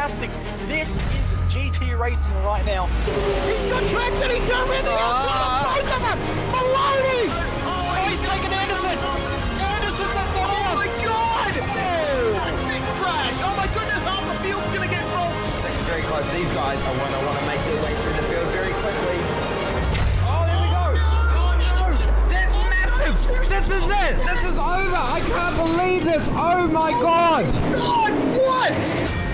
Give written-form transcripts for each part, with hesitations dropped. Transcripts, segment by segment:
fantastic. This is GT Racing right now. He's got traction, he's got with the outside of both of them! Maloney! Oh, he's taken Anderson! Anderson's up to Oh my god! Big crash! Oh my goodness, half the field's gonna get rolled! Second very close. These guys are want to make their way through the field very quickly. Oh, here we go! Oh no! That's massive! This is it! This is over! I can't believe this! Oh my god! God, what?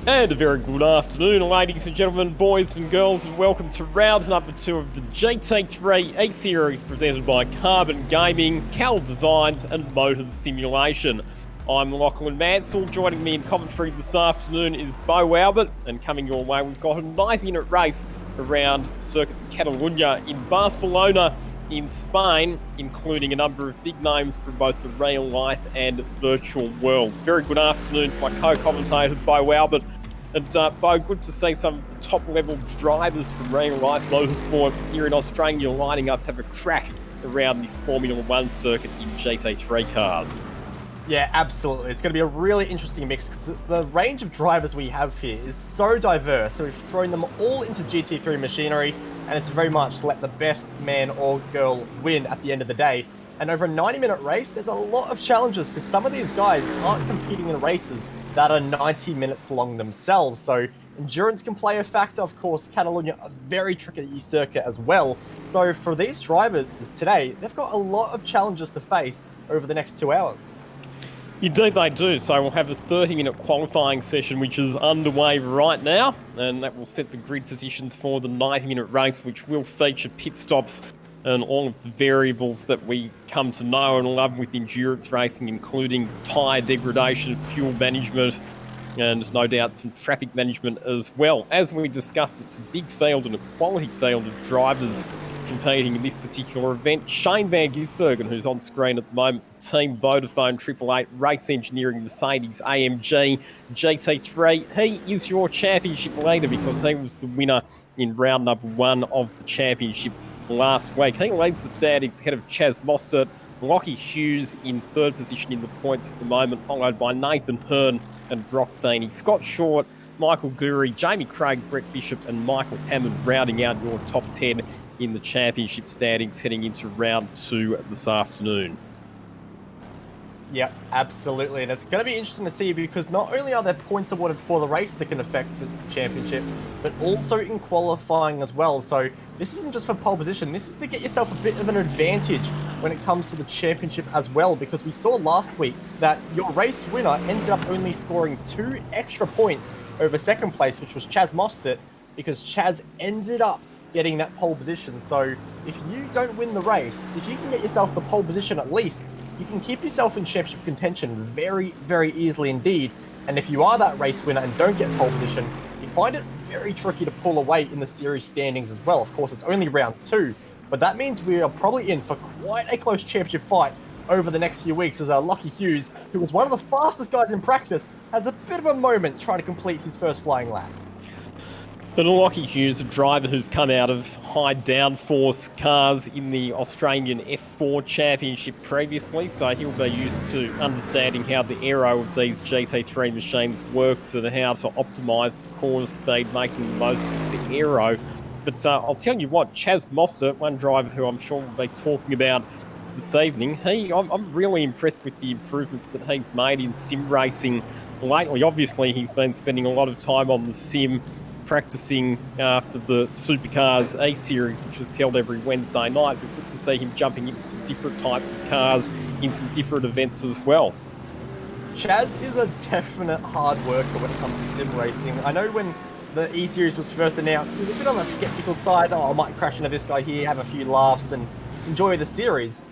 And a very good afternoon, ladies and gentlemen, boys and girls, and welcome to round number 2 of the GT3 Eseries presented by Carbon Gaming, Cal Designs and Motive Simulation. I'm Lachlan Mansell. Joining me in commentary this afternoon is Bo Albert, and coming your way we've got a 90-minute race around Circuit de Catalunya in Barcelona in Spain, including a number of big names from both the real life and virtual worlds. Very good afternoon to my co-commentator Bo Albert. And Bo, good to see some of the top-level drivers from real life motorsport here in Australia lining up to have a crack around this Formula 1 circuit in GT3 cars. Yeah, absolutely. It's going to be a really interesting mix because the range of drivers we have here is so diverse. So we've thrown them all into GT3 machinery, and it's very much let the best man or girl win at the end of the day. And over a 90-minute race, there's a lot of challenges because some of these guys aren't competing in races that are 90 minutes long themselves. So endurance can play a factor. Of course, Catalunya, a very tricky circuit as well. So for these drivers today, they've got a lot of challenges to face over the next 2 hours. Indeed they do, so we'll have a 30-minute qualifying session which is underway right now, and that will set the grid positions for the 90-minute race, which will feature pit stops and all of the variables that we come to know and love with endurance racing, including tyre degradation, fuel management, and no doubt some traffic management as well. As we discussed, it's a big field and a quality field of drivers competing in this particular event. Shane Van Gisbergen, who's on screen at the moment, Team Vodafone 888 Race Engineering Mercedes AMG GT3. He is your championship leader because he was the winner in round number 1 of the championship last week. He leads the standings ahead of Chaz Mostert, Lockie Hughes in 3rd position in the points at the moment, followed by Nathan Hearn and Brock Feeney. Scott Short, Michael Goury, Jamie Craig, Brett Bishop and Michael Hammond rounding out your top 10 in the championship standings heading into round 2 this afternoon. Yeah, absolutely. And it's going to be interesting to see because not only are there points awarded for the race that can affect the championship, but also in qualifying as well. So this isn't just for pole position. This is to get yourself a bit of an advantage when it comes to the championship as well, because we saw last week that your race winner ended up only scoring 2 extra points over 2nd place, which was Chaz Mostert, because Chaz ended up getting that pole position. So if you don't win the race, if you can get yourself the pole position at least, you can keep yourself in championship contention very, very easily indeed. And if you are that race winner and don't get pole position, you find it very tricky to pull away in the series standings as well. Of course, it's only round 2, but that means we are probably in for quite a close championship fight over the next few weeks as Lockie Hughes, who was one of the fastest guys in practice, has a bit of a moment trying to complete his first flying lap. And Lockie Hughes, a driver who's come out of high downforce cars in the Australian F4 Championship previously, so he'll be used to understanding how the aero of these GT3 machines works and how to optimise the corner speed, making the most of the aero. But I'll tell you what, Chaz Mostert, one driver who I'm sure we'll be talking about this evening, I'm really impressed with the improvements that he's made in sim racing lately. Obviously, he's been spending a lot of time on the sim, practicing for the Supercars A-Series, which is held every Wednesday night, but good to see him jumping into some different types of cars in some different events as well. Chaz is a definite hard worker when it comes to sim racing. I know when the E-Series was first announced, he was a bit on the skeptical side. Oh, I might crash into this guy here, have a few laughs and enjoy the series.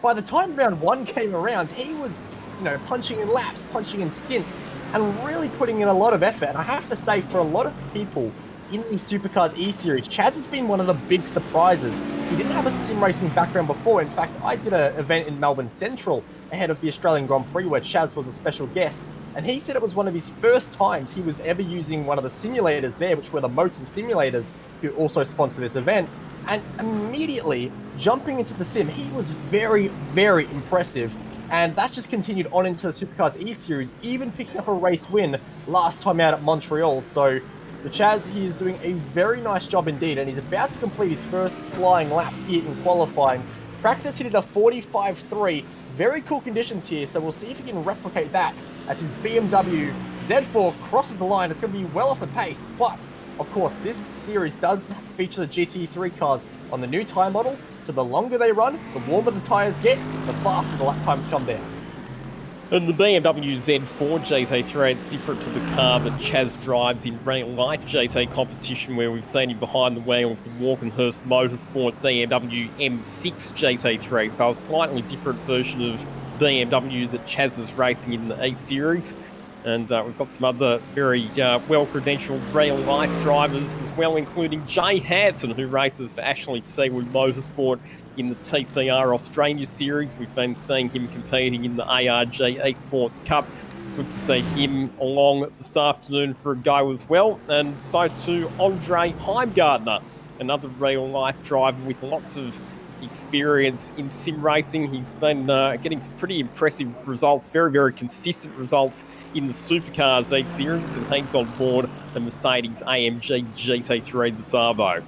by the time round 1 came around, he was, punching in laps, punching in stints, and really putting in a lot of effort. And I have to say, for a lot of people in the Supercars E-Series, Chaz has been one of the big surprises. He didn't have a sim racing background before. In fact, I did an event in Melbourne Central ahead of the Australian Grand Prix where Chaz was a special guest. And he said it was one of his first times he was ever using one of the simulators there, which were the Motum simulators, who also sponsor this event. And immediately jumping into the sim, he was very, very impressive. And that's just continued on into the Supercars E-Series, even picking up a race win last time out at Montreal. So the Chaz, he is doing a very nice job indeed, and he's about to complete his first flying lap here in qualifying. Practice, he did a 45.3. Very cool conditions here, so we'll see if he can replicate that as his BMW Z4 crosses the line. It's going to be well off the pace, but of course, this series does feature the GT3 cars on the new tyre model, so the longer they run, the warmer the tyres get, the faster the lap times come down. And the BMW Z4 GT3, it's different to the car that Chaz drives in real-life GT competition, where we've seen him behind the wheel of the Walkenhurst Motorsport BMW M6 GT3, so a slightly different version of BMW that Chaz is racing in the E-Series. And we've got some other very well-credentialed real-life drivers as well, including Jay Hansen, who races for Ashley Seawood Motorsport in the TCR Australia Series. We've been seeing him competing in the ARG Esports Cup. Good to see him along this afternoon for a go as well. And so too Andre Heimgartner, another real-life driver with lots of experience in sim racing. He's been getting some pretty impressive results, very, very consistent results in the Supercars E-Series, and he's on board the Mercedes AMG GT3, the Savo.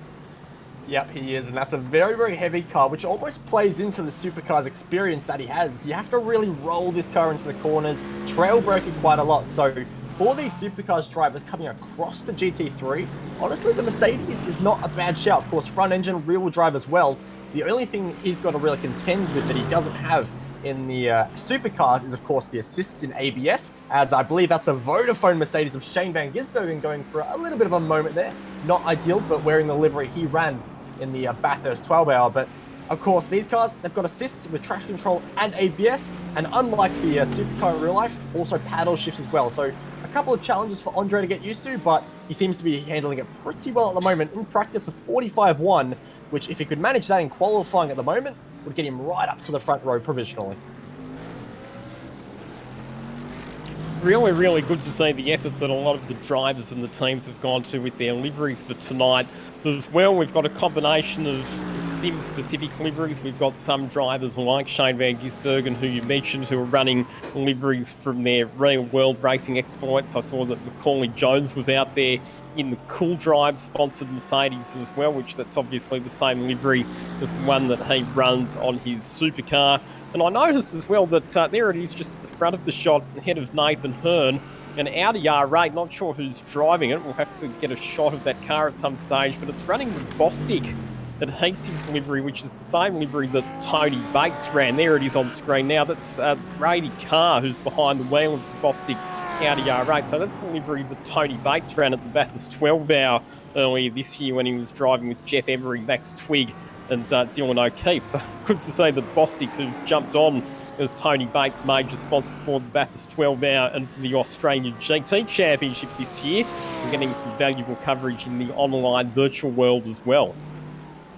Yep, he is, and that's a very, very heavy car, which almost plays into the Supercars experience that he has. You have to really roll this car into the corners, trail brake it quite a lot. So for these Supercars drivers coming across the GT3, honestly, the Mercedes is not a bad shout. Of course, front engine, rear-wheel drive as well. The only thing he's got to really contend with that he doesn't have in the Supercars is, of course, the assists in ABS, as I believe that's a Vodafone Mercedes of Shane van Gisbergen going for a little bit of a moment there. Not ideal, but wearing the livery he ran in the Bathurst 12-hour. But, of course, these cars, they've got assists with traction control and ABS, and unlike the Supercar in real life, also paddle shifts as well. So a couple of challenges for Andre to get used to, but he seems to be handling it pretty well at the moment. In practice, a 45.1, which if he could manage that in qualifying at the moment, would get him right up to the front row provisionally. Really, really good to see the effort that a lot of the drivers and the teams have gone to with their liveries for tonight. As well, we've got a combination of sim-specific liveries. We've got some drivers like Shane van Gisbergen, who you mentioned, who are running liveries from their real-world racing exploits. I saw that Macaulay Jones was out there in the Cool Drive sponsored Mercedes as well, which that's obviously the same livery as the one that he runs on his supercar. And I noticed as well that there it is just at the front of the shot, ahead of Nathan Hearn, an Audi R8, not sure who's driving it. We'll have to get a shot of that car at some stage, but it's running the Bostik adhesives livery, which is the same livery that Tony Bates ran. There it is on screen now. That's Brady Carr, who's behind the wheel of the Bostik Audi R8. So that's the livery that Tony Bates ran at the Bathurst 12-hour earlier this year when he was driving with Jeff Emery, Max Twigg and Dylan O'Keefe. So good to say that Bostik, who've jumped on as Tony Bates' major sponsor for the Bathurst 12-hour and for the Australian GT Championship this year. We're getting some valuable coverage in the online virtual world as well.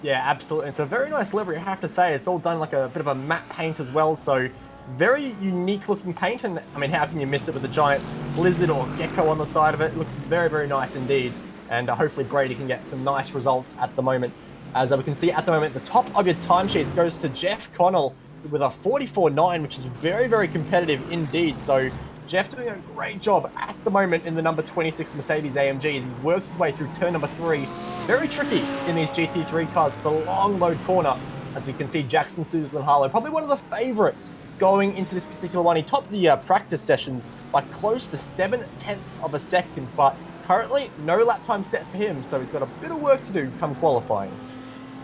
Yeah, absolutely. It's a very nice livery, I have to say. It's all done like a bit of a matte paint as well, so very unique looking paint. And I mean, how can you miss it with a giant lizard or gecko on the side of it? It looks very, very nice indeed. And hopefully Brady can get some nice results at the moment. As we can see at the moment, the top of your timesheets goes to Jeff Connell with a 44.9, which is very, very competitive indeed. So Jeff doing a great job at the moment in the number 26 Mercedes AMG as he works his way through turn number 3. Very tricky in these GT3 cars. It's a long load corner, as we can see Jackson Suzlin Harlow, probably one of the favourites going into this particular one. He topped the practice sessions by close to 0.7 of a second, but currently no lap time set for him, so he's got a bit of work to do come qualifying.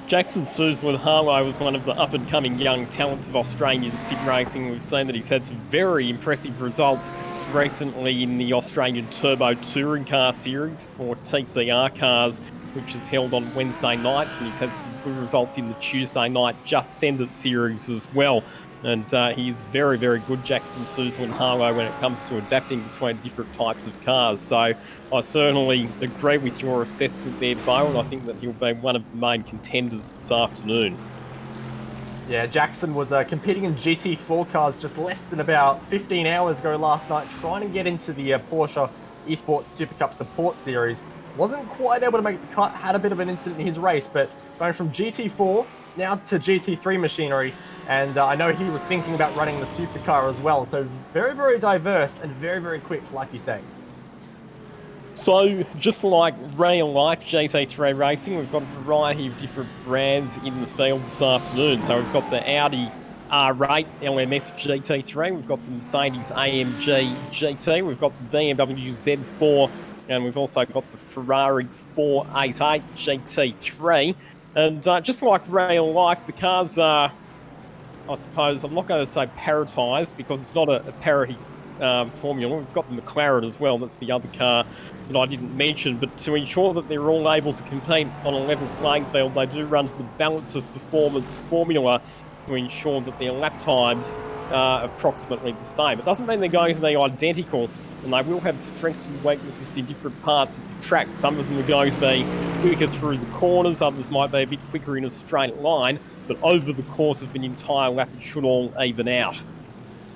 Jackson Suzlin Harlow was one of the up-and-coming young talents of Australian sim racing. We've seen that he's had some very impressive results recently in the Australian Turbo Touring Car Series for TCR cars. which is held on Wednesday nights, and he's had some good results in the Tuesday night Just Send It series as well. And he's very, very good, Jackson Suzel and Harlow, when it comes to adapting between different types of cars. So I certainly agree with your assessment there, Bo, and I think that he'll be one of the main contenders this afternoon. Yeah, Jackson was competing in GT4 cars just less than about 15 hours ago last night, trying to get into the Porsche Esports Super Cup Support Series. Wasn't quite able to make the cut, had a bit of an incident in his race, but going from GT4 now to GT3 machinery, and I know he was thinking about running the supercar as well, so very, very diverse and very, very quick, like you say. So, just like real life GT3 racing, we've got a variety of different brands in the field this afternoon. So we've got the Audi R8 LMS GT3, we've got the Mercedes AMG GT, we've got the BMW Z4, and we've also got the Ferrari 488 GT3. And just like real life, the cars are, I suppose, I'm not going to say paritized because it's not a parity formula. We've got the McLaren as well, that's the other car that I didn't mention, but to ensure that they're all able to compete on a level playing field, they do run to the balance of performance formula to ensure that their lap times are approximately the same. It doesn't mean they're going to be identical, and they will have strengths and weaknesses in different parts of the track. Some of them are going to be quicker through the corners, others might be a bit quicker in a straight line, but over the course of an entire lap it should all even out.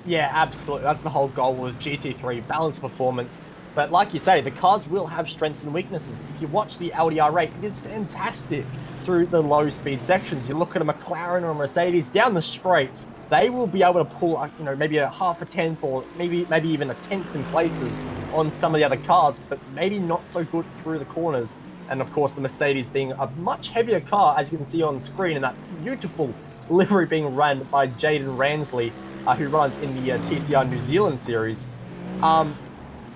Yeah, absolutely. That's the whole goal with GT3, balance performance. But like you say, the cars will have strengths and weaknesses. If you watch the Audi R8, it is fantastic through the low speed sections. You look at a McLaren or a Mercedes down the straights, they will be able to pull, maybe a half a tenth or maybe even a tenth in places on some of the other cars, but maybe not so good through the corners. And of course, the Mercedes being a much heavier car, as you can see on screen, and that beautiful livery being run by Jaden Ransley, who runs in the TCR New Zealand series.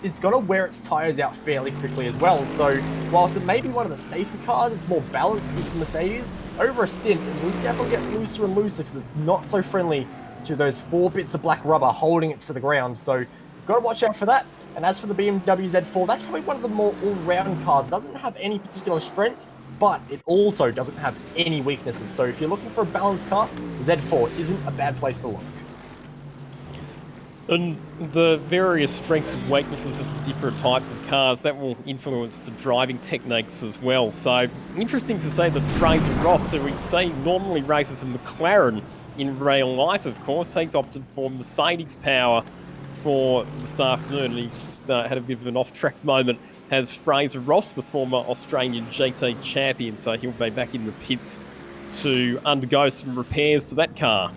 It's going to wear its tyres out fairly quickly as well. So whilst it may be one of the safer cars, it's more balanced than the Mercedes. Over a stint, it will definitely get looser and looser because it's not so friendly to those 4 bits of black rubber holding it to the ground. So you've got to watch out for that. And as for the BMW Z4, that's probably one of the more all-round cars. It doesn't have any particular strength, but it also doesn't have any weaknesses. So if you're looking for a balanced car, the Z4 isn't a bad place to look. And the various strengths and weaknesses of the different types of cars, that will influence the driving techniques as well. So interesting to see that Fraser Ross, who we see normally races a McLaren in real life, of course, he's opted for Mercedes power for this afternoon, and he's just had a bit of an off-track moment. Has Fraser Ross, the former Australian GT champion, so he'll be back in the pits to undergo some repairs to that car.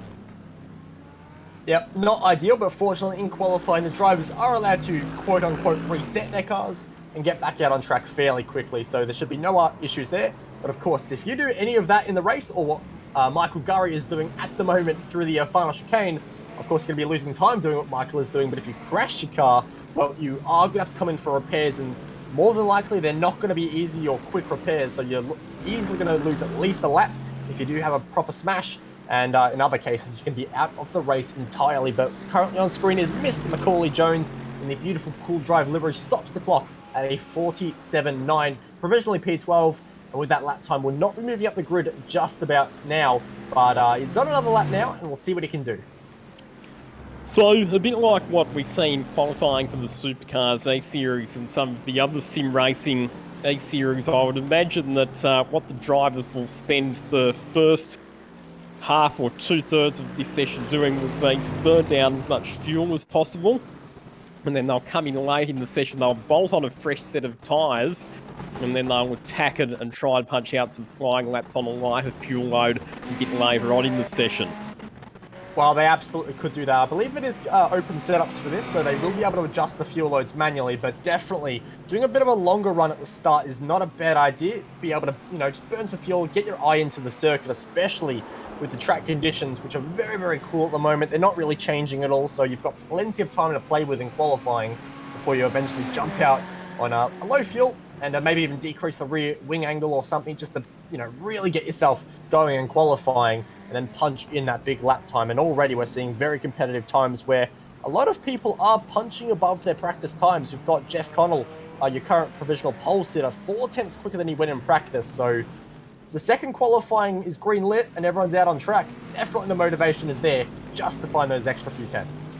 Yep, not ideal, but fortunately in qualifying, the drivers are allowed to quote-unquote reset their cars and get back out on track fairly quickly, so there should be no issues there. But of course, if you do any of that in the race, or what Michael Gurry is doing at the moment through the final chicane, of course you're going to be losing time doing what Michael is doing, but if you crash your car, well, you are going to have to come in for repairs, and more than likely they're not going to be easy or quick repairs, so you're easily going to lose at least a lap if you do have a proper smash. And in other cases, you can be out of the race entirely. But currently on screen is Mr. Macaulay Jones in the beautiful Cool Drive livery. Stops the clock at a 47.9, provisionally P12. And with that lap time, will not be moving up the grid just about now. But he's on another lap now, and we'll see what he can do. So, a bit like what we see in qualifying for the Supercars A-Series and some of the other sim racing A-Series, I would imagine that what the drivers will spend the first half or 2/3 of this session doing will be to burn down as much fuel as possible, and then they'll come in late in the session, they'll bolt on a fresh set of tyres, and then they'll attack it and try and punch out some flying laps on a lighter fuel load a bit later on in the session. Well, they absolutely could do that. I believe it is open setups for this, so they will be able to adjust the fuel loads manually, but definitely doing a bit of a longer run at the start is not a bad idea. Be able to, just burn some fuel, get your eye into the circuit, especially with the track conditions, which are very, very cool at the moment. They're not really changing at all, so you've got plenty of time to play with in qualifying before you eventually jump out on a low fuel and maybe even decrease the rear wing angle or something, just to really get yourself going in qualifying and then punch in that big lap time. And already we're seeing very competitive times where a lot of people are punching above their practice times. You've got Jeff Connell, your current provisional pole sitter, 4/10 quicker than he went in practice. So the second qualifying is green lit and everyone's out on track. Definitely the motivation is there just to find those extra few tenths.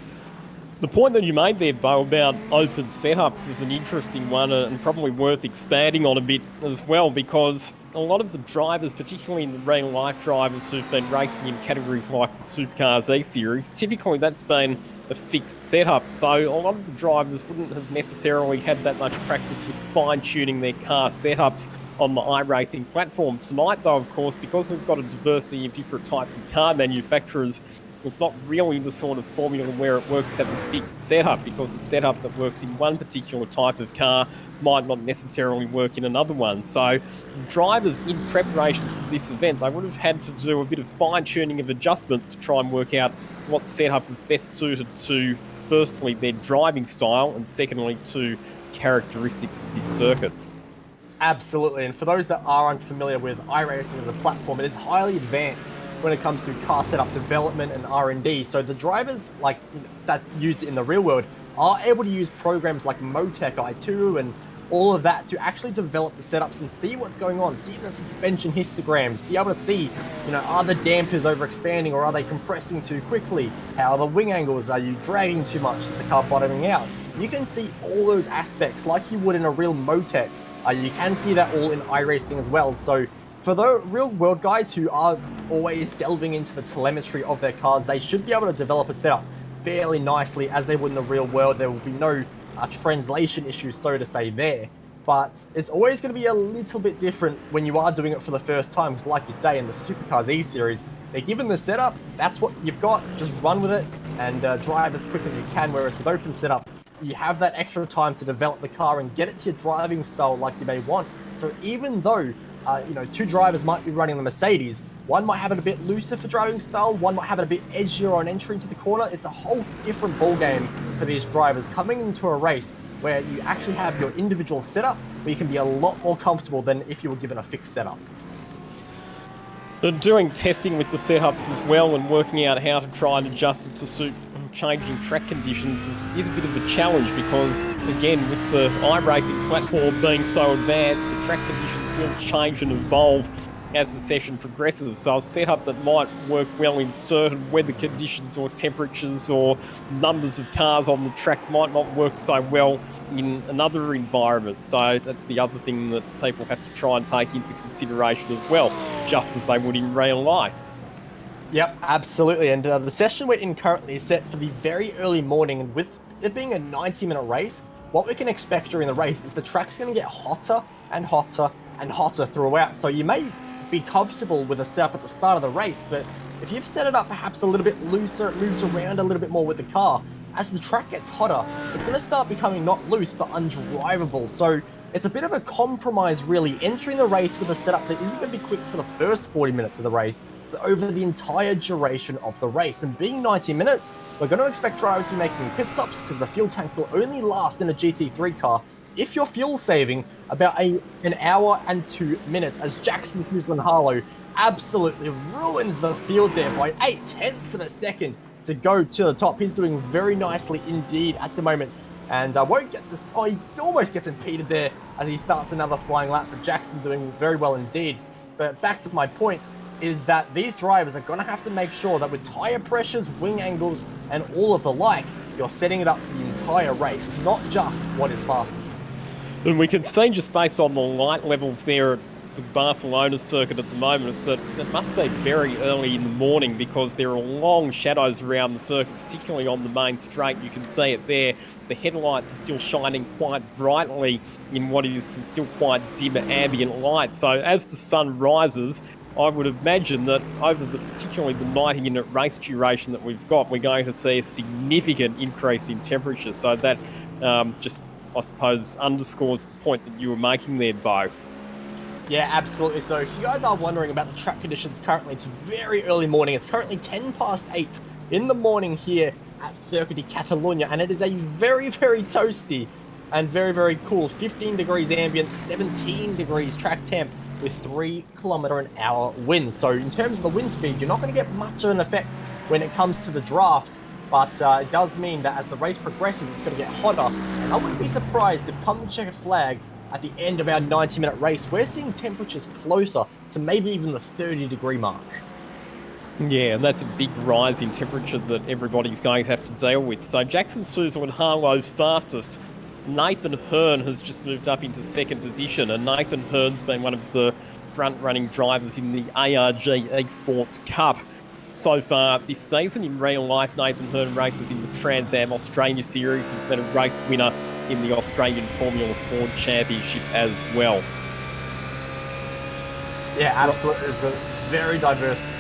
The point that you made there, Bo, about open setups is an interesting one and probably worth expanding on a bit as well, because a lot of the drivers, particularly in the real life drivers who've been racing in categories like the Supercars E-Series, typically that's been a fixed setup. So a lot of the drivers wouldn't have necessarily had that much practice with fine-tuning their car setups on the iRacing platform. Tonight, though, of course, because we've got a diversity of different types of car manufacturers, it's not really the sort of formula where it works to have a fixed setup, because the setup that works in one particular type of car might not necessarily work in another one. So the drivers, in preparation for this event, they would have had to do a bit of fine-tuning of adjustments to try and work out what setup is best suited to, firstly, their driving style, and secondly, to characteristics of this circuit. Absolutely, and for those that are unfamiliar with iRacing as a platform, it is highly advanced when it comes to car setup development and R&D. So the drivers that use it in the real world are able to use programs like Motec i2 and all of that to actually develop the setups and see what's going on, see the suspension histograms, be able to see, are the dampers overexpanding or are they compressing too quickly? How are the wing angles? Are you dragging too much? Is the car bottoming out? You can see all those aspects like you would in a real Motec. You can see that all in iRacing as well. So for the real world guys who are always delving into the telemetry of their cars, they should be able to develop a setup fairly nicely as they would in the real world. There will be no translation issues, so to say, there. But it's always going to be a little bit different when you are doing it for the first time, because like you say, in the Supercars E-Series, they're given the setup, that's what you've got, just run with it and drive as quick as you can, whereas with open setup, you have that extra time to develop the car and get it to your driving style like you may want. So even though two drivers might be running the Mercedes, one might have it a bit looser for driving style, one might have it a bit edgier on entry into the corner. It's a whole different ball game for these drivers coming into a race where you actually have your individual setup, where you can be a lot more comfortable than if you were given a fixed setup. And doing testing with the setups as well and working out how to try and adjust it to suit changing track conditions is a bit of a challenge, because again, with the iRacing platform being so advanced, the track conditions will change and evolve as the session progresses. So a setup that might work well in certain weather conditions or temperatures or numbers of cars on the track might not work so well in another environment. So that's the other thing that people have to try and take into consideration as well, just as they would in real life. Yep, absolutely. And the session we're in currently is set for the very early morning, and with it being a 90-minute race, what we can expect during the race is the track's going to get hotter and hotter and hotter throughout. So you may be comfortable with a setup at the start of the race, but if you've set it up perhaps a little bit looser, it moves around a little bit more with the car. As the track gets hotter, it's going to start becoming not loose but undrivable. So it's a bit of a compromise, really, entering the race with a setup that isn't going to be quick for the first 40 minutes of the race, but over the entire duration of the race. And being 90 minutes, we're going to expect drivers to be making pit stops, because the fuel tank will only last in a GT3 car, if you're fuel saving, about an hour and 2 minutes, as Jackson Harlow absolutely ruins the field there by 0.8 of a second to go to the top. He's doing very nicely indeed at the moment, and won't get this. Oh, he almost gets impeded there as he starts another flying lap, but Jackson doing very well indeed. But back to my point is that these drivers are going to have to make sure that with tire pressures, wing angles, and all of the like, you're setting it up for the entire race, not just what is fastest. And we can see, just based on the light levels there at the Barcelona circuit at the moment, that it must be very early in the morning, because there are long shadows around the circuit, particularly on the main straight. You can see it there. The headlights are still shining quite brightly in what is some still quite dim ambient light. So as the sun rises, I would imagine that over particularly the 90-minute race duration that we've got, we're going to see a significant increase in temperature. So that just, I suppose, underscores the point that you were making there, Bo. Yeah, absolutely. So if you guys are wondering about the track conditions currently, it's very early morning. It's currently 8:10 in the morning here at Circuit de Catalunya, and it is a very, very toasty and very, very cool 15 degrees ambient, 17 degrees track temp with 3 km/h winds. So in terms of the wind speed, you're not going to get much of an effect when it comes to the draft but it does mean that as the race progresses, it's going to get hotter. And I wouldn't be surprised if come the checkered flag at the end of our 90-minute race, we're seeing temperatures closer to maybe even the 30-degree mark. Yeah, and that's a big rise in temperature that everybody's going to have to deal with. So Jackson Souza and Harlow fastest. Nathan Hearn has just moved up into second position, and Nathan Hearn's been one of the front-running drivers in the ARG Esports Cup so far this season. In real life, Nathan Hearn races in the Trans Am Australia Series. He's been a race winner in the Australian Formula Ford Championship as well. Yeah, absolutely. There's a very diverse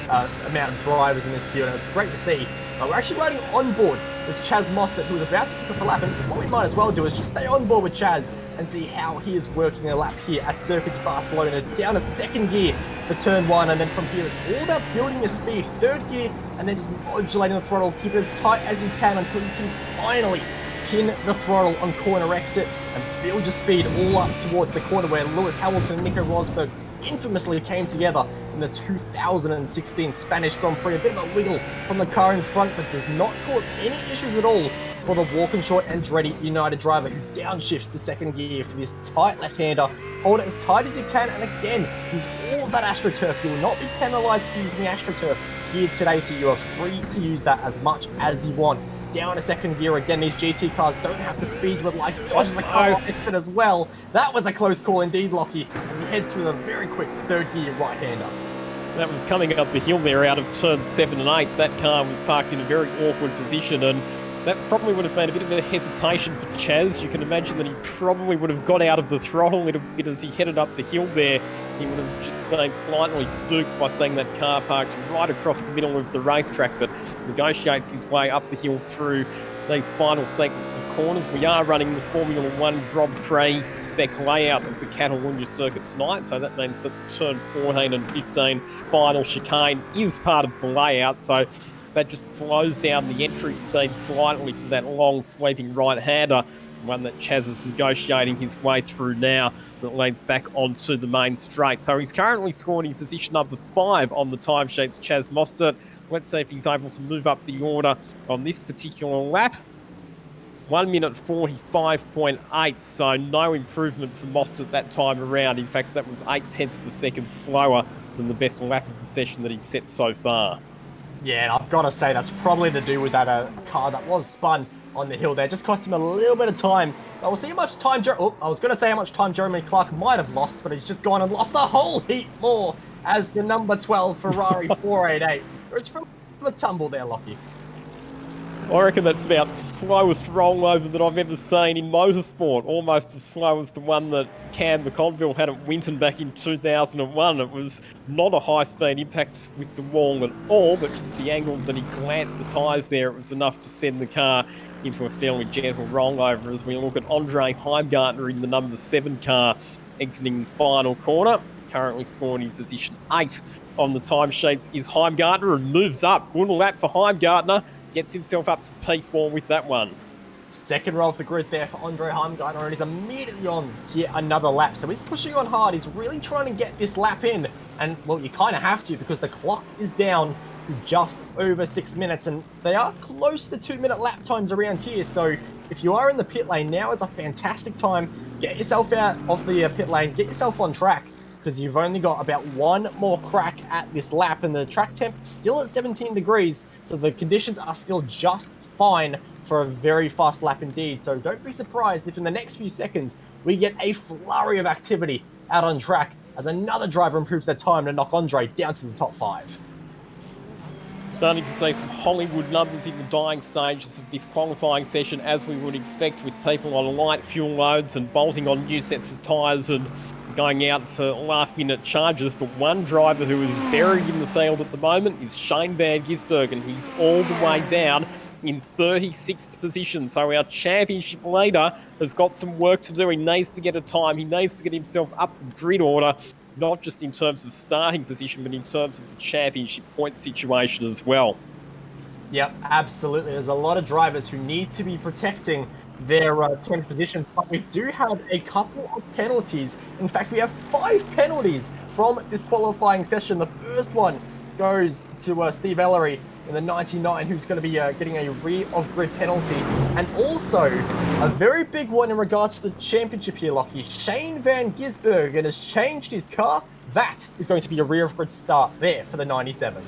amount of drivers in this field, and it's great to see. We're actually riding on board with Chaz Mostert, who was about to kick off a lap, and what we might as well do is just stay on board with Chaz and see how he is working a lap here at Circuit de Barcelona, down a second gear for turn 1, and then from here it's all about building your speed, third gear, and then just modulating the throttle, keep it as tight as you can until you can finally pin the throttle on corner exit and build your speed all up towards the corner where Lewis Hamilton and Nico Rosberg infamously came together in the 2016 Spanish Grand Prix. A bit of a wiggle from the car in front, but does not cause any issues at all for the Walkinshaw Andretti United driver, who downshifts to second gear for this tight left-hander. Hold it as tight as you can, and again, use all of that AstroTurf. You will not be penalised for using the AstroTurf here today, so you are free to use that as much as you want. Down a second gear again, these GT cars don't have the speed you would like. Dodges the car off it as well. That was a close call indeed, Lockie, as he heads through a very quick third gear right-hander. That was coming up the hill there out of turn 7 and 8. That car was parked in a very awkward position, and that probably would have been a bit of a hesitation for Chaz. You can imagine that he probably would have got out of the throttle a little bit as he headed up the hill there. He would have just been slightly spooked by seeing that car parked right across the middle of the racetrack, but negotiates his way up the hill through these final sequence of corners. We are running the Formula 1 Grand Prix spec layout of the Catalunya circuit tonight, so that means that turn 14 and 15 final chicane is part of the layout, so that just slows down the entry speed slightly for that long sweeping right-hander, one that Chaz is negotiating his way through now, that leads back onto the main straight. So he's currently scored in position number 5 on the timesheets, Chaz Mostert. Let's see if he's able to move up the order on this particular lap. 1 minute 45.8, so no improvement for Mostert that time around. In fact, that was 0.8 of a second slower than the best lap of the session that he's set so far. Yeah, and I've got to say that's probably to do with that car that was spun on the hill there. Just cost him a little bit of time. But we'll see how much time I was going to say how much time Jeremy Clark might have lost, but he's just gone and lost a whole heap more as the number 12 Ferrari 488. It's from a tumble there, Lockie. I reckon that's about the slowest rollover that I've ever seen in motorsport. Almost as slow as the one that Cam McConville had at Winton back in 2001. It was not a high-speed impact with the wall at all, but just the angle that he glanced the tyres there, it was enough to send the car into a fairly gentle rollover as we look at Andre Heimgartner in the number 7 car exiting the final corner. Currently scored in position 8 on the timesheets is Heimgartner and moves up. Good lap for Heimgartner. Gets himself up to P4 with that one. Second row of the grid there for Andre Heimgartner, and he's immediately on to yet another lap. So he's pushing on hard. He's really trying to get this lap in. And, well, you kind of have to because the clock is down to just over 6 minutes. And they are close to 2-minute lap times around here. So if you are in the pit lane, now is a fantastic time. Get yourself out of the pit lane. Get yourself on track, because you've only got about one more crack at this lap, and the track temp is still at 17 degrees, so the conditions are still just fine for a very fast lap indeed. So don't be surprised if in the next few seconds we get a flurry of activity out on track as another driver improves their time to knock Andre down to the top 5. Starting to see some Hollywood numbers in the dying stages of this qualifying session, as we would expect, with people on light fuel loads and bolting on new sets of tyres and going out for last-minute charges. But one driver who is buried in the field at the moment is Shane Van Gisbergen, and he's all the way down in 36th position. So our championship leader has got some work to do. He needs to get a time. He needs to get himself up the grid order, not just in terms of starting position, but in terms of the championship point situation as well. Yep, absolutely. There's a lot of drivers who need to be protecting their 10th position, but we do have a couple of penalties. In fact, we have 5 penalties from this qualifying session. The first one goes to Steve Ellery in the 99, who's going to be getting a rear of grid penalty. And also, a very big one in regards to the championship here, Lockie. Shane Van Gisbergen has changed his car. That is going to be a rear of grid start there for the 97.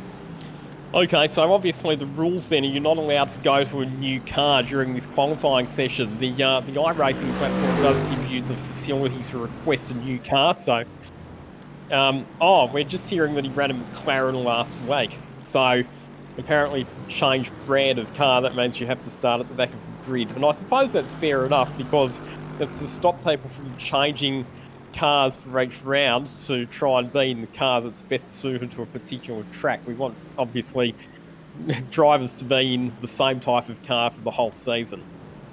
Okay, so obviously the rules then are you're not allowed to go to a new car during this qualifying session. The iRacing platform does give you the facility to request a new car, so... we're just hearing that he ran a McLaren last week. So, apparently changed brand of car, that means you have to start at the back of the grid. And I suppose that's fair enough, because it's to stop people from changing cars for each round to try and be in the car that's best suited to a particular track. We want, obviously, drivers to be in the same type of car for the whole season.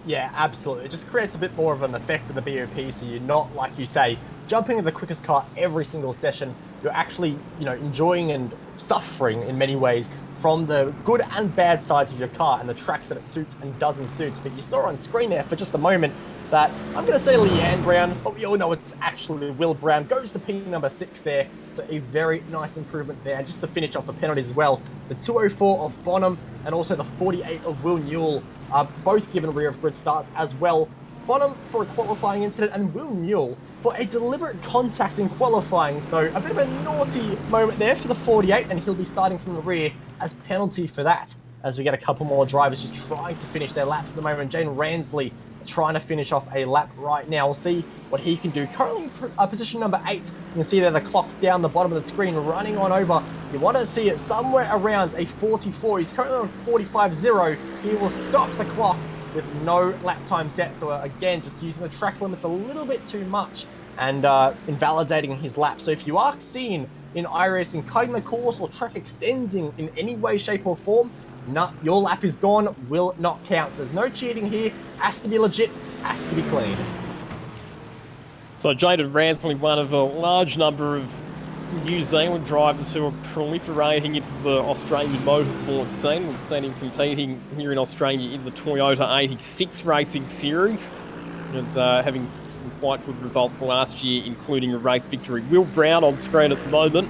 Yeah, absolutely. It just creates a bit more of an effect of the BOP, so you're not, like you say, jumping in the quickest car every single session. You're actually, enjoying and suffering in many ways from the good and bad sides of your car and the tracks that it suits and doesn't suit. But you saw on screen there for just a moment that I'm going to say Leanne Brown, but we all know it's actually Will Brown. Goes to P number 6 there, so a very nice improvement there. And just to finish off the penalties as well, the 204 of Bonham and also the 48 of Will Newell are both given rear of grid starts as well. Bonham for a qualifying incident and Will Newell for a deliberate contact in qualifying. So a bit of a naughty moment there for the 48, and he'll be starting from the rear as penalty for that, as we get a couple more drivers just trying to finish their laps at the moment. Jane Ransley trying to finish off a lap right now. We'll see what he can do. Currently position number 8. You can see there the clock down the bottom of the screen running on over. You want to see it somewhere around a 44. He's currently on 45.0. He will stop the clock with no lap time set. So again, just using the track limits a little bit too much and invalidating his lap. So if you are seen in iRacing cutting the course or track extending in any way, shape or form, your lap is gone, will not count. So there's no cheating here. Has to be legit, has to be clean. So Jaden Ransley, one of a large number of New Zealand drivers who are proliferating into the Australian motorsport scene. We've seen him competing here in Australia in the Toyota 86 Racing Series and having some quite good results last year, including a race victory. Will Brown on screen at the moment,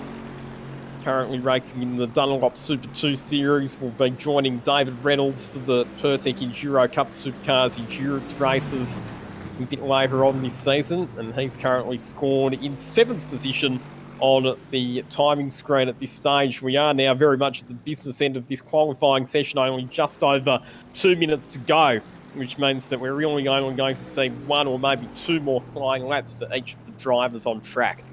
currently racing in the Dunlop Super 2 Series, will be joining David Reynolds for the Pertec Enduro Cup Supercars Endurance races a bit later on this season, and he's currently scored in 7th position on the timing screen at this stage. We are now very much at the business end of this qualifying session, only just over 2 minutes to go, which means that we're really only going to see 1 or maybe 2 more flying laps for each of the drivers on track.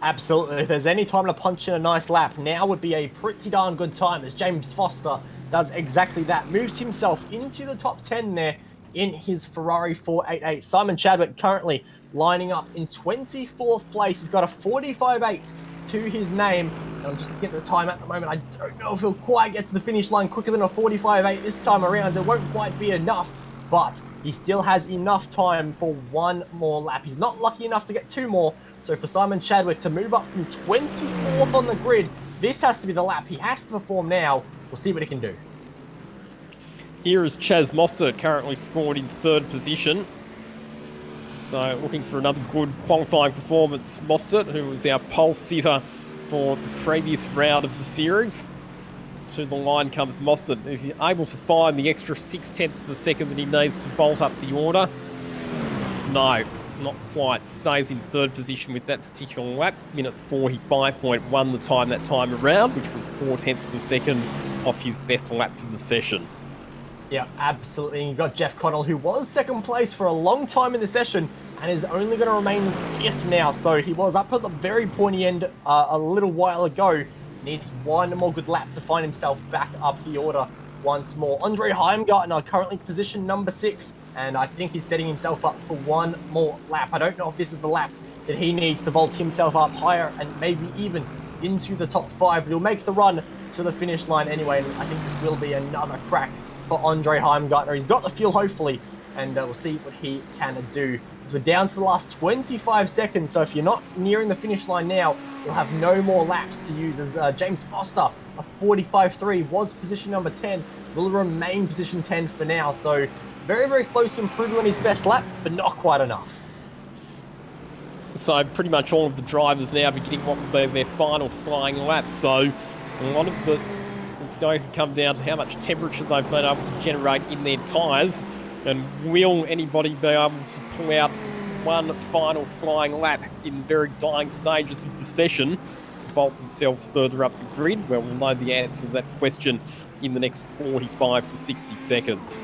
Absolutely. If there's any time to punch in a nice lap, now would be a pretty darn good time, as James Foster does exactly that. Moves himself into the top 10 there in his Ferrari 488. Simon Chadwick currently lining up in 24th place. He's got a 45.8 to his name. And I'm just looking at the time at the moment. I don't know if he'll quite get to the finish line quicker than a 45.8 this time around. It won't quite be enough, but he still has enough time for 1 more lap. He's not lucky enough to get 2 more. So for Simon Chadwick to move up from 24th on the grid, this has to be the lap he has to perform now. We'll see what he can do. Here is Chaz Mostert, currently scored in 3rd position. So looking for another good qualifying performance. Mostert, who was our pole sitter for the previous round of the series. To the line comes Mostert. Is he able to find the extra 0.6 of a second that he needs to bolt up the order? No, not quite. Stays in 3rd position with that particular lap. Minute 45.1 the time that time around, which was 0.4 of a second off his best lap for the session. Yeah, absolutely. And you've got Jeff Connell, who was 2nd place for a long time in the session and is only going to remain 5th now. So he was up at the very pointy end a little while ago. Needs 1 more good lap to find himself back up the order once more. Andre Heimgartner currently position number 6, and I think he's setting himself up for 1 more lap. I don't know if this is the lap that he needs to vault himself up higher and maybe even into the top 5, but he'll make the run to the finish line anyway, and I think this will be another crack for Andre Heimgartner. He's got the fuel, hopefully, and we'll see what he can do. So we're down to the last 25 seconds, so if you're not nearing the finish line now, you'll have no more laps to use, as James Foster, a 45.3, was position number 10, will remain position 10 for now. So very, very close to improving on his best lap, but not quite enough. So pretty much all of the drivers now be getting what will be their final flying lap. So A lot of it's going to come down to how much temperature they've been able to generate in their tyres, and will anybody be able to pull out one final flying lap in the very dying stages of the session to vault themselves further up the grid? Well, we'll know the answer to that question in the next 45 to 60 seconds.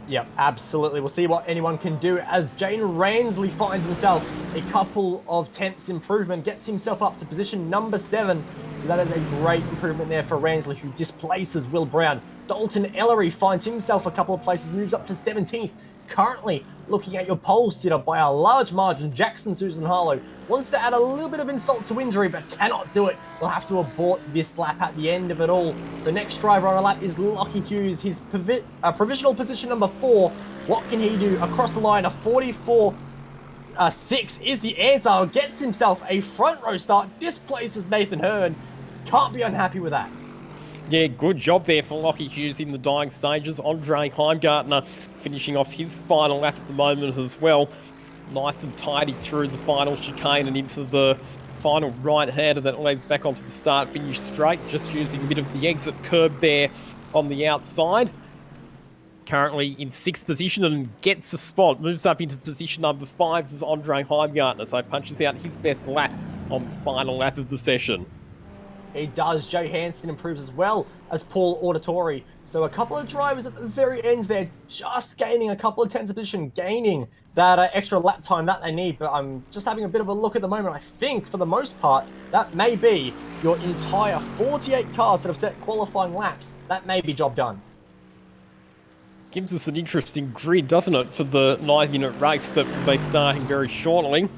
Yep, absolutely. We'll see what anyone can do as Jane Ransley finds himself a couple of tenths improvement, gets himself up to position number 7. So that is a great improvement there for Ransley, who displaces Will Brown. Dalton Ellery finds himself a couple of places, moves up to 17th. Currently looking at your pole sitter by a large margin, Jackson Susan Harlow wants to add a little bit of insult to injury, but cannot do it. We'll have to abort this lap at the end of it all. So next driver on a lap is Lockie Hughes, his provisional position number 4. What can he do across the line? A 44.6 is the answer. Gets himself a front row start, displaces Nathan Hearn. Can't be unhappy with that. Yeah, good job there for Lockie Hughes in the dying stages. Andre Heimgartner finishing off his final lap at the moment as well. Nice and tidy through the final chicane and into the final right-hander that leads back onto the start-finish straight, just using a bit of the exit curb there on the outside. Currently in 6th position and gets a spot. Moves up into position number 5 as Andre Heimgartner, so punches out his best lap on the final lap of the session. He does. Joe Hansen improves as well as Paul Auditori. So a couple of drivers at the very ends there, just gaining a couple of tenths of position, gaining that extra lap time that they need. But I'm just having a bit of a look at the moment. I think, for the most part, that may be your entire 48 cars that have set qualifying laps. That may be job done. Gives us an interesting grid, doesn't it, for the 9-minute race that will be starting very shortly.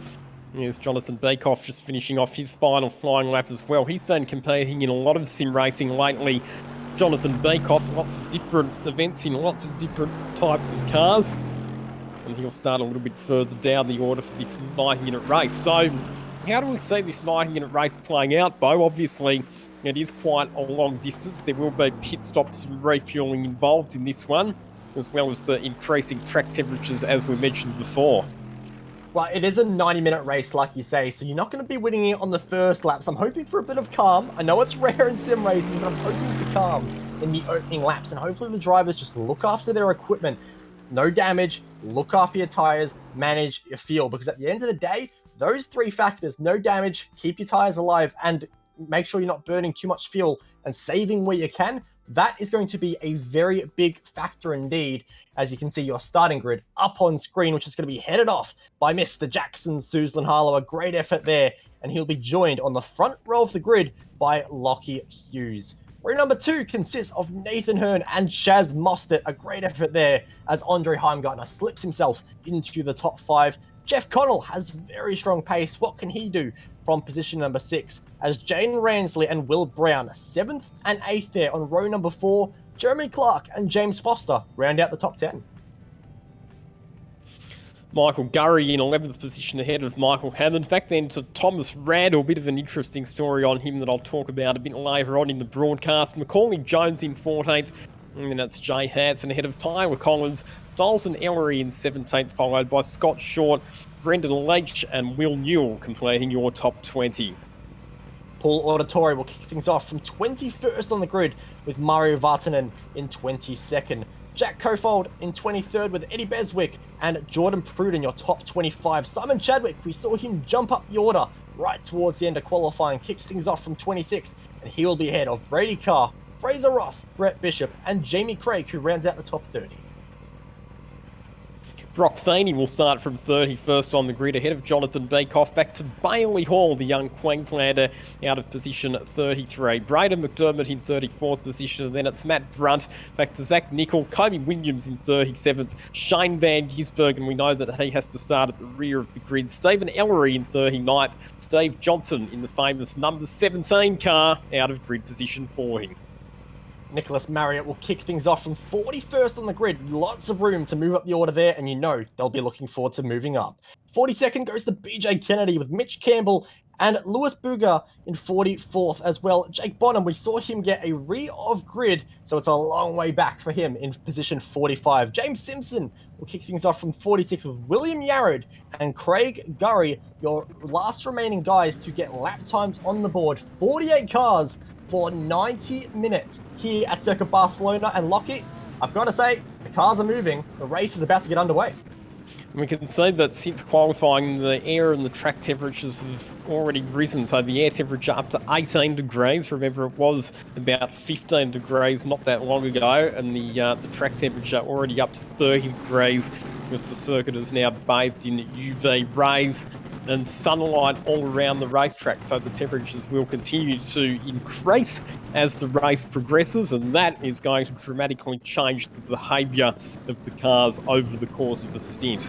Here's Jonathan Beekoff just finishing off his final flying lap as well. He's been competing in a lot of sim racing lately. Jonathan Beekoff, lots of different events in lots of different types of cars. And he'll start a little bit further down the order for this 90-minute race. So, how do we see this 90-minute race playing out, Bo? Obviously, it is quite a long distance. There will be pit stops and refueling involved in this one, as well as the increasing track temperatures, as we mentioned before. Well, it is a 90-minute race, like you say, so you're not going to be winning it on the first lap. So I'm hoping for a bit of calm. I know it's rare in sim racing, but I'm hoping for calm in the opening laps. And hopefully the drivers just look after their equipment. No damage, look after your tires, manage your fuel. Because at the end of the day, those 3 factors, no damage, keep your tires alive, and make sure you're not burning too much fuel and saving where you can, that is going to be a very big factor indeed. As you can see, your starting grid up on screen, which is going to be headed off by Mr. Jackson Susan Harlow. A great effort there, and he'll be joined on the front row of the grid by Lockie Hughes. Row number 2 consists of Nathan Hearn and Shaz Mostert. A great effort there as Andre Heimgartner slips himself into the top 5. Jeff Connell has very strong pace. What can he do from position number 6 as Jane Ransley and Will Brown, 7th and 8th there on row number 4. Jeremy Clark and James Foster round out the top 10. Michael Gurry in 11th position ahead of Michael Hammond. Back then to Thomas Randall, a bit of an interesting story on him that I'll talk about a bit later on in the broadcast. Macaulay Jones in 14th, and then that's Jay Hansen ahead of Tyler Collins. Dalton Ellery in 17th, followed by Scott Short, Brendan Leach and Will Newell completing your top 20. Paul Auditori will kick things off from 21st on the grid with Mario Vartanen in 22nd. Jack Cofold in 23rd with Eddie Beswick and Jordan Pruden, your top 25. Simon Chadwick, we saw him jump up the order right towards the end of qualifying, kicks things off from 26th, and he will be ahead of Brady Carr, Fraser Ross, Brett Bishop, and Jamie Craig, who rounds out the top 30. Brock Feeney will start from 31st on the grid, ahead of Jonathan Beekoff. Back to Bailey Hall, the young Queenslander, out of position 33. Braden McDermott in 34th position, and then it's Matt Brunt. Back to Zach Nickel, Kobe Williams in 37th, Shane Van Gisbergen, and we know that he has to start at the rear of the grid. Stephen Ellery in 39th, Steve Johnson in the famous number 17 car, out of grid position for him. Nicholas Marriott will kick things off from 41st on the grid. Lots of room to move up the order there, and you know they'll be looking forward to moving up. 42nd goes to BJ Kennedy with Mitch Campbell And Lewis Buga in 44th as well. Jake Bonham, we saw him get a of grid, so it's a long way back for him in position 45. James Simpson will kick things off from 46th with William Yarrad and Craig Gurry, your last remaining guys to get lap times on the board. 48 cars for 90 minutes here at Circuit Barcelona. And Lockie, I've got to say, the cars are moving. The race is about to get underway. We can say that since qualifying, the air and the track temperatures have already risen. So the air temperature up to 18 degrees. Remember, it was about 15 degrees not that long ago. And the track temperature already up to 30 degrees because the circuit is now bathed in UV rays and sunlight all around the racetrack. So the temperatures will continue to increase as the race progresses, and that is going to dramatically change the behaviour of the cars over the course of a stint.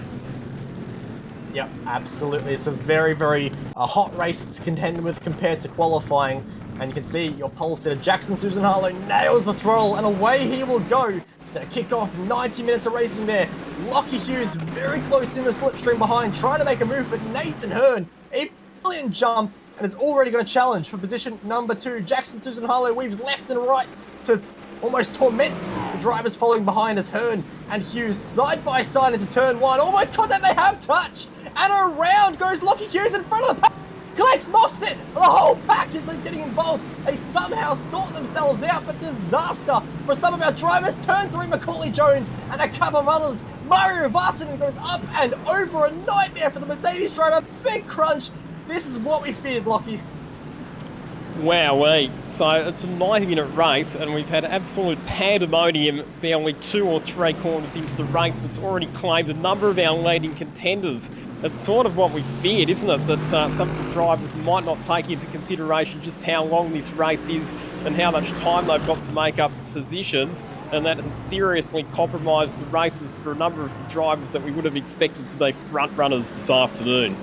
Yep, absolutely. It's a very, very hot race to contend with compared to qualifying. And you can see your pole sitter, Jackson Susan Harlow, nails the throttle, and away he will go. It's going to kick off 90 minutes of racing there. Lockie Hughes very close in the slipstream behind, trying to make a move, but Nathan Hearn, a brilliant jump, and is already going to challenge for position number 2. Jackson Susan Harlow weaves left and right to almost torment the drivers following behind as Hearn and Hughes side by side into turn 1. Almost contact, they have touched, and around goes Lockie Hughes in front of the pack. Gleck's lost it! The whole pack is getting involved. They somehow sort themselves out, but disaster for some of our drivers. Turn 3, Macaulay Jones and a couple of others. Mario Vartanen goes up and over, a nightmare for the Mercedes driver. Big crunch. This is what we feared, Lockie. Wowee. So it's a 90-minute race, and we've had absolute pandemonium barely 2 or 3 corners into the race that's already claimed a number of our leading contenders. It's sort of what we feared, isn't it? That some of the drivers might not take into consideration just how long this race is and how much time they've got to make up positions, and that has seriously compromised the races for a number of the drivers that we would have expected to be front runners this afternoon.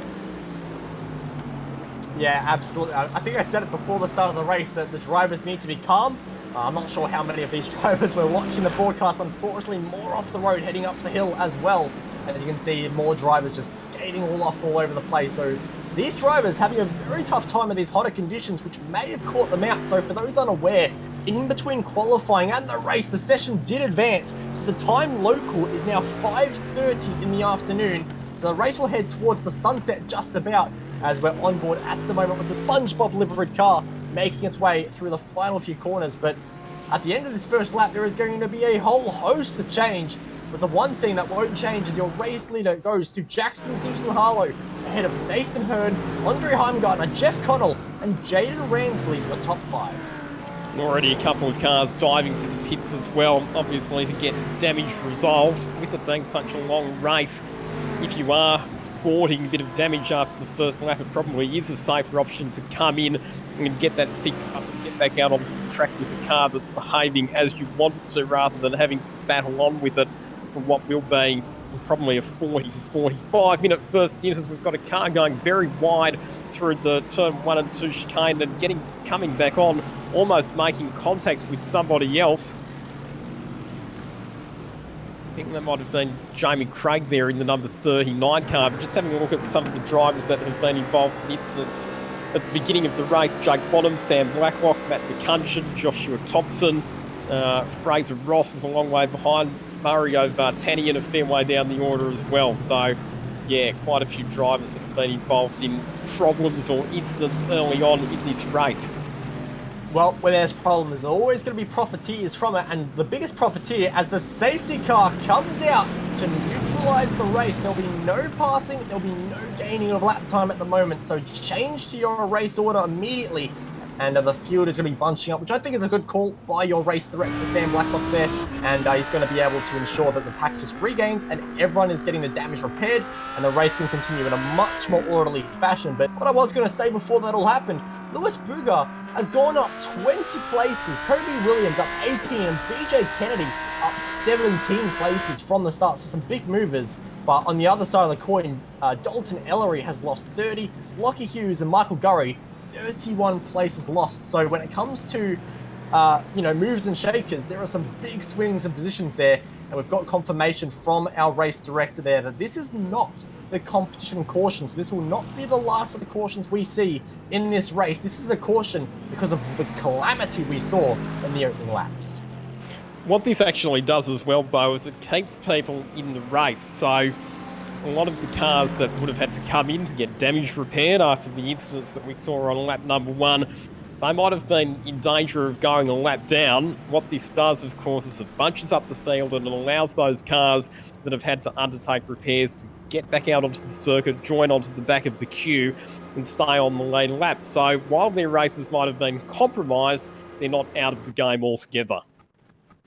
Yeah, absolutely. I think I said it before the start of the race that the drivers need to be calm. I'm not sure how many of these drivers were watching the broadcast. Unfortunately, more off the road heading up the hill as well. As you can see, more drivers just skating all over the place. So these drivers having a very tough time in these hotter conditions, which may have caught them out. So for those unaware, in between qualifying and the race, the session did advance. So the time local is now 5:30 in the afternoon. So the race will head towards the sunset just about, as we're on board at the moment with the SpongeBob liveried car making its way through the final few corners. But at the end of this first lap, there is going to be a whole host of change. But the one thing that won't change is your race leader goes to Jackson Susan Harlow, ahead of Nathan Hearn, Andre Heimgartner, Jeff Connell, and Jaden Ransley, your top 5. Already a couple of cars diving for the pits as well, obviously to get damage resolved. With it being such a long race, if you are sporting a bit of damage after the first lap, it probably is a safer option to come in and get that fixed up and get back out onto the track with a car that's behaving as you want it to, rather than having to battle on with it for what will be probably a 40 to 45 minute first stint, as we've got a car going very wide through the turn 1 and 2 chicane and coming back on, almost making contact with somebody else. I think that might have been Jamie Craig there in the number 39 car, but just having a look at some of the drivers that have been involved in incidents at the beginning of the race: Jake Bonham, Sam Blacklock, Matt McCunchin, Joshua Thompson, Fraser Ross is a long way behind, Mario Vartanian a fair way down the order as well. So yeah, quite a few drivers that have been involved in problems or incidents early on in this race. Well, when there's problems, there's always going to be profiteers from it, and the biggest profiteer, as the safety car comes out to neutralise the race, there'll be no passing, there'll be no gaining of lap time at the moment, so change to your race order immediately, and the field is going to be bunching up, which I think is a good call by your race director, Sam Blacklock there, and he's going to be able to ensure that the pack just regains and everyone is getting the damage repaired, and the race can continue in a much more orderly fashion. But what I was going to say before that all happened, Lewis Buga has gone up 20 places, Kobe Williams up 18, and BJ Kennedy up 17 places from the start, so some big movers. But on the other side of the coin, Dalton Ellery has lost 30, Lockie Hughes and Michael Gurry 31 places lost. So when it comes to moves and shakers, there are some big swings and positions there, And we've got confirmation from our race director there that this is not the competition caution. So this will not be the last of the cautions we see in this race. This is a caution because of the calamity we saw in the opening laps. What this actually does as well, Bo, is it keeps people in the race. So a lot of the cars that would have had to come in to get damage repaired after the incidents that we saw on lap number 1, they might have been in danger of going a lap down. What this does, of course, is it bunches up the field and it allows those cars that have had to undertake repairs to get back out onto the circuit, join onto the back of the queue and stay on the lead lap. So while their races might have been compromised, they're not out of the game altogether.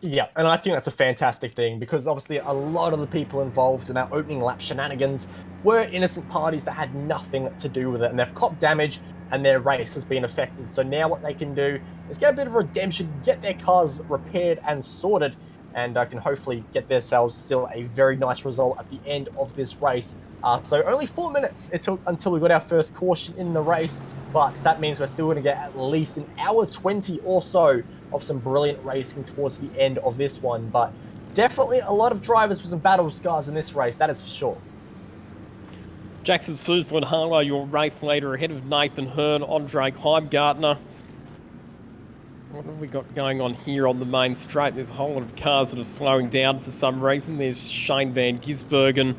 Yeah, and I think that's a fantastic thing because obviously a lot of the people involved in our opening lap shenanigans were innocent parties that had nothing to do with it, and they've copped damage and their race has been affected. So now what they can do is get a bit of redemption, get their cars repaired and sorted, and can hopefully get themselves still a very nice result at the end of this race. So only 4 minutes it took until we got our first caution in the race, but that means we're still going to get at least an hour 20 or so of some brilliant racing towards the end of this one. But definitely a lot of drivers with some battle scars in this race, that is for sure. Jackson Suzel and Harlow, your race leader, ahead of Nathan Hearn, Andre Heimgartner. What have we got going on here on the main straight? There's a whole lot of cars that are slowing down for some reason. There's Shane van Gisbergen.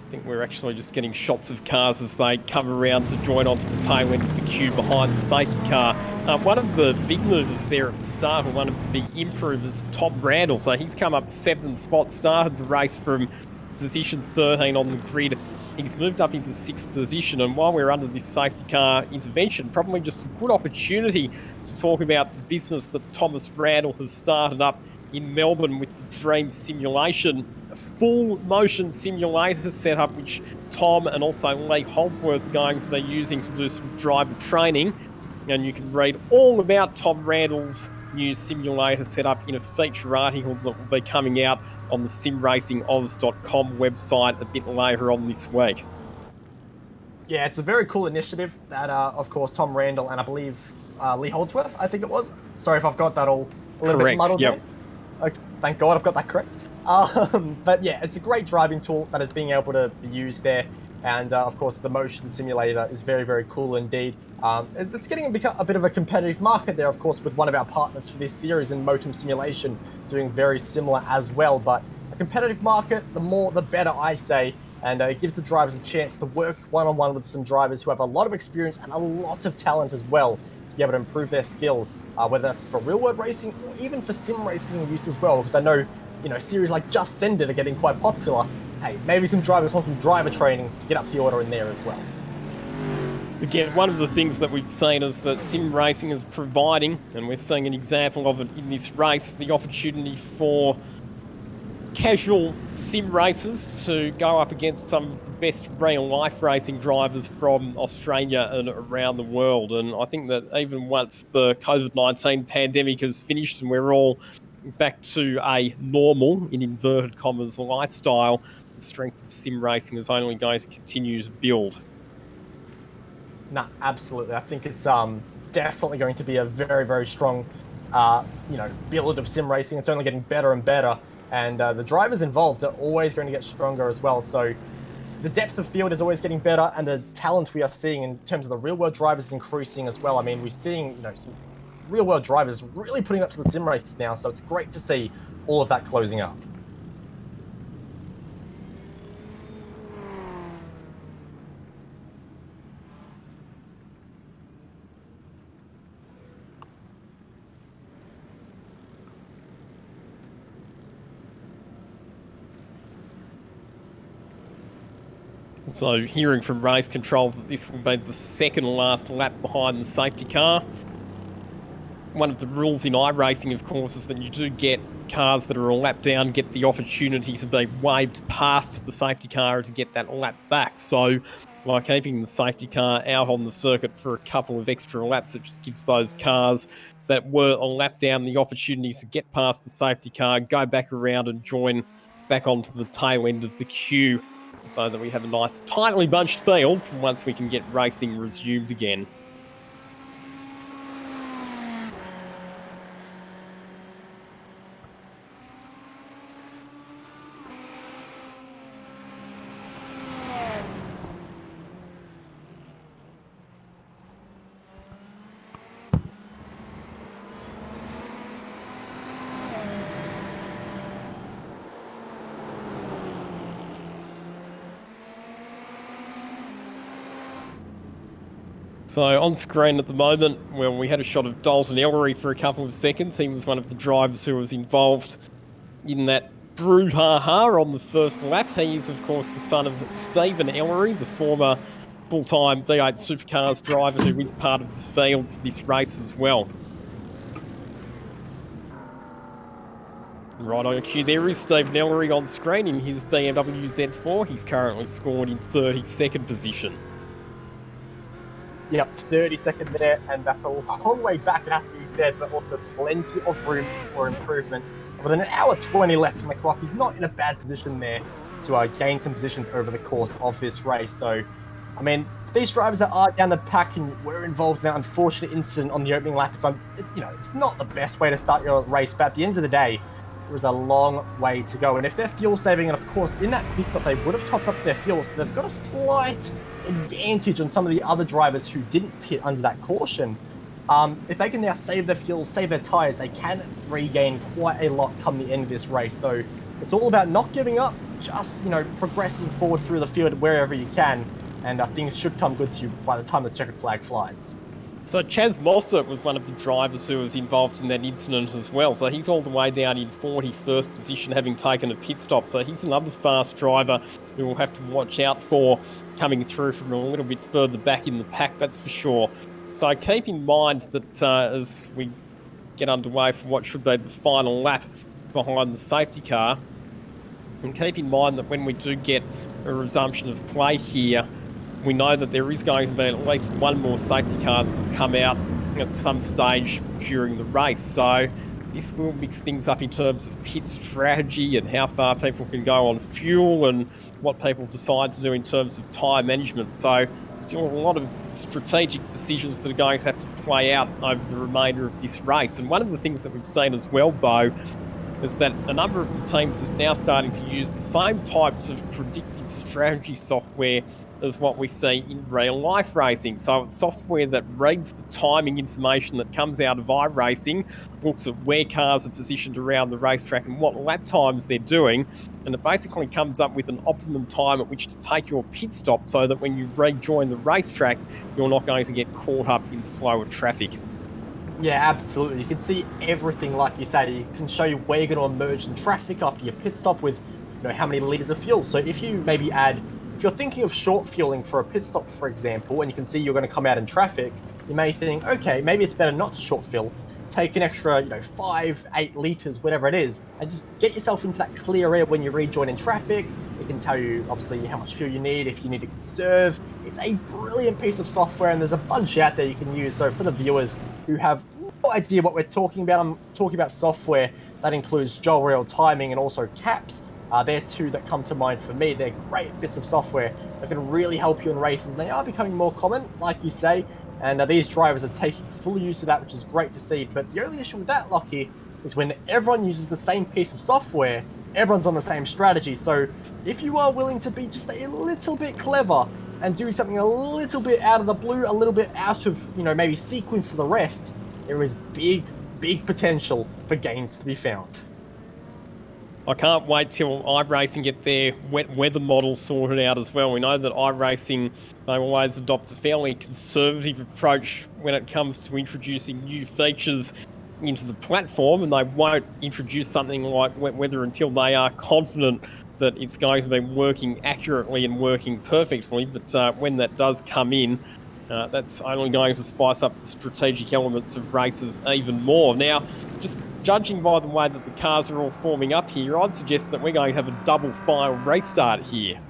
I think we're actually just getting shots of cars as they come around to join onto the tail end of the queue behind the safety car. One of the big movers there at the start, or one of the big improvers, Tom Randall. So he's come up 7 spots, started the race from position 13 on the grid. He's moved up into 6th position, and while we're under this safety car intervention, probably just a good opportunity to talk about the business that Thomas Randall has started up in Melbourne with the Dream Simulation, a full motion simulator setup which Tom and also Lee Holdsworth are going to be using to do some driver training. And you can read all about Tom Randall's new simulator setup in a feature article that will be coming out on the simracingoz.com website a bit later on this week. Yeah, it's a very cool initiative that, of course, Tom Randall and I believe Lee Holdsworth, I think it was. Sorry if I've got that all a little bit muddled. Yep. There. Thank God I've got that correct. But yeah, it's a great driving tool that is being able to be used there. And of course, the motion simulator is very, very cool indeed. It's getting a bit of a competitive market there, of course, with one of our partners for this series in Motum Simulation doing very similar as well. But a competitive market, the more, the better, I say. And it gives the drivers a chance to work one-on-one with some drivers who have a lot of experience and a lot of talent as well to be able to improve their skills, whether that's for real-world racing or even for sim racing use as well. Because I know, series like Just Send It are getting quite popular. Hey, maybe some drivers want some driver training to get up the order in there as well. Again, one of the things that we've seen is that sim racing is providing, and we're seeing an example of it in this race, the opportunity for casual sim racers to go up against some of the best real-life racing drivers from Australia and around the world. And I think that even once the COVID-19 pandemic is finished and we're all back to a normal, in inverted commas, lifestyle, the strength of sim racing is only going to continue to build. Nah, absolutely. I think it's definitely going to be a very, very strong, build of sim racing. It's only getting better and better. And the drivers involved are always going to get stronger as well. So the depth of field is always getting better, and the talent we are seeing in terms of the real-world drivers is increasing as well. I mean, we're seeing, some real-world drivers really putting up to the sim races now, so it's great to see all of that closing up. So hearing from race control that this will be the second last lap behind the safety car. One of the rules in iRacing, of course, is that you do get cars that are a lap down, get the opportunity to be waved past the safety car to get that lap back. So by keeping the safety car out on the circuit for a couple of extra laps, it just gives those cars that were a lap down the opportunity to get past the safety car, go back around and join back onto the tail end of the queue, so that we have a nice tightly bunched field for once we can get racing resumed again. So on screen at the moment, well, we had a shot of Dalton Ellery for a couple of seconds. He was one of the drivers who was involved in that brouhaha on the first lap. He's, of course, the son of Stephen Ellery, the former full-time V8 Supercars driver who is part of the field for this race as well. Right on cue, there is Stephen Ellery on screen in his BMW Z4. He's currently scored in 32nd position. Yep, 32nd there, and that's a long way back, it has to be said, but also plenty of room for improvement. With an hour 20 left on the clock, he's not in a bad position there to gain some positions over the course of this race. So, I mean, these drivers that are down the pack and were involved in that unfortunate incident on the opening lap, it's not the best way to start your race, but at the end of the day, there is a long way to go. And if they're fuel saving, and of course in that pit stop they would have topped up their fuel, so they've got a slight advantage on some of the other drivers who didn't pit under that caution. If they can now save their fuel, save their tyres, they can regain quite a lot come the end of this race. So it's all about not giving up, just progressing forward through the field wherever you can, and things should come good to you by the time the checkered flag flies. So Chaz Mostert was one of the drivers who was involved in that incident as well. So he's all the way down in 41st position, having taken a pit stop. So he's another fast driver who we'll have to watch out for coming through from a little bit further back in the pack, that's for sure. So keep in mind that as we get underway for what should be the final lap behind the safety car, and keep in mind that when we do get a resumption of play here, we know that there is going to be at least one more safety car that will come out at some stage during the race. So this will mix things up in terms of pit strategy and how far people can go on fuel and what people decide to do in terms of tyre management. So still a lot of strategic decisions that are going to have to play out over the remainder of this race. And one of the things that we've seen as well, Bo, is that a number of the teams are now starting to use the same types of predictive strategy software as what we see in real life racing. So it's software that reads the timing information that comes out of iRacing, looks at where cars are positioned around the racetrack and what lap times they're doing, and it basically comes up with an optimum time at which to take your pit stop so that when you rejoin the racetrack, you're not going to get caught up in slower traffic. Yeah, absolutely. You can see everything, like you said. It can show you where you're going to emerge in traffic after your pit stop with how many litres of fuel. So if you maybe if you're thinking of short fueling for a pit stop, for example, and you can see you're going to come out in traffic, you may think, okay, maybe it's better not to short fuel. Take an extra, 5, 8 litres, whatever it is, and just get yourself into that clear air when you rejoin in traffic. It can tell you, obviously, how much fuel you need, if you need to conserve. It's a brilliant piece of software, and there's a bunch out there you can use. So for the viewers who have no idea what we're talking about, I'm talking about software that includes dual rail timing and also caps. They're two that come to mind for me. They're great bits of software that can really help you in races. And they are becoming more common, like you say, and these drivers are taking full use of that, which is great to see. But the only issue with that, Lockie, is when everyone uses the same piece of software, everyone's on the same strategy. So if you are willing to be just a little bit clever and do something a little bit out of the blue, a little bit out of, maybe sequence to the rest, there is big, big potential for gains to be found. I can't wait till iRacing get their wet weather model sorted out as well. We know that iRacing, they always adopt a fairly conservative approach when it comes to introducing new features into the platform, and they won't introduce something like wet weather until they are confident that it's going to be working accurately and working perfectly. But when that does come in, that's only going to spice up the strategic elements of races even more. Now, just judging by the way that the cars are all forming up here, I'd suggest that we're going to have a double file restart here.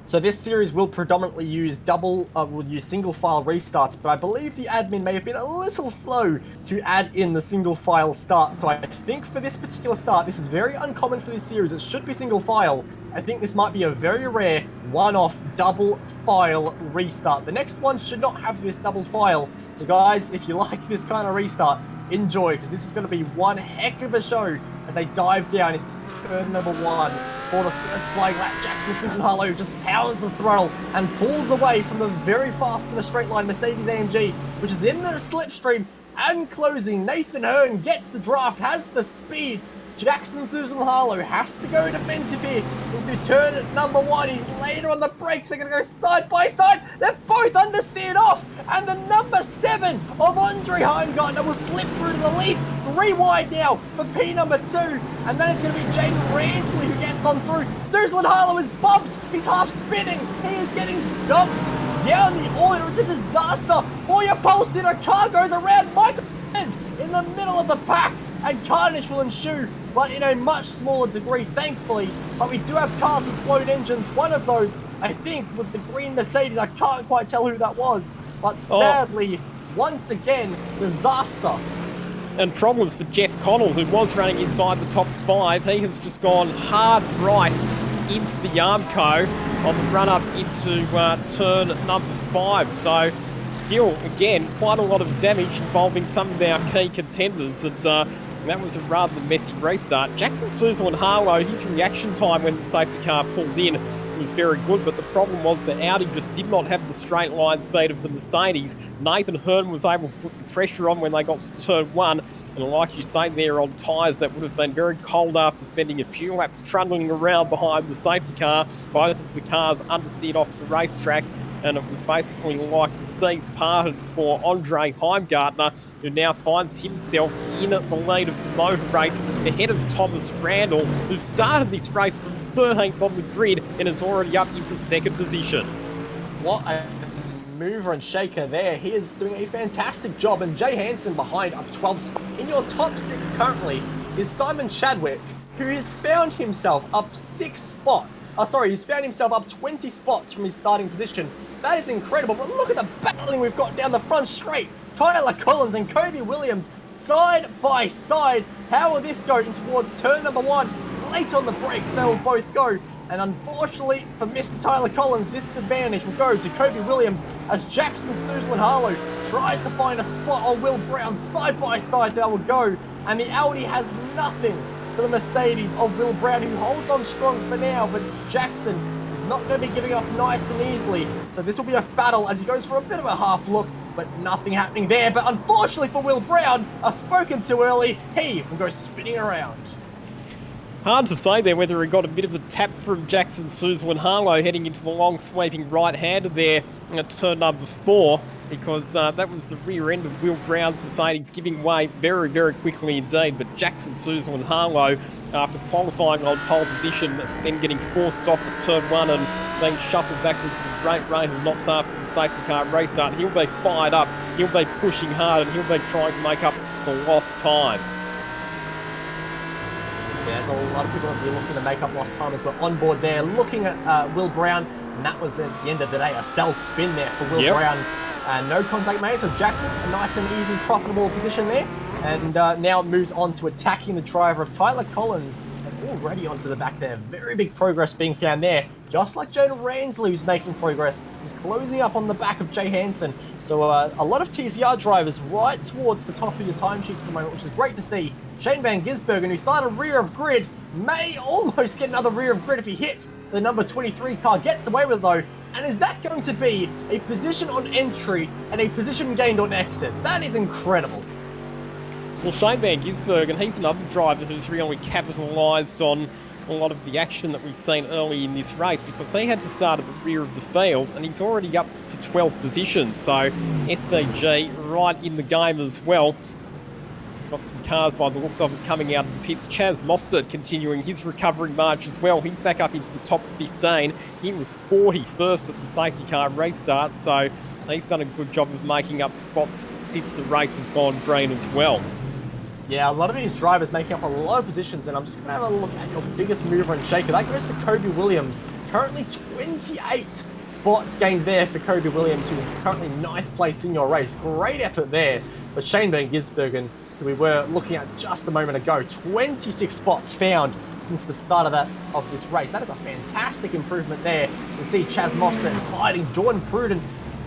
So this series will predominantly use single file restarts, but I believe the admin may have been a little slow to add in the single file start. So I think for this particular start, this is very uncommon for this series. It should be single file. I think this might be a very rare one-off double file restart. The next one should not have this double file. So guys, if you like this kind of restart, enjoy, because this is going to be one heck of a show as they dive down into turn number 1 for the first flying lap. Jackson Susan Harlow just pounds the throttle and pulls away from the very fast in the straight line Mercedes-AMG, which is in the slipstream and closing. Nathan Hearn gets the draft, has the speed, Jackson Susan Harlow has to go defensive here into turn number 1. He's later on the brakes. They're going to go side by side. They're both understeered off. And the number 7 of Andre Heimgartner will slip through to the lead. 3 wide now for P number 2. And then it's going to be Jaden Ransley who gets on through. Susan Harlow is bumped. He's half spinning. He is getting dumped down the order. It's a disaster for your pulse dinner. Car goes around Michael in the middle of the pack. And carnage will ensue, but in a much smaller degree, thankfully. But we do have cars with blown engines. One of those, I think, was the green Mercedes. I can't quite tell who that was. But sadly, once again, disaster. And problems for Jeff Connell, who was running inside the top 5. He has just gone hard right into the Armco on the run-up into turn number 5. So still, again, quite a lot of damage involving some of our key contenders. And that was a rather messy restart. Jackson Suzel Harlow, his reaction time when the safety car pulled in was very good, but the problem was that Audi just did not have the straight line speed of the Mercedes. Nathan Hearn was able to put the pressure on when they got to turn 1, and like you say, they're on tyres that would have been very cold after spending a few laps trundling around behind the safety car. Both of the cars understeered off the racetrack, and it was basically like the seas parted for Andre Heimgartner, who now finds himself in the lead of the motor race ahead of Thomas Randall, who started this race from 13th on the grid and is already up into 2nd position. What a mover and shaker there. He is doing a fantastic job, and Jay Hansen behind up 12 spots. In your top 6 currently is Simon Chadwick, who has found himself up 6 spots. He's found himself up 20 spots from his starting position. That is incredible, but look at the battling we've got down the front straight. Tyler Collins and Kobe Williams side by side. How will this go in towards turn number 1? Late on the brakes, they will both go. And unfortunately for Mr. Tyler Collins, this advantage will go to Kobe Williams as Jackson Suzel Harlow tries to find a spot on Will Brown. Side by side they will go. And the Audi has nothing for the Mercedes of Will Brown, who holds on strong for now, but Jackson is not going to be giving up nice and easily. So this will be a battle as he goes for a bit of a half look, but nothing happening there. But unfortunately for Will Brown, I've spoken too early. He will go spinning around. Hard to say there whether he got a bit of a tap from Jackson Suzel Harlow heading into the long sweeping right-hander there at turn number 4, because that was the rear end of Will Brown's Mercedes giving way very, very quickly indeed. But Jackson Suzel Harlow, after qualifying on pole position, then getting forced off at turn 1 and being shuffled backwards to the great rain of knots after the safety car restart, he'll be fired up, he'll be pushing hard, and he'll be trying to make up for lost time. There's a lot of people that will be looking to make up lost time as we're on board there, looking at Will Brown, and that was at the end of the day a self-spin there for Will Brown. No contact made, so Jackson, a nice and easy, profitable position there. And now moves on to attacking the driver of Tyler Collins, and already onto the back there. Very big progress being found there. Just like Jaden Ransley, who's making progress, is closing up on the back of Jay Hansen. So a lot of TCR drivers right towards the top of your timesheets at the moment, which is great to see. Shane Van Gisbergen, who started rear of grid, may almost get another rear of grid if he hits the number 23 car. Gets away with it though. And is that going to be a position on entry and a position gained on exit? That is incredible. Well, Shane Van Gisbergen, he's another driver who's really capitalised on a lot of the action that we've seen early in this race, because he had to start at the rear of the field and he's already up to 12th position. So SVG right in the game as well. Got some cars by the looks of it coming out of the pits. Chaz Mostert continuing his recovery march as well. He's back up into the top 15. He was 41st at the safety car restart, so he's done a good job of making up spots since the race has gone green as well. Yeah, a lot of these drivers making up a lot of positions, and I'm just going to have a look at your biggest mover and shaker. That goes to Kobe Williams. Currently 28 spots gains there for Kobe Williams, who's currently 9th place in your race. Great effort there. But Shane Van Gisbergen, who we were looking at just a moment ago, 26 spots found since the start of this race. That is a fantastic improvement there. You can see Chaz Mostert fighting Jordan Pruden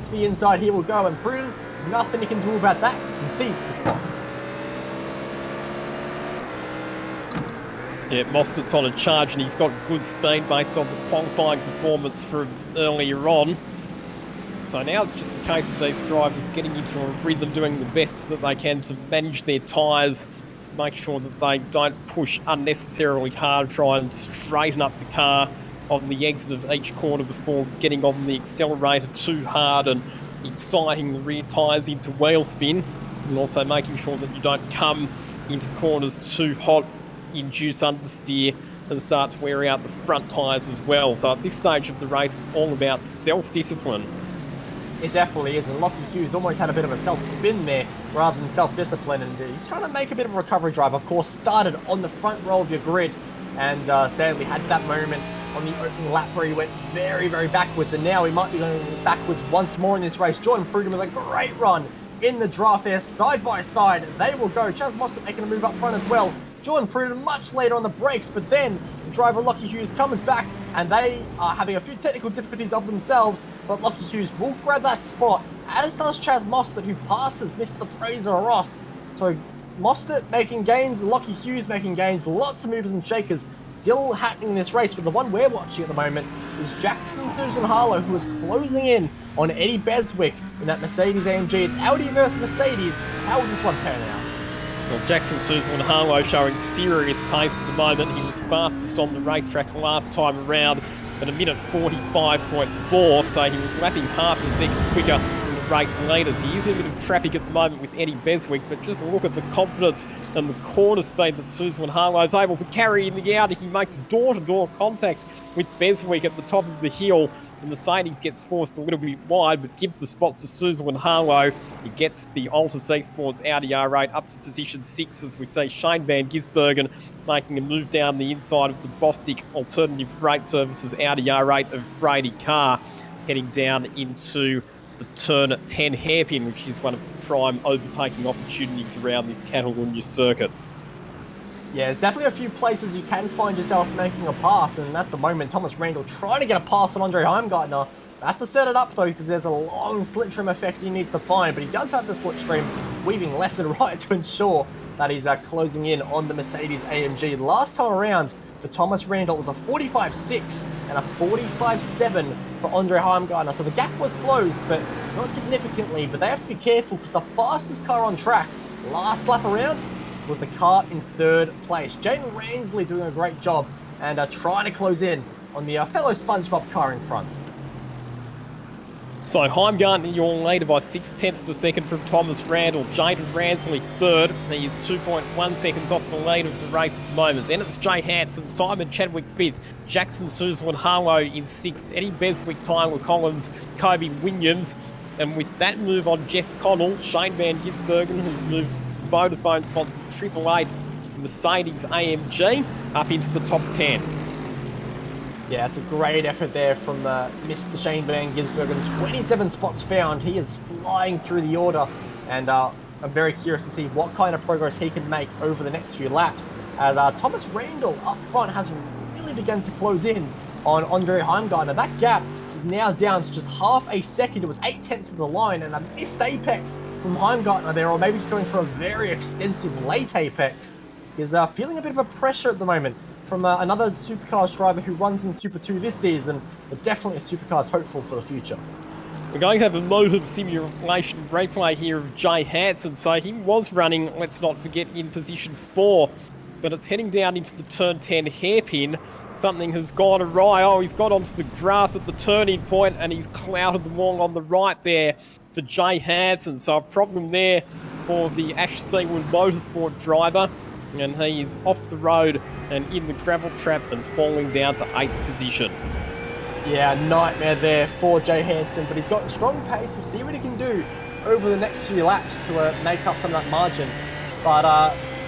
to the inside. Here will go, and Pruden, nothing he can do about that. Concedes the spot. Yeah, Mostert's on a charge and he's got good speed based on the qualifying performance from earlier on. So now it's just a case of these drivers getting into a rhythm, doing the best that they can to manage their tyres make sure that they don't push unnecessarily hard, try and straighten up the car on the exit of each corner before getting on the accelerator too hard and exciting the rear tyres into wheel spin, and also making sure that you don't come into corners too hot, induce understeer, and start to wear out the front tyres as well. So at this stage of the race, it's all about self-discipline. It definitely is, and Lockie Hughes almost had a bit of a self-spin there rather than self-discipline, and he's trying to make a bit of a recovery drive. Of course, started on the front row of your grid, and sadly had that moment on the opening lap where he went very, very backwards, and now he might be going backwards once more in this race. Jordan Prudhomme with a great run in the draft there, side by side. They will go. Chaz Mostert making a move up front as well. Jordan Prudhomme much later on the brakes, but then the driver Lockie Hughes comes back, and they are having a few technical difficulties of themselves, but Lockie Hughes will grab that spot, as does Chaz Mostert, who passes Mr. Fraser Ross. So Mostert making gains, Lockie Hughes making gains, lots of movers and shakers still happening in this race, but the one we're watching at the moment is Jackson Susan Harlow, who is closing in on Eddie Beswick in that Mercedes AMG. It's Audi versus Mercedes. How will this one pan out? Well, Jackson Susan Harlow showing serious pace at the moment. He was fastest on the racetrack last time around at 1:45.4, so he was lapping half a second quicker than the race leaders. He is in a bit of traffic at the moment with Eddie Beswick, but just look at the confidence and the corner speed that Susan Harlow is able to carry in the Audi. He makes door-to-door contact with Beswick at the top of the hill. The Mercedes gets forced a little bit wide, but give the spot to Susan Harlow. He gets the Altus Esports Audi R8 up to position 6, as we see Shane Van Gisbergen making a move down the inside of the Bostik Alternative Freight Services Audi R8 of Brady Carr, heading down into the turn 10 hairpin, which is one of the prime overtaking opportunities around this Catalunya circuit. Yeah, there's definitely a few places you can find yourself making a pass, and at the moment, Thomas Randall trying to get a pass on Andre Heimgartner. Has to set it up, though, because there's a long slipstream effect he needs to find, but he does have the slipstream weaving left and right to ensure that he's closing in on the Mercedes AMG. Last time around, for Thomas Randall, it was a 45.6 and a 45.7 for Andre Heimgartner, so the gap was closed, but not significantly, but they have to be careful, because the fastest car on track last lap around was the car in third place. Jane Ransley doing a great job and trying to close in on the fellow SpongeBob car in front. So Heimgartner, you're later by 0.6 of a second from Thomas Randall. Jaden Ransley third. He is 2.1 seconds off the lead of the race at the moment. Then it's Jay Hansen, Simon Chadwick fifth, Jackson Susan Harlow in sixth, Eddie Beswick, Tyler Collins, Kobe Williams. And with that move on Jeff Connell, Shane Van Gisbergen, who's moved Vodafone sponsored 888 Mercedes AMG up into the top 10. Yeah, it's a great effort there from Mr. Shane Van Gisbergen. 27 spots found. He is flying through the order, and I'm very curious to see what kind of progress he can make over the next few laps, as Thomas Randall up front has really begun to close in on Andre Heimgartner. That gap is now down to just half a second. It was 0.8 of the line, and a missed apex from Heimgartner there, or maybe just going for a very extensive late apex. He's feeling a bit of a pressure at the moment from another Supercars driver who runs in Super 2 this season, but definitely a Supercars hopeful for the future. We're going to have a motive simulation replay here of Jay Hansen. So he was running, let's not forget, in position 4, but it's heading down into the turn 10 hairpin. Something has gone awry. Oh, he's got onto the grass at the turning point, and he's clouded the wall on the right there for Jay Hansen. So a problem there for the Ash Seawood Motorsport driver, and he is off the road and in the gravel trap and falling down to 8th position. Yeah, nightmare there for Jay Hansen, but he's got strong pace. We'll see what he can do over the next few laps to make up some of that margin. But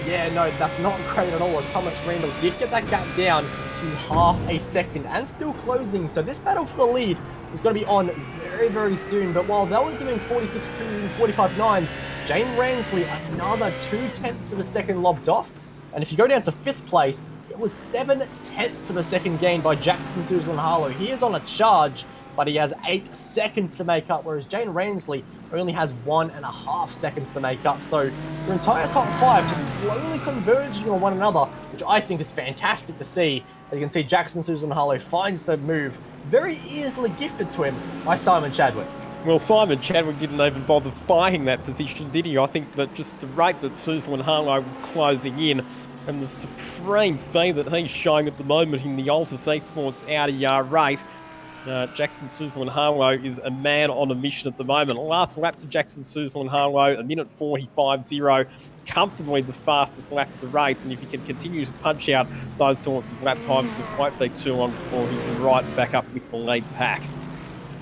yeah, no, that's not great at all, as Thomas Randall did get that gap down to half a second and still closing. So this battle for the lead is going to be on very, very soon. But while they were doing 46.2 and 45.9s, Jane Ransley another 0.2 of a second lobbed off. And if you go down to 5th place, it was 0.7 of a second gain by Jackson Susan Harlow. He is on a charge, but he has 8 seconds to make up, whereas Jane Ransley only has 1.5 seconds to make up. So your entire top 5 just slowly converging on one another, which I think is fantastic to see. As you can see, Jackson Susan Harlow finds the move very easily gifted to him by Simon Chadwick. Well, Simon Chadwick didn't even bother fighting that position, did he? I think that just the rate that Suzel and Harlow was closing in and the supreme speed that he's showing at the moment in the Altus Esports Audi race, Jackson Suzel and Harlow is a man on a mission at the moment. Last lap for Jackson Suzel and Harlow, 1:45.0, comfortably the fastest lap of the race. And if he can continue to punch out those sorts of lap times, it won't be too long before he's right back up with the lead pack.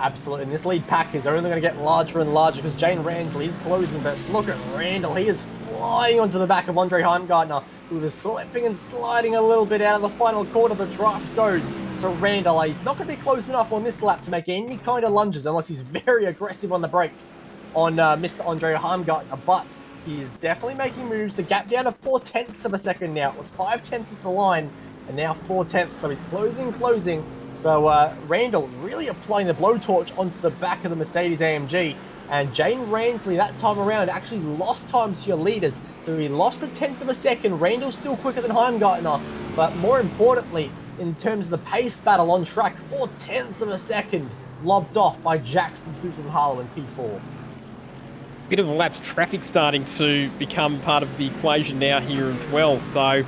Absolutely, and this lead pack is only going to get larger and larger because Jane Ransley is closing, but look at Randall. He is flying onto the back of Andre Heimgartner, who is slipping and sliding a little bit out of the final quarter. The draft goes to Randall. He's not going to be close enough on this lap to make any kind of lunges unless he's very aggressive on the brakes on Mr. Andre Heimgartner, but he is definitely making moves. The gap down to 0.4 of a second now. It was 0.5 at the line, and now 0.4, so he's closing. So Randall really applying the blowtorch onto the back of the Mercedes AMG, and Jane Ransley that time around actually lost time to your leaders. So he lost 1/10 of a second. Randall's still quicker than Heimgartner, but more importantly, in terms of the pace battle on track, 0.4 of a second lobbed off by Jackson Susan Harlow in P4. Bit of elapsed traffic starting to become part of the equation now here as well. So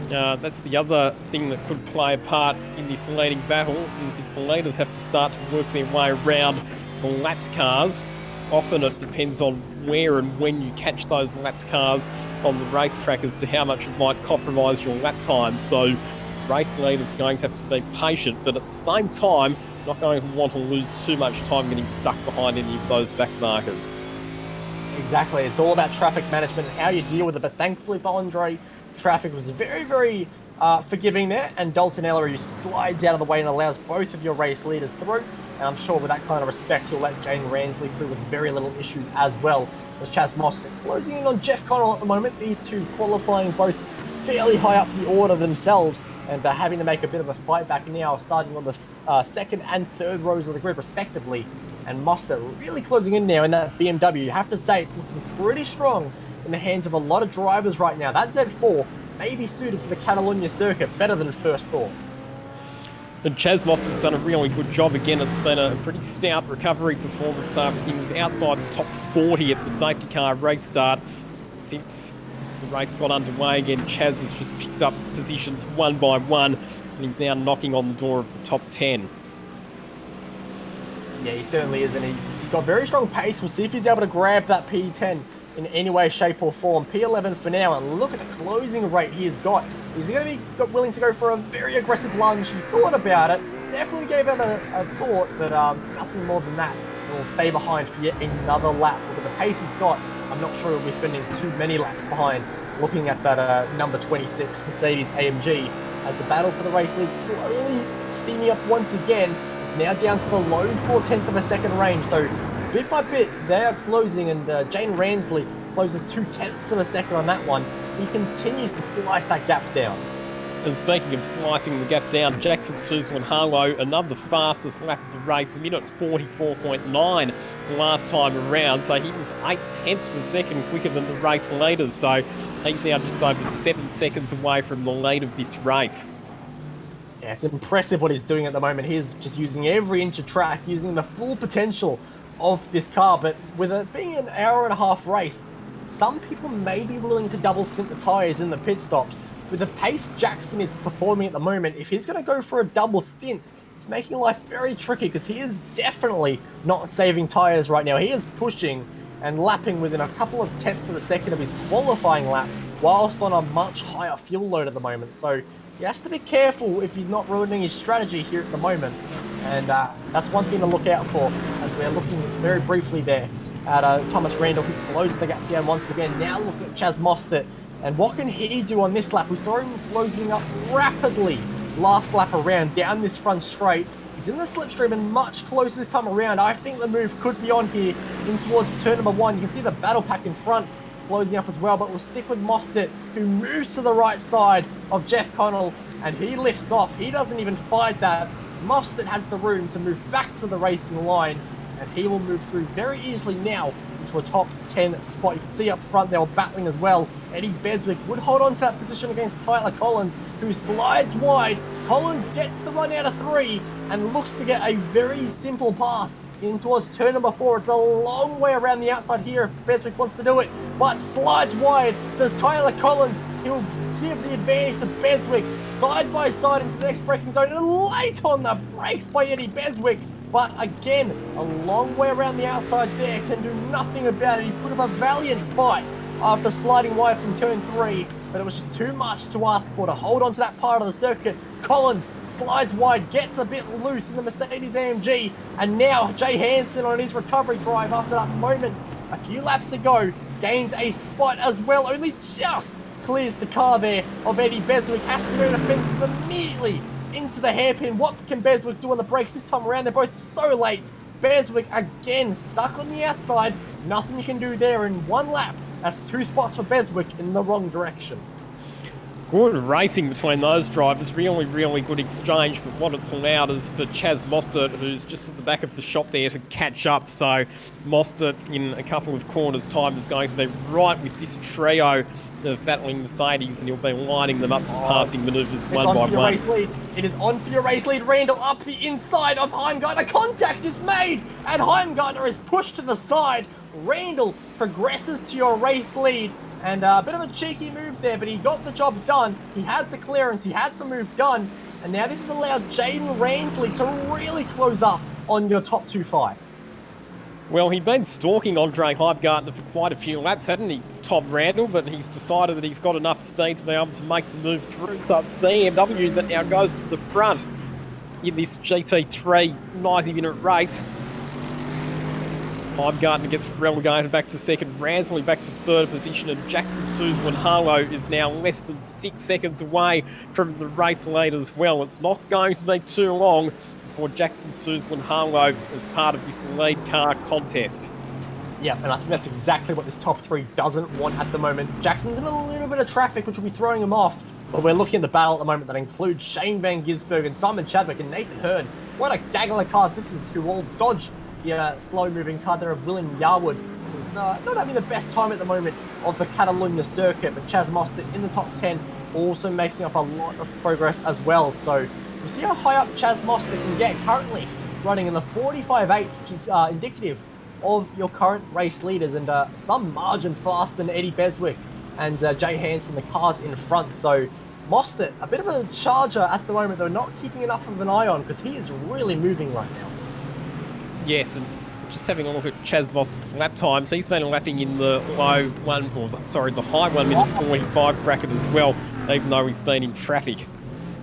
that's the other thing that could play a part in this leading battle, is if the leaders have to start to work their way around the lapped cars. Often it depends on where and when you catch those lapped cars on the racetrack as to how much it might compromise your lap time. So race leaders are going to have to be patient, but at the same time, not going to want to lose too much time getting stuck behind any of those back markers. Exactly, it's all about traffic management and how you deal with it, but thankfully for Andre, traffic was very, very forgiving there, and Dalton Ellery slides out of the way and allows both of your race leaders through. And I'm sure with that kind of respect, he'll let Jane Ransley through with very little issues as well. As Chaz Mostert closing in on Jeff Connell at the moment. These two qualifying both fairly high up the order themselves, and having to make a bit of a fight back now, starting on the second and third rows of the grid respectively. And Mostert really closing in now in that BMW. You have to say it's looking pretty strong in the hands of a lot of drivers right now. That Z4 may be suited to the Catalunya circuit better than first thought. And Chaz Moster's done a really good job again. It's been a pretty stout recovery performance after he was outside the top 40 at the safety car restart. Since the race got underway again, Chaz has just picked up positions one by one, and he's now knocking on the door of the top 10. Yeah, he certainly is, and he's got very strong pace. We'll see if he's able to grab that P10 in any way, shape or form. P11 for now, and look at the closing rate he has got. He's going to be willing to go for a very aggressive lunge. He thought about it, definitely gave it a thought, but nothing more than that. He'll stay behind for yet another lap. Look at the pace he's got. I'm not sure he'll be spending too many laps behind, looking at that number 26 Mercedes AMG, as the battle for the race lead slowly steaming up once again. It's now down to the low 0.4 of a second range, so bit by bit they are closing, and Jane Ransley closes 0.2 of a second on that one. He continues to slice that gap down. And speaking of slicing the gap down, Jackson Suzel and Harlow, another fastest lap of the race, 1:44.9 last time around. So he was 0.8 of a second quicker than the race leaders. So he's now just over 7 seconds away from the lead of this race. Yeah, it's impressive what he's doing at the moment. He's just using every inch of track, using the full potential of this car. But with it being an hour-and-a-half race, some people may be willing to double stint the tyres in the pit stops. With the pace Jackson is performing at the moment, if he's going to go for a double stint, it's making life very tricky, because he is definitely not saving tyres right now. He is pushing and lapping within a couple of tenths of a second of his qualifying lap, whilst on a much higher fuel load at the moment. So he has to be careful if he's not ruining his strategy here at the moment. And that's one thing to look out for, as we're looking very briefly there at Thomas Randall, who closed the gap down once again. Now looking at Chaz Mostert, and what can he do on this lap? We saw him closing up rapidly last lap around down this front straight. He's in the slipstream and much closer this time around. I think the move could be on here in towards turn number 1. You can see the battle pack in front closing up as well, but we'll stick with Mostert, who moves to the right side of Jeff Connell, and he lifts off. He doesn't even fight that. Mostert has the room to move back to the racing line, and he will move through very easily now into a top 10 spot. You can see up front they were battling as well. Eddie Beswick would hold on to that position against Tyler Collins, who slides wide, Collins gets the run out of 3 and looks to get a very simple pass in towards turn number 4. It's a long way around the outside here if Beswick wants to do it, but slides wide. There's Tyler Collins. He'll give the advantage to Beswick side by side into the next braking zone, and late on the brakes by Eddie Beswick. But again, a long way around the outside there, can do nothing about it. He put up a valiant fight after sliding wide from turn 3, but it was just too much to ask for to hold on to that part of the circuit. Collins slides wide, gets a bit loose in the Mercedes AMG, and now Jay Hansen on his recovery drive after that moment a few laps ago gains a spot as well, only just clears the car there of Eddie Beswick. Has to go defensive immediately into the hairpin. What can Beswick do on the brakes this time around? They're both so late. Beswick again stuck on the outside. Nothing you can do there in one lap. That's 2 spots for Beswick in the wrong direction. Good racing between those drivers. Really, really good exchange. But what it's allowed is for Chaz Mostert, who's just at the back of the shop there, to catch up. So Mostert, in a couple of corners' time, is going to be right with this trio of battling Mercedes, and he'll be lining them up for passing manoeuvres one by one. It is on for your race lead. Randall up the inside of Heimgartner. Contact is made, and Heimgartner is pushed to the side. Randall progresses to your race lead, and a bit of a cheeky move there, but he got the job done. He had the clearance, he had the move done, and now this has allowed Jaden Ransley to really close up on your top 2-5. Well, he'd been stalking Andre Heimgartner for quite a few laps, hadn't he, Tom Randall? But he's decided that he's got enough speed to be able to make the move through. So it's BMW that now goes to the front in this GT3 90-minute race. Heimgartner gets relegated back to second, Ransley back to third position, and Jackson Harlow is now less than 6 seconds away from the race lead as well. It's not going to be too long for Jackson Harlow as part of this lead car contest. Yeah, and I think that's exactly what this top 3 doesn't want at the moment. Jackson's in a little bit of traffic, which will be throwing him off, but we're looking at the battle at the moment that includes Shane Van Gisbergen and Simon Chadwick and Nathan Hurd. What a gaggle of cars. This is who all dodge the slow-moving car there of William Yarwood, who's not having the best time at the moment of the Catalunya circuit, but Chaz Mostert in the top 10, also making up a lot of progress as well. So we'll see how high up Chaz Mostert can get, currently running in the 45.8, which is indicative of your current race leaders, and some margin faster than Eddie Beswick and Jay Hansen, the cars in front. So Mostert, a bit of a charger at the moment, though, not keeping enough of an eye on, because he is really moving right now. Yes, and just having a look at Chaz Mostert's lap times, he's been lapping in the the high 1 minute 45 bracket as well, even though he's been in traffic.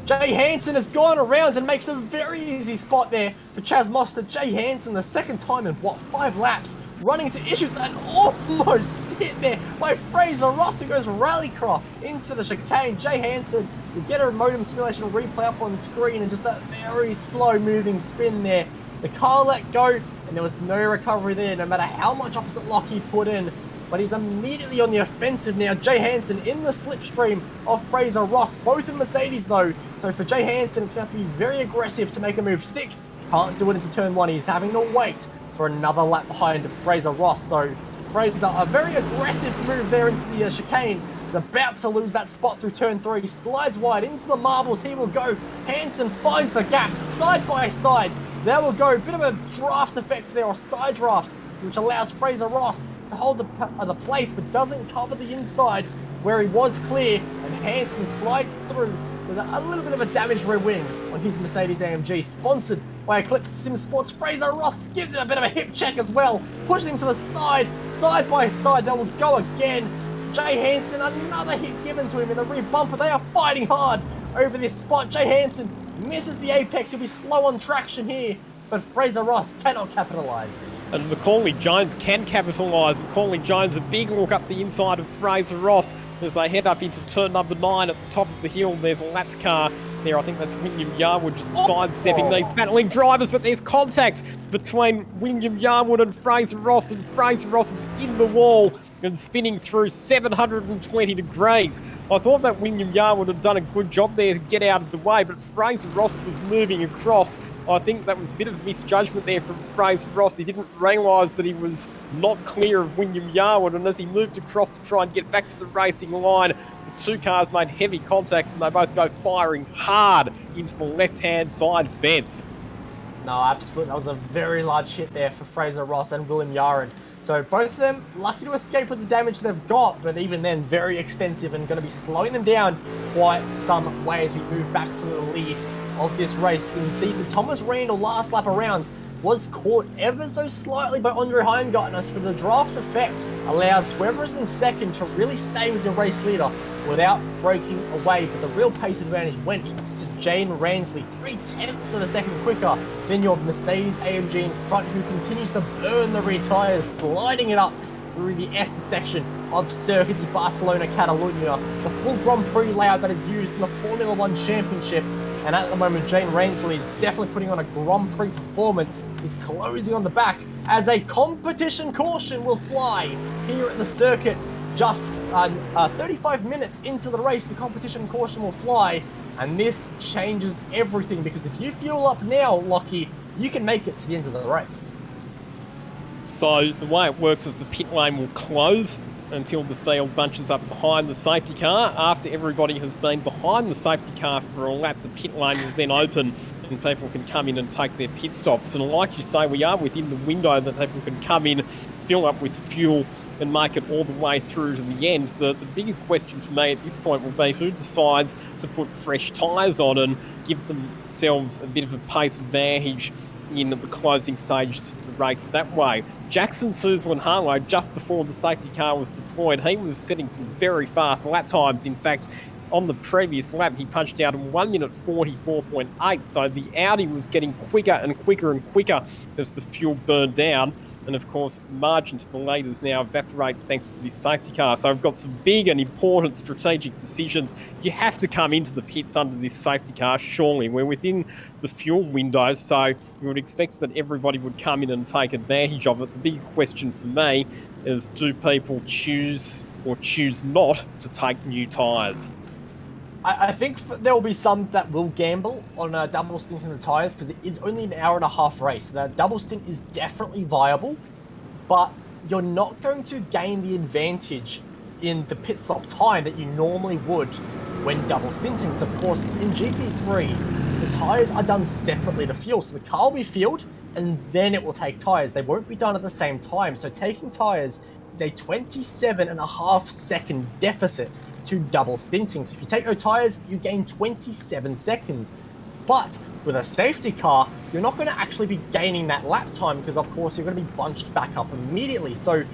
Jay Hansen has gone around and makes a very easy spot there for Chaz Mostert. Jay Hansen, the second time in, 5 laps, running into issues and almost hit there by Fraser Ross, who goes rallycross into the chicane. Jay Hansen, you get a modem simulation replay up on screen, and just that very slow moving spin there. The car let go, and there was no recovery there, no matter how much opposite lock he put in. But he's immediately on the offensive now. Jay Hansen in the slipstream of Fraser Ross, both in Mercedes though. So for Jay Hansen, it's going to have to be very aggressive to make a move stick. Can't do it into turn 1. He's having to wait for another lap behind Fraser Ross. So Fraser, a very aggressive move there into the chicane. He's about to lose that spot through turn 3. He slides wide into the marbles. He will go. Hansen finds the gap side by side. There will go. Bit of a draft effect there, or side draft, which allows Fraser Ross to hold the place, but doesn't cover the inside where he was clear, and Hansen slides through with a little bit of a damaged rear wing on his Mercedes AMG, sponsored by Eclipse Sim Sports. Fraser Ross gives him a bit of a hip check as well, pushes him to the side by side. They will go again. Jay Hansen, another hit given to him in the rear bumper. They are fighting hard over this spot. Jay Hansen misses the apex. He'll be slow on traction here, but Fraser Ross cannot capitalise. And Macaulay Jones can capitalise. Macaulay Jones, a big look up the inside of Fraser Ross as they head up into turn number 9 at the top of the hill. There's a laps car there. I think that's William Yarwood just sidestepping these battling drivers, but there's contact between William Yarwood and Fraser Ross is in the wall and spinning through 720 degrees. I thought that William Yarwood had done a good job there to get out of the way, but Fraser Ross was moving across. I think that was a bit of misjudgment there from Fraser Ross. He didn't realise that he was not clear of William Yarwood, and as he moved across to try and get back to the racing line, the two cars made heavy contact and they both go firing hard into the left-hand side fence. No, absolutely. That was a very large hit there for Fraser Ross and William Yarad. So both of them lucky to escape with the damage they've got, but even then very extensive and going to be slowing them down quite some way as we move back to the lead of this race. You can see the Thomas Randall last lap around was caught ever so slightly by Andre Heimgartner, so the draft effect allows whoever's in second to really stay with the race leader without breaking away, but the real pace advantage went to Jane Ransley, 0.3 of a second quicker than your Mercedes AMG in front, who continues to burn the rear tyres, sliding it up through the S section of Circuit de Barcelona-Catalunya, the full Grand Prix layout that is used in the Formula 1 Championship. And at the moment, Jane Ransley is definitely putting on a Grand Prix performance. He's closing on the back as a competition caution will fly here at the circuit. Just 35 minutes into the race, the competition caution will fly. And this changes everything, because if you fuel up now, Lockie, you can make it to the end of the race. So the way it works is the pit lane will close until the field bunches up behind the safety car. After everybody has been behind the safety car for a lap, the pit lane will then open and people can come in and take their pit stops. And like you say, we are within the window that people can come in, fill up with fuel and make it all the way through to the end. The bigger question for me at this point will be who decides to put fresh tyres on and give themselves a bit of a pace advantage in the closing stages of the race that way. Jackson Suzlin Harlow, just before the safety car was deployed, he was setting some very fast lap times. In fact, on the previous lap, he punched out in 1 minute 44.8. So the Audi was getting quicker and quicker and quicker as the fuel burned down. And of course, the margin to the leaders now evaporates thanks to this safety car. So we've got some big and important strategic decisions. You have to come into the pits under this safety car, surely. We're within the fuel window, so you would expect that everybody would come in and take advantage of it. The big question for me is, do people choose or choose not to take new tyres? I think there will be some that will gamble on a double stint in the tyres, because it is only an hour and a half race. That double stint is definitely viable, but you're not going to gain the advantage in the pit stop time that you normally would when double stinting. So of course, in GT3, the tyres are done separately to fuel. So the car will be fueled and then it will take tyres. They won't be done at the same time. So taking tyres is a 27.5 second deficit to double stinting. So if you take no tyres, you gain 27 seconds. But with a safety car, you're not going to actually be gaining that lap time, because of course you're going to be bunched back up immediately. So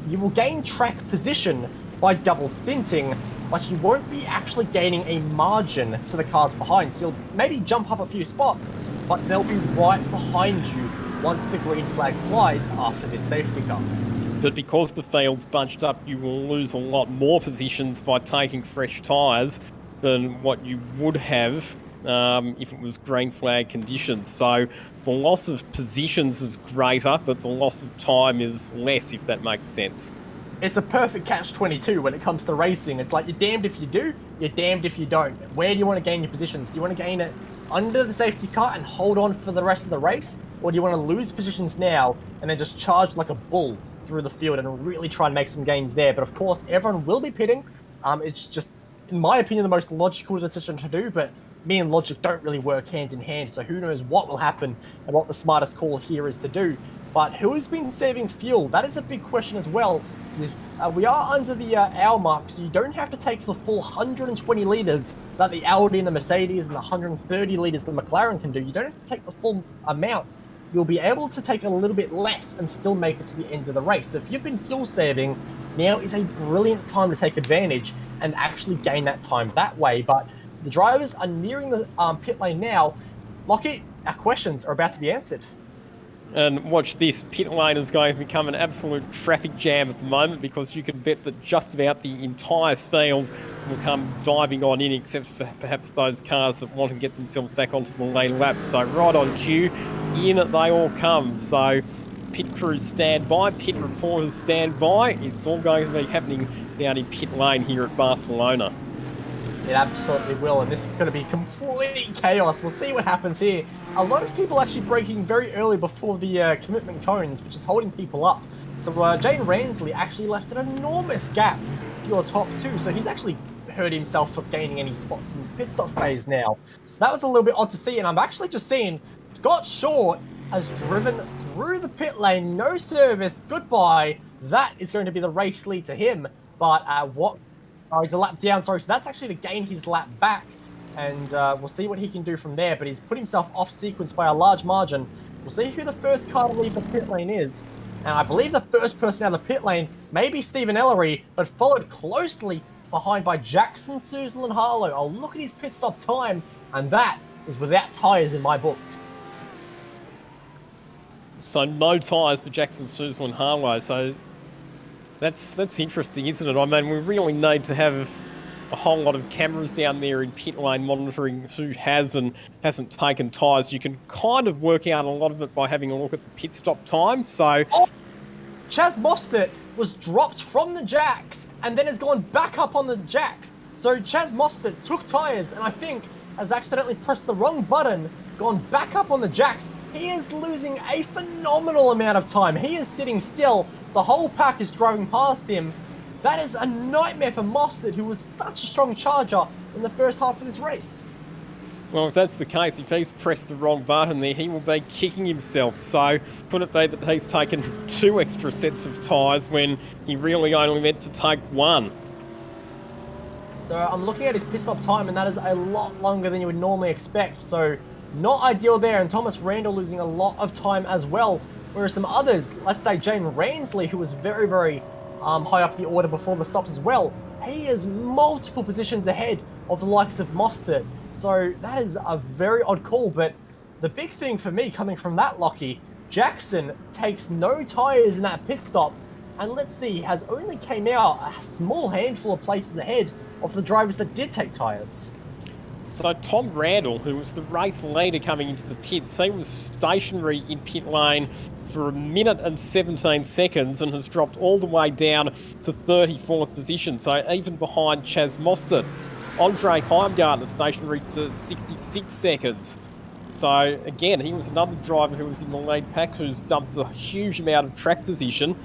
you will gain track position by double stinting, but you won't be actually gaining a margin to the cars behind. So you'll maybe jump up a few spots, but they'll be right behind you once the green flag flies after this safety car. But because the field's bunched up, you will lose a lot more positions by taking fresh tyres than what you would have if it was green flag conditions. So the loss of positions is greater, but the loss of time is less, if that makes sense. It's a perfect catch-22 when it comes to racing. It's like, you're damned if you do, you're damned if you don't. Where do you want to gain your positions? Do you want to gain it under the safety car and hold on for the rest of the race? Or do you want to lose positions now and then just charge like a bull through the field and really try and make some gains there? But of course, everyone will be pitting. It's just, in my opinion, the most logical decision to do, but me and logic don't really work hand in hand, so who knows what will happen and what the smartest call here is to do. But who has been saving fuel? That is a big question as well, because if we are under the hour mark, so you don't have to take the full 120 litres that the Audi and the Mercedes and the 130 litres the McLaren can do. You don't have to take the full amount. You'll be able to take a little bit less and still make it to the end of the race. So if you've been fuel saving, now is a brilliant time to take advantage and actually gain that time that way. But the drivers are nearing the pit lane now. Lockie, our questions are about to be answered. And watch this, pit lane is going to become an absolute traffic jam at the moment, because you can bet that just about the entire field will come diving on in, except for perhaps those cars that want to get themselves back onto the lane lap. So right on cue, in they all come. So pit crews stand by, pit reporters stand by. It's all going to be happening down in pit lane here at Barcelona. It absolutely will, and this is going to be complete chaos. We'll see what happens here. A lot of people actually braking very early before the commitment cones, which is holding people up. So Jane Ransley actually left an enormous gap to your top two, so he's actually hurt himself of gaining any spots in this pit stop phase now. So that was a little bit odd to see, and I'm actually just seeing Scott Shaw has driven through the pit lane, no service, goodbye. That is going to be the race lead to him, but he's a lap down, sorry, so that's actually to gain his lap back, and we'll see what he can do from there, but he's put himself off sequence by a large margin. We'll see who the first car to leave the pit lane is, and I believe the first person out of the pit lane may be Stephen Ellery, but followed closely behind by Jackson Suzlin Harlow. I'll look at his pit stop time, and that is without tyres in my books. So no tyres for Jackson Suzlin Harlow, so that's interesting, isn't it? I mean, we really need to have a whole lot of cameras down there in pit lane monitoring who has and hasn't taken tyres. You can kind of work out a lot of it by having a look at the pit stop time, so... Oh, Chaz Mostert was dropped from the jacks and then has gone back up on the jacks. So Chaz Mostert took tyres and I think has accidentally pressed the wrong button, gone back up on the jacks. He is losing a phenomenal amount of time. He is sitting still. The whole pack is driving past him. That is a nightmare for Mostert, who was such a strong charger in the first half of this race. Well, if that's the case, if he's pressed the wrong button there, he will be kicking himself. So could it be that he's taken 2 extra sets of tyres when he really only meant to take 1? So I'm looking at his pit stop time, and that is a lot longer than you would normally expect. So not ideal there, and Thomas Randall losing a lot of time as well. Whereas some others, let's say Jane Rainsley, who was very, very high up the order before the stops as well, he is multiple positions ahead of the likes of Mostert. So that is a very odd call, but the big thing for me coming from that, Lockie, Jackson takes no tyres in that pit stop, and let's see, has only came out a small handful of places ahead of the drivers that did take tyres. So Tom Randall, who was the race leader coming into the pits, he was stationary in pit lane for 1 minute and 17 seconds and has dropped all the way down to 34th position, so even behind Chaz Mostert. Andre Heimgartner stationary for 66 seconds. So again, he was another driver who was in the lead pack who's dumped a huge amount of track position.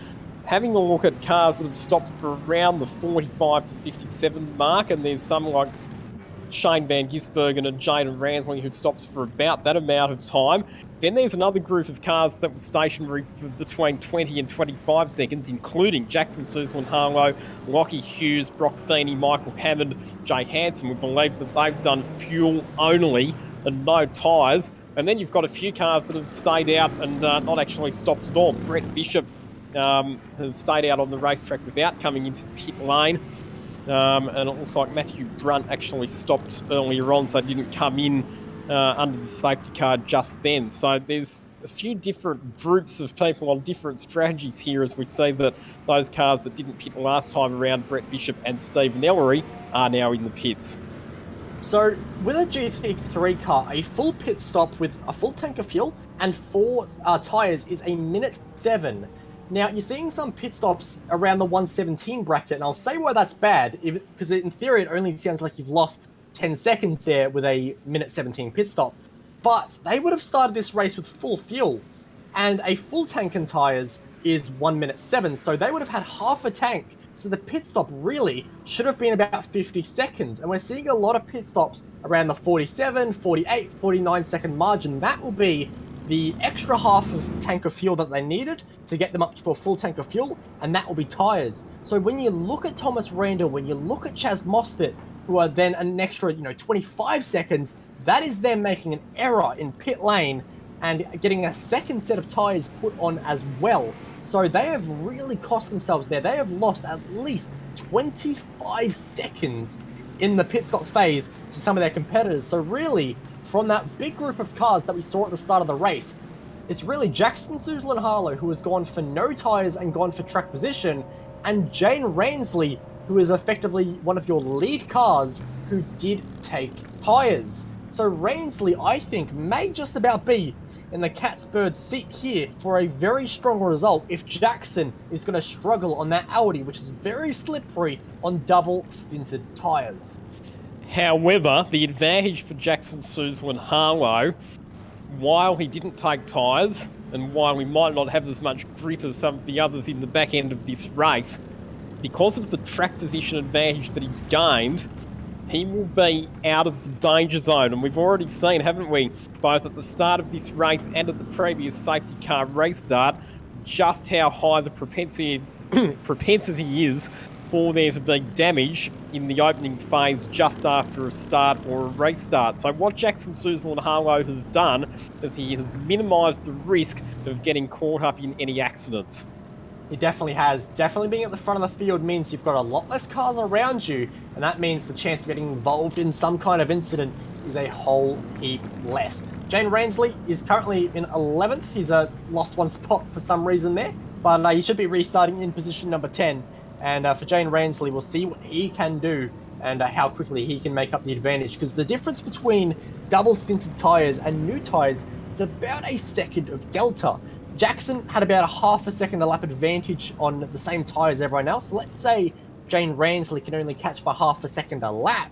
Having a look at cars that have stopped for around the 45 to 57 mark, and there's some like Shane Van Gisbergen and Jaden Ransley who've stopped for about that amount of time. Then there's another group of cars that were stationary for between 20 and 25 seconds, including Jackson Suzlin Harlow, Lockie Hughes, Brock Feeney, Michael Hammond, Jay Hansen. We believe that they've done fuel only and no tyres. And then you've got a few cars that have stayed out and not actually stopped at all. Brett Bishop has stayed out on the racetrack without coming into pit lane. And it looks like Matthew Brunt actually stopped earlier on, so didn't come in under the safety car just then. So there's a few different groups of people on different strategies here as we see that those cars that didn't pit last time around, Brett Bishop and Stephen Ellery, are now in the pits. So with a GT3 car, a full pit stop with a full tank of fuel and 4 tyres is 1 minute 7. Now, you're seeing some pit stops around the 117 bracket, and I'll say why that's bad, because in theory, it only sounds like you've lost 10 seconds there with a minute 17 pit stop. But they would have started this race with full fuel, and a full tank and tyres is 1 minute 7, so they would have had half a tank. So the pit stop really should have been about 50 seconds, and we're seeing a lot of pit stops around the 47, 48, 49 second margin. That will be the extra half of tank of fuel that they needed to get them up to a full tank of fuel, and that will be tyres. So when you look at Thomas Randall, when you look at Chaz Mostert, who are then an extra 25 seconds, that is them making an error in pit lane and getting a second set of tyres put on as well. So they have really cost themselves there. They have lost at least 25 seconds in the pit stop phase to some of their competitors. So really, from that big group of cars that we saw at the start of the race, it's really Jackson Suzlin Harlow who has gone for no tyres and gone for track position, and Jane Rainsley, who is effectively one of your lead cars who did take tyres. So Rainsley, I think, may just about be in the cat's bird seat here for a very strong result if Jackson is going to struggle on that Audi, which is very slippery on double stinted tyres. However, the advantage for Jackson Suzlin Harlow, while he didn't take tyres, and while we might not have as much grip as some of the others in the back end of this race, because of the track position advantage that he's gained, he will be out of the danger zone. And we've already seen, haven't we, both at the start of this race and at the previous safety car restart, just how high the propensity is for there to be damage in the opening phase just after a start or a restart. So what Jackson Suzlin-Harlow has done is he has minimised the risk of getting caught up in any accidents. He definitely has. Definitely being at the front of the field means you've got a lot less cars around you, and that means the chance of getting involved in some kind of incident is a whole heap less. Jane Ransley is currently in 11th. He's lost one spot for some reason there, but he should be restarting in position number 10. And for Jane Ransley, we'll see what he can do and how quickly he can make up the advantage, because the difference between double stinted tyres and new tyres is about a second of delta. Jackson had about a half a second a lap advantage on the same tyre as everyone else. So let's say Jane Ransley can only catch by half a second a lap.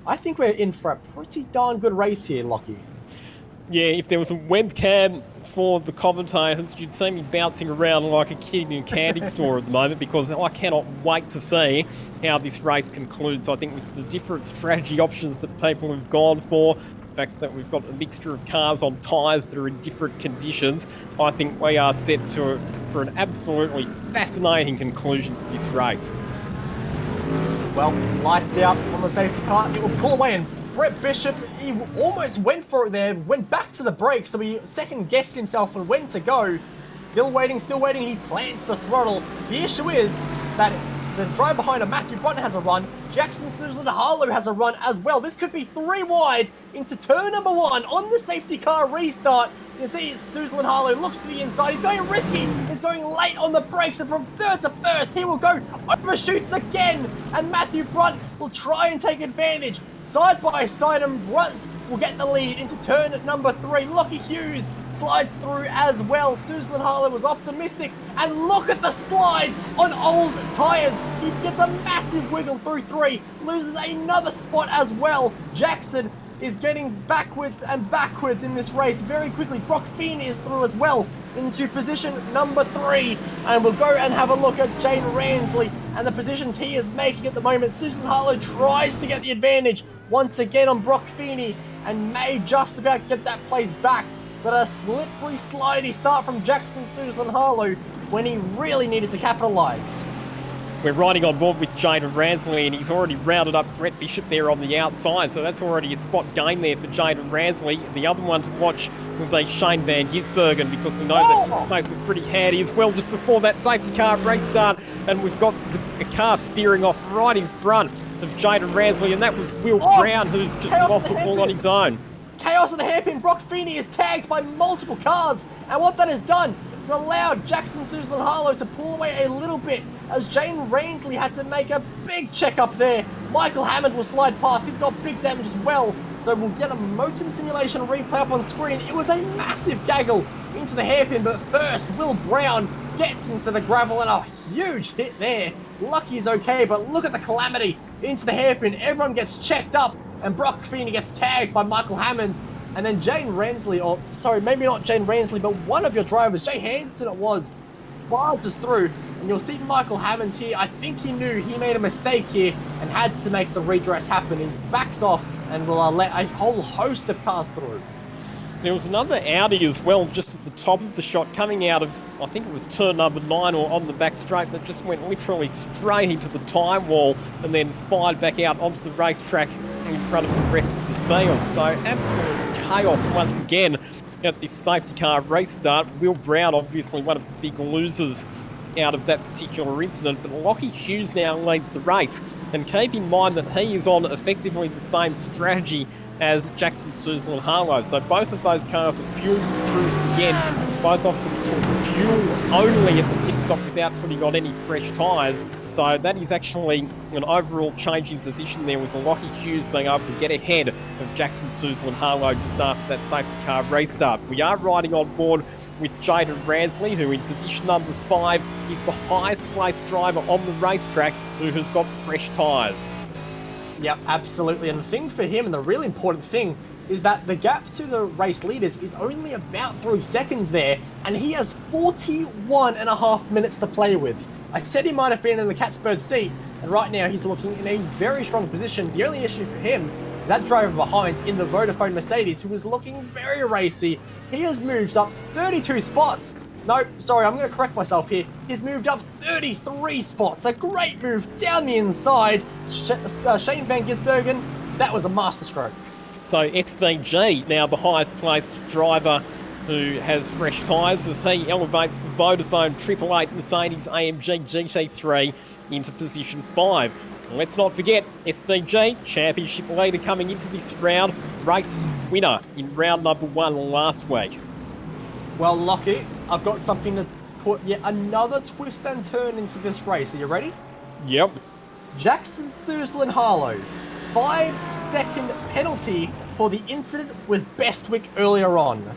I think we're in for a pretty darn good race here, Lockie. Yeah, if there was a webcam for the commentators, you'd see me bouncing around like a kid in a candy store at the moment, because I cannot wait to see how this race concludes. I think with the different strategy options that people have gone for, the fact that we've got a mixture of cars on tyres that are in different conditions, I think we are set for an absolutely fascinating conclusion to this race. Well, lights out on the safety car. It will pull away, and Brett Bishop, he almost went for it there, went back to the brakes, so he second-guessed himself on when to go. Still waiting, he plants the throttle. The issue is that the driver behind him, Matthew Brunton, has a run. Jackson Suzlin-Harlow has a run as well. This could be 3 wide into turn number 1 on the safety car restart. You can see Suzlin-Harlow looks to the inside. He's going risky. He's going late on the brakes, and from third to first, he will go overshoots again. And Matthew Brunt will try and take advantage. Side by side, and Brunt will get the lead into turn number 3. Lockie Hughes slides through as well. Suzlin-Harlow was optimistic, and look at the slide on old tyres. He gets a massive wiggle through 3, loses another spot as well. Jackson is getting backwards and backwards in this race very quickly. Brock Feeney is through as well into position number 3. And we'll go and have a look at Jane Ransley and the positions he is making at the moment. Suzlin-Harlow tries to get the advantage once again on Brock Feeney and may just about get that place back. But a slippery, slidey start from Jackson Suzlin-Harlow when he really needed to capitalise. We're riding on board with Jaden Ransley, and he's already rounded up Brett Bishop there on the outside, so that's already a spot gain there for Jaden Ransley. The other one to watch will be Shane Van Gisbergen, because we know that his place was pretty handy as well just before that safety car restart, and we've got a car spearing off right in front of Jaden Ransley, and that was Will Brown, who's just lost it all on his own. Chaos of the hairpin. Brock Feeney is tagged by multiple cars, and what that has done is allowed Jackson Suzlin-Harlow to pull away a little bit, as Jane Ransley had to make a big check up there. Michael Hammond will slide past. He's got big damage as well, so we'll get a Motum Simulation replay up on screen. It was a massive gaggle into the hairpin, but first Will Brown gets into the gravel, and a huge hit there. Lucky is okay, but look at the calamity into the hairpin. Everyone gets checked up, and Brock Feeney gets tagged by Michael Hammond. And then Jane Ransley, or sorry, maybe not Jane Ransley, but one of your drivers, Jay Hansen it was, barges through. And you'll see Michael Hammond here. I think he knew he made a mistake here and had to make the redress happen. He backs off and will let a whole host of cars through. There was another Audi as well, just at the top of the shot, coming out of, I think it was turn number 9 or on the back straight, that just went literally straight into the time wall and then fired back out onto the racetrack in front of the rest of the field. So absolute chaos once again at this safety car restart. Will Brown, obviously one of the big losers out of that particular incident, but Lockie Hughes now leads the race. And keep in mind that he is on effectively the same strategy as Jackson Suzlin-Harlow. So both of those cars are fueled through again. Both of them took fuel only at the pit stop without putting on any fresh tyres. So that is actually an overall change in position there, with Lockie Hughes being able to get ahead of Jackson Suzlin-Harlow just after that safety car restart. We are riding on board with Jaden Ransley, who in position number 5 is the highest placed driver on the racetrack, who has got fresh tyres. Yep, absolutely. And the thing for him, and the really important thing, is that the gap to the race leaders is only about 3 seconds there, and he has 41.5 minutes to play with. I said he might have been in the cat's bird seat, and right now he's looking in a very strong position. The only issue for him is that driver behind in the Vodafone Mercedes, who was looking very racy. He has moved up 32 spots. No, sorry, I'm going to correct myself here. He's moved up 33 spots. A great move down the inside. Shane van Gisbergen, that was a masterstroke. So XVG now the highest placed driver who has fresh tyres as he elevates the Vodafone 888 Mercedes AMG GT3 into position 5. Let's not forget, SVG, championship leader coming into this round, race winner in round number 1 last week. Well, Lockie, I've got something to put yet another twist and turn into this race. Are you ready? Yep. Jackson Suzlin Harlow, 5-second penalty for the incident with Bestwick earlier on.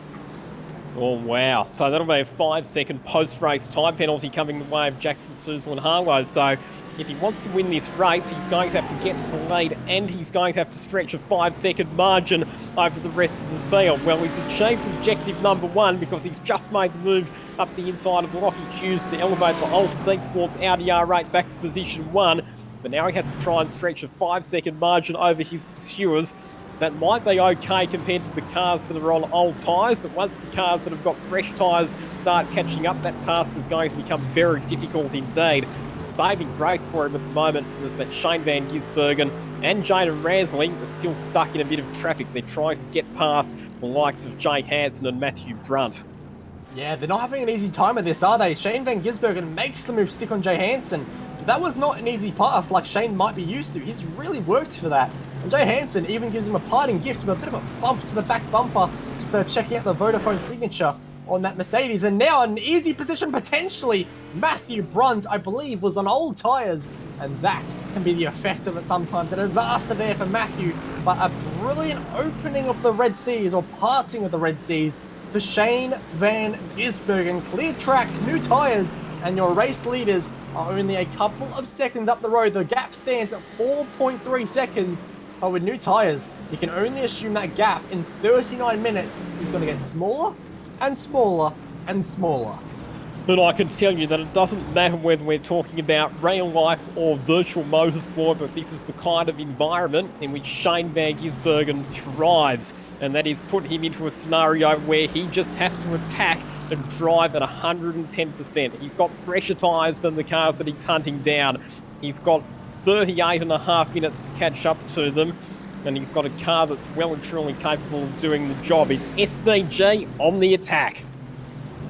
Oh, wow. So that'll be a 5-second post-race time penalty coming the way of Jackson Suzlin Harlow. So if he wants to win this race, he's going to have to get to the lead and he's going to have to stretch a 5-second margin over the rest of the field. Well, he's achieved objective number 1 because he's just made the move up the inside of Lockie Hughes to elevate the Ultra Sports Audi R8 back to position 1. But now he has to try and stretch a 5-second margin over his pursuers. That might be okay compared to the cars that are on old tyres, but once the cars that have got fresh tyres start catching up, that task is going to become very difficult indeed. The saving grace for him at the moment is that Shane van Gisbergen and Jaden Rasley are still stuck in a bit of traffic. They're trying to get past the likes of Jay Hansen and Matthew Brunt. Yeah, they're not having an easy time of this, are they? Shane van Gisbergen makes the move stick on Jay Hansen. But that was not an easy pass like Shane might be used to. He's really worked for that. And Jay Hansen even gives him a parting gift with a bit of a bump to the back bumper, just checking out the Vodafone signature on that Mercedes. And now an easy position potentially. Matthew Brunt, I believe, was on old tyres, and that can be the effect of it sometimes. A disaster there for Matthew, but a brilliant opening of the Red Seas, or parting of the Red Seas, for Shane van Gisbergen. Clear track, new tyres, and your race leaders are only a couple of seconds up the road. The gap stands at 4.3 seconds. But with new tyres, you can only assume that gap in 39 minutes is going to get smaller and smaller and smaller. But I can tell you that it doesn't matter whether we're talking about real life or virtual motorsport, but this is the kind of environment in which Shane van Gisbergen thrives. And that is put him into a scenario where he just has to attack and drive at 110%. He's got fresher tyres than the cars that he's hunting down. He's got 38.5 minutes to catch up to them, and he's got a car that's well and truly capable of doing the job. It's SVG on the attack.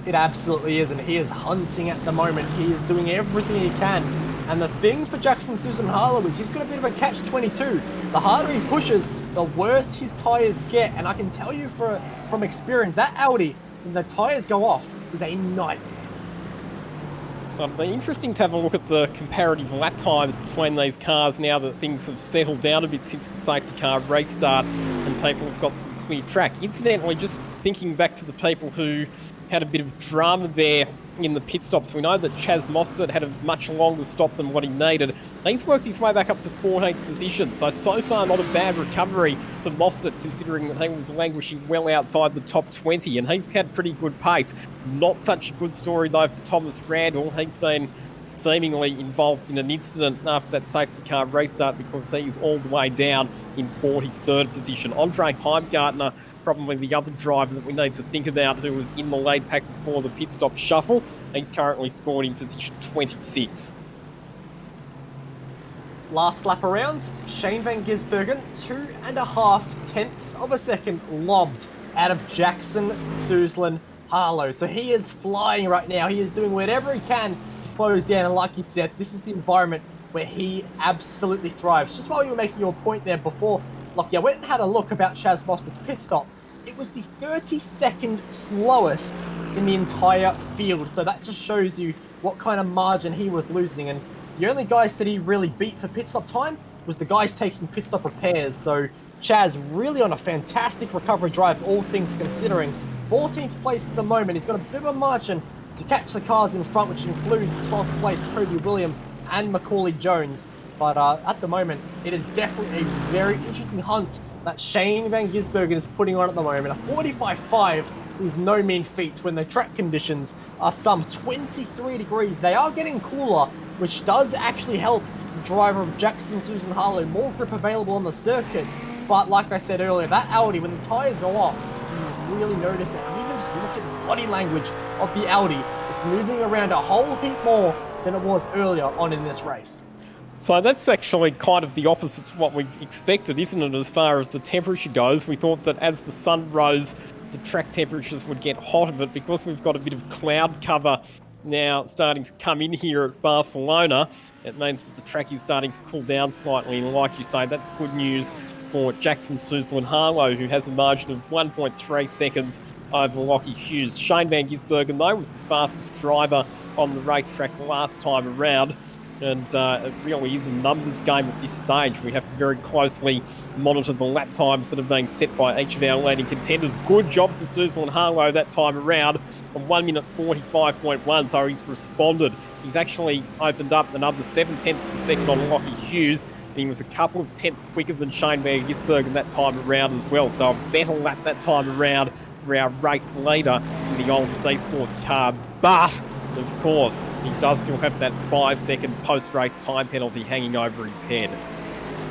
It absolutely is, and he is hunting at the moment. He is doing everything he can. And the thing for Jackson Suzlin Harlow is he's got a bit of a catch-22. The harder he pushes, the worse his tyres get. And I can tell you from experience, that Audi, when the tyres go off, is a nightmare. So it'll be interesting to have a look at the comparative lap times between these cars now that things have settled down a bit since the safety car restart and people have got some clear track. Incidentally, just thinking back to the people who had a bit of drama there in the pit stops, we know that Chaz Mostert had a much longer stop than what he needed. He's worked his way back up to 14th position, so far not a bad recovery for Mostert, considering that he was languishing well outside the top 20, and he's had pretty good pace. Not such a good story though for Thomas Randall. He's been seemingly involved in an incident after that safety car restart because he's all the way down in 43rd position. Andre Heimgartner, probably the other driver that we need to think about, who was in the lead pack before the pit stop shuffle. He's currently scored in position 26. Last lap around, Shane van Gisbergen, 2.5 tenths of a second lobbed out of Jackson Suzlin Harlow. So he is flying right now. He is doing whatever he can to close down. And like you said, this is the environment where he absolutely thrives. Just while you were making your point there before, Lockie, I went and had a look about Chaz Mostert's pit stop. It was the 32nd slowest in the entire field. So that just shows you what kind of margin he was losing. And the only guys that he really beat for pit stop time was the guys taking pit stop repairs. So Chaz really on a fantastic recovery drive, all things considering. 14th place at the moment. He's got a bit of a margin to catch the cars in front, which includes 12th place Cody Williams and Macaulay Jones. But at the moment, it is definitely a very interesting hunt that Shane van Gisbergen is putting on at the moment. A 45.5 is no mean feat when the track conditions are some 23 degrees. They are getting cooler, which does actually help the driver of Jackson Susan Harlow. More grip available on the circuit. But like I said earlier, that Audi, when the tyres go off, you really notice it. And even just look at the body language of the Audi. It's moving around a whole heap more than it was earlier on in this race. So that's actually kind of the opposite to what we expected, isn't it, as far as the temperature goes? We thought that as the sun rose, the track temperatures would get hotter, but because we've got a bit of cloud cover now starting to come in here at Barcelona, it means that the track is starting to cool down slightly, and like you say, that's good news for Jackson Suslin Harlow, who has a margin of 1.3 seconds over Lockie Hughes. Shane Van Gisbergen, though, was the fastest driver on the racetrack last time around. And it really is a numbers game at this stage. We have to very closely monitor the lap times that are being set by each of our leading contenders. Good job for Susan Harlow that time around on 1 minute 45.1, so he's responded. He's actually opened up another 7 tenths per second on Lockie Hughes, and he was a couple of tenths quicker than Shane Van Gisbergen that time around as well. So a better lap that time around for our race leader in the old C Sports car. But of course, he does still have that 5-second post-race time penalty hanging over his head.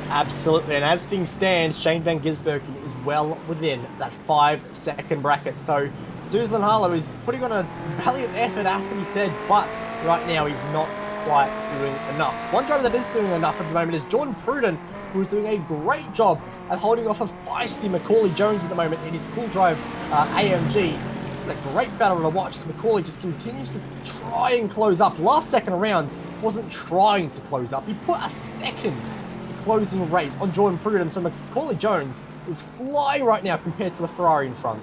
Absolutely, and as things stand, Shane Van Gisbergen is well within that 5-second bracket. So Susan Harlow is putting on a valiant effort, has to be said, but right now he's not quite doing enough. One driver that is doing enough at the moment is Jordan Pruden, who is doing a great job at holding off a feisty Macaulay Jones at the moment in his Cool Drive AMG. This is a great battle to watch as Macaulay just continues to try and close up. Last second round wasn't trying to close up. He put a second closing rate on Jordan Pruden, so Macaulay Jones is flying right now compared to the Ferrari in front.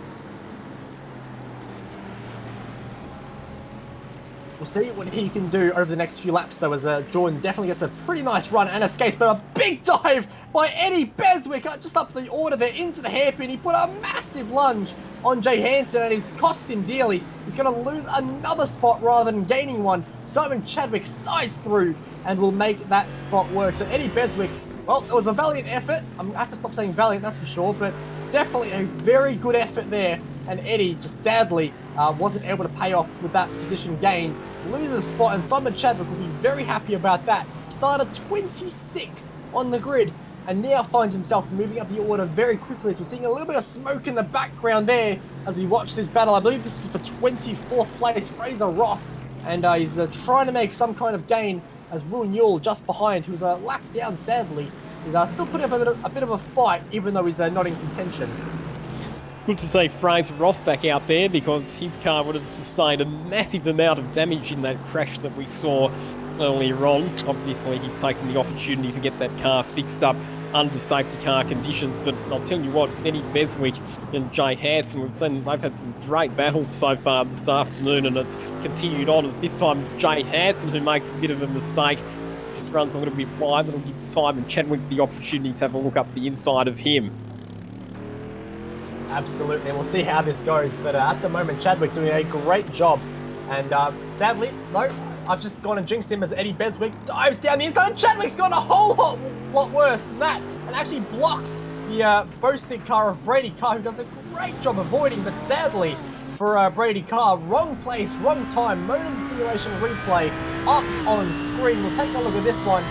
We'll see what he can do over the next few laps, though, as Jordan definitely gets a pretty nice run and escapes, but a big dive by Eddie Beswick just up the order there into the hairpin. He put a massive lunge on Jay Hansen, and he's cost him dearly. He's going to lose another spot rather than gaining one. Simon Chadwick sized through and will make that spot work. So Eddie Beswick, well, it was a valiant effort. I'm going to have to stop saying valiant, that's for sure, but definitely a very good effort there. And Eddie just sadly wasn't able to pay off with that position gained. Loses a spot, and Simon Chadwick will be very happy about that. Started 26th on the grid, and now finds himself moving up the order very quickly. So we're seeing a little bit of smoke in the background there as we watch this battle. I believe this is for 24th place, Fraser Ross, and he's trying to make some kind of gain as Will Newell just behind, who's lapped down sadly, is still putting up a bit of a fight, even though he's not in contention. Good to see Fraser Ross back out there, because his car would have sustained a massive amount of damage in that crash that we saw earlier on. Obviously, he's taken the opportunity to get that car fixed up under safety car conditions, but I'll tell you what, Eddie Beswick and Jay Hansen, we've seen they've had some great battles so far this afternoon, and it's continued on as this time it's Jay Hansen who makes a bit of a mistake, just runs a little bit wide. That'll give Simon Chadwick the opportunity to have a look up the inside of him. Absolutely, and we'll see how this goes, but at the moment Chadwick doing a great job, and sadly, no, I've just gone and jinxed him as Eddie Beswick dives down the inside, and Chadwick's gone a whole lot worse than that, and actually blocks the Bostick car of Brady Carr, who does a great job avoiding, but sadly for Brady Carr, wrong place, wrong time, modem simulation replay up on screen. We'll take a look at this one.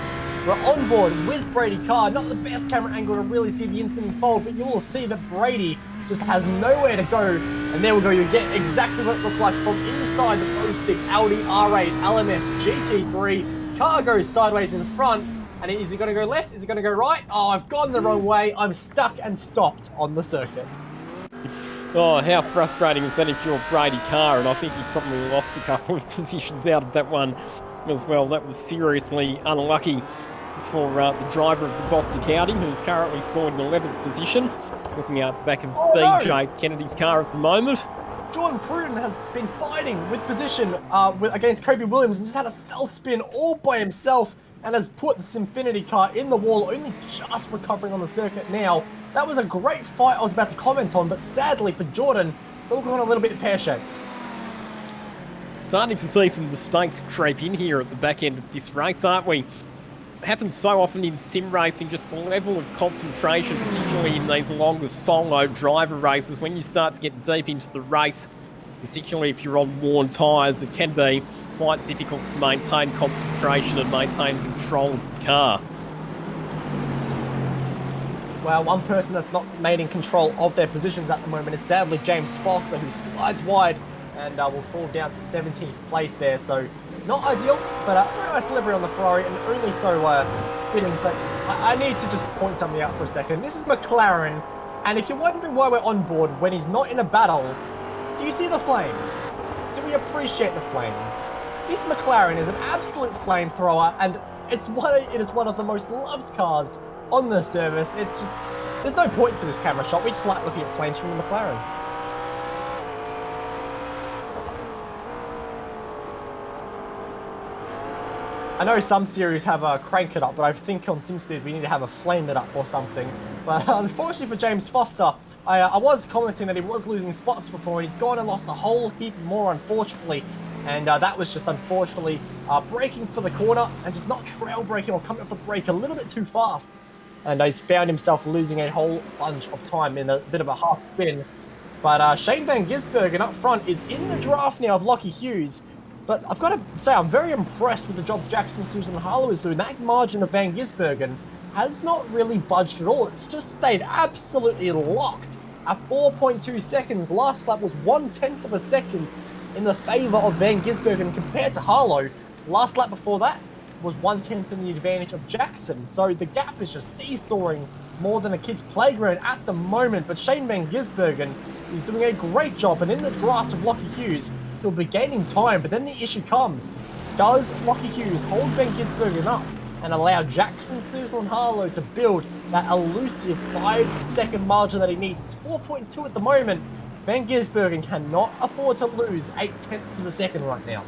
We're on board with Brady Carr. Not the best camera angle to really see the incident unfold, but you will see that Brady just has nowhere to go. And there we go. You get exactly what it looked like from inside the Bostick Audi R8 LMS GT3. Car goes sideways in front. And is it going to go left? Is it going to go right? Oh, I've gone the wrong way. I'm stuck and stopped on the circuit. Oh, how frustrating is that if you're Brady Carr? And I think he probably lost a couple of positions out of that one as well. That was seriously unlucky for the driver of the Bostick Audi, who's currently scored in 11th position. Looking out the back of BJ Kennedy's car at the moment. Jordan Pruden has been fighting with position against Kobe Williams and just had a self-spin all by himself and has put the Sinfinity car in the wall, only just recovering on the circuit now. That was a great fight I was about to comment on, but sadly for Jordan, it's all gone a little bit pear-shaped. Starting to see some mistakes creep in here at the back end of this race, aren't we? happens so often in sim racing, just the level of concentration, particularly in these longer solo driver races, when you start to get deep into the race, particularly if you're on worn tyres, it can be quite difficult to maintain concentration and maintain control of the car. Well, one person that's not made in control of their positions at the moment is sadly James Foster, who slides wide and will fall down to 17th place there. So not ideal, but a very nice delivery on the Ferrari, and only so fitting. But I need to just point something out for a second. This is McLaren, and if you're wondering why we're on board when he's not in a battle, do you see the flames? Do we appreciate the flames? This McLaren is an absolute flamethrower, and it is one of the most loved cars on the service. There's no point to this camera shot. We just like looking at flames from the McLaren. I know some series have a crank it up, but I think on SimSpeed we need to have a flame it up or something. But unfortunately for James Foster, I was commenting that he was losing spots before, and he's gone and lost a whole heap more, unfortunately. And that was just unfortunately braking for the corner and just not trail braking or coming off the brake a little bit too fast. And he's found himself losing a whole bunch of time in a bit of a half spin. But Shane Van Gisbergen up front is in the draft now of Lockie Hughes. But I've got to say, I'm very impressed with the job Jackson Susan Harlow is doing. That margin of Van Gisbergen has not really budged at all. It's just stayed absolutely locked at 4.2 seconds. Last lap was 1/10 of a second in the favour of Van Gisbergen compared to Harlow. Last lap before that was 1/10 in the advantage of Jackson. So the gap is just seesawing more than a kid's playground at the moment. But Shane Van Gisbergen is doing a great job. And in the draft of Lockie Hughes, he'll be gaining time. But then the issue comes. Does Lockie Hughes hold Van Gisbergen up and allow Jackson, Susan and Harlow to build that elusive 5-second margin that he needs? It's 4.2 at the moment. Van Gisbergen cannot afford to lose 0.8 of a second right now.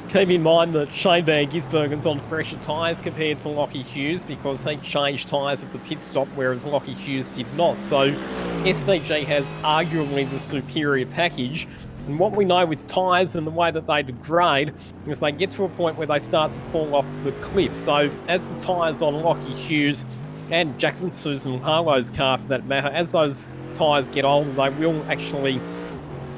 Keep in mind that Shane Van Gisbergen's on fresher tyres compared to Lockie Hughes because he changed tyres at the pit stop, whereas Lockie Hughes did not. So SVG has arguably the superior package. And what we know with tyres and the way that they degrade is they get to a point where they start to fall off the cliff. So as the tyres on Lockie Hughes and Jackson Susan Harlow's car for that matter, as those tyres get older, they will actually,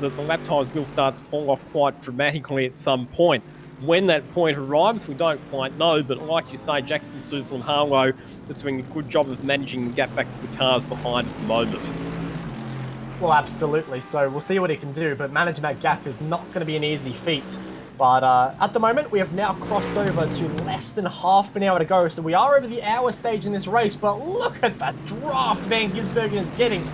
the lap times will start to fall off quite dramatically at some point. When that point arrives, we don't quite know, but like you say, Jackson, Susan and Harlow are doing a good job of managing the gap back to the cars behind at the moment. Well, absolutely. So we'll see what he can do, but managing that gap is not going to be an easy feat. But at the moment, we have now crossed over to less than half an hour to go. So we are over the hour stage in this race, but look at that draft Van Gisbergen is getting.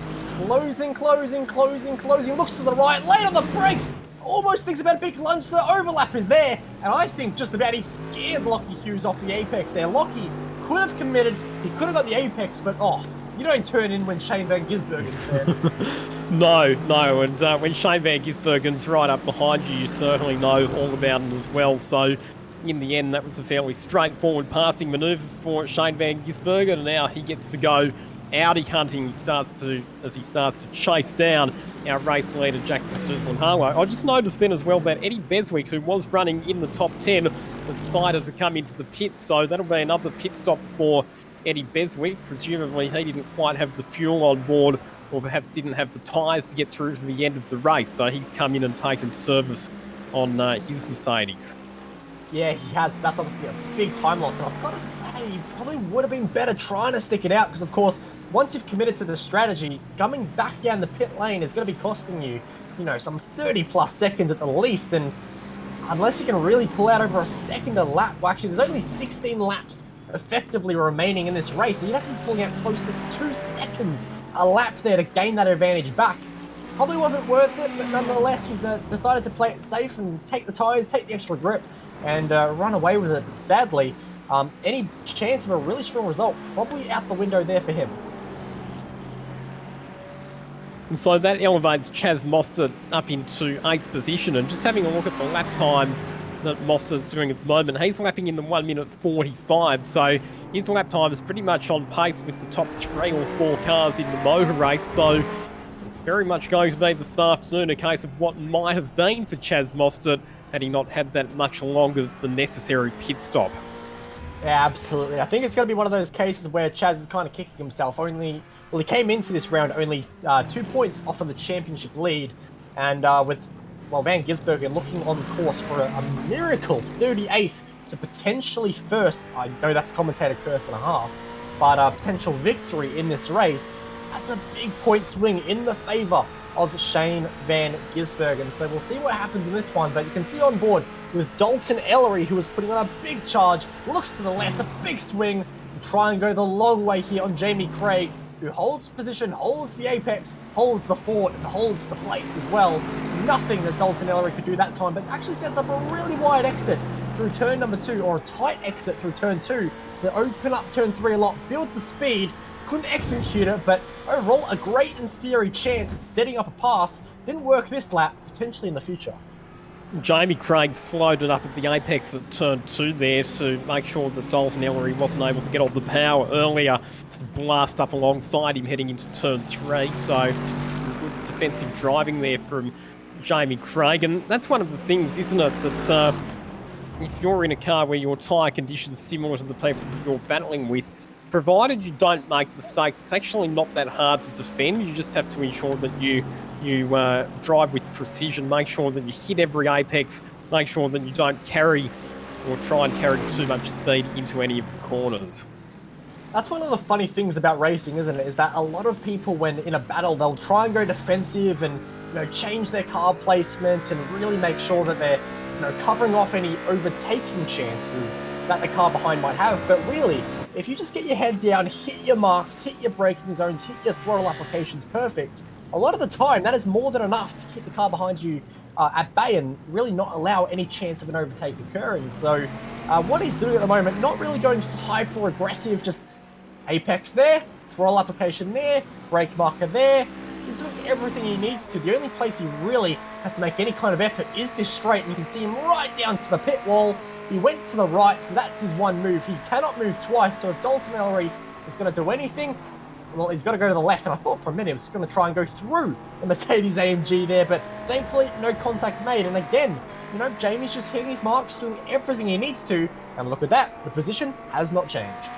Closing, looks to the right, late on the brakes, almost thinks about a big lunge, the overlap is there, and I think just about he scared Lockie Hughes off the apex there. Lockie could have committed, he could have got the apex, but you don't turn in when Shane Van Gisbergen's there. No, and when Shane Van Gisbergen's right up behind you, you certainly know all about it as well, so in the end that was a fairly straightforward passing manoeuvre for Shane Van Gisbergen, and now he gets to go Audi hunting as he starts to chase down our race leader Jackson Susan Harlow. I just noticed then as well that Eddie Beswick, who was running in the top 10, has decided to come into the pit, so that'll be another pit stop for Eddie Beswick. Presumably he didn't quite have the fuel on board, or perhaps didn't have the tyres to get through to the end of the race, so he's come in and taken service on his Mercedes. Yeah, he has. That's obviously a big time loss, and I've got to say, he probably would have been better trying to stick it out, because of course, once you've committed to the strategy, coming back down the pit lane is going to be costing you, some 30 plus seconds at the least, and unless you can really pull out over a second a lap, well actually there's only 16 laps effectively remaining in this race, so you'd have to be pulling out close to 2 seconds a lap there to gain that advantage back. Probably wasn't worth it, but nonetheless, he's decided to play it safe and take the tyres, take the extra grip, and run away with it. But sadly, any chance of a really strong result probably out the window there for him. And so that elevates Chaz Mostert up into 8th position, and just having a look at the lap times that Mostert's doing at the moment, he's lapping in the 1 minute 45, so his lap time is pretty much on pace with the top 3 or 4 cars in the motor race, so it's very much going to be this afternoon a case of what might have been for Chaz Mostert had he not had that much longer than necessary pit stop. Yeah, absolutely. I think it's going to be one of those cases where Chaz is kind of kicking himself. He came into this round only 2 points off of the championship lead, and with Van Gisbergen looking on course for a miracle 38th to potentially first. I know that's commentator curse and a half, but a potential victory in this race. That's a big point swing in the favor of Shane Van Gisbergen. So we'll see what happens in this one, but you can see on board with Dalton Ellery, who was putting on a big charge, looks to the left, a big swing, and try and go the long way here on Jamie Craig, who holds position, holds the apex, holds the fort, and holds the place as well. Nothing that Dalton Ellery could do that time, but actually sets up a really wide exit through turn number 2, or a tight exit through turn 2, to open up turn 3 a lot, build the speed. Couldn't execute it, but overall a great, in theory, chance at setting up a pass. Didn't work this lap, potentially in the future. Jamie Craig slowed it up at the apex at turn 2 there to make sure that Dalton Ellery wasn't able to get all the power earlier to blast up alongside him heading into turn 3. So good defensive driving there from Jamie Craig. And that's one of the things, isn't it, that if you're in a car where your tyre condition's similar to the people that you're battling with, provided you don't make mistakes, it's actually not that hard to defend. You just have to ensure that you drive with precision, make sure that you hit every apex, make sure that you don't carry or try and carry too much speed into any of the corners. That's one of the funny things about racing, isn't it? Is that a lot of people, when in a battle, they'll try and go defensive and change their car placement and really make sure that they're covering off any overtaking chances that the car behind might have. But really, if you just get your head down, hit your marks, hit your braking zones, hit your throttle applications perfect, a lot of the time that is more than enough to keep the car behind you at bay and really not allow any chance of an overtake occurring. So what he's doing at the moment, not really going hyper aggressive, just apex there, throttle application there, brake marker there. He's doing everything he needs to. The only place he really has to make any kind of effort is this straight, and you can see him right down to the pit wall. He went to the right, so that's his one move. He cannot move twice, so if Dalton Ellery is going to do anything, well, he's got to go to the left, and I thought for a minute he was going to try and go through the Mercedes AMG there, but thankfully no contact made. And again, Jamie's just hitting his marks, doing everything he needs to, and look at that, the position has not changed.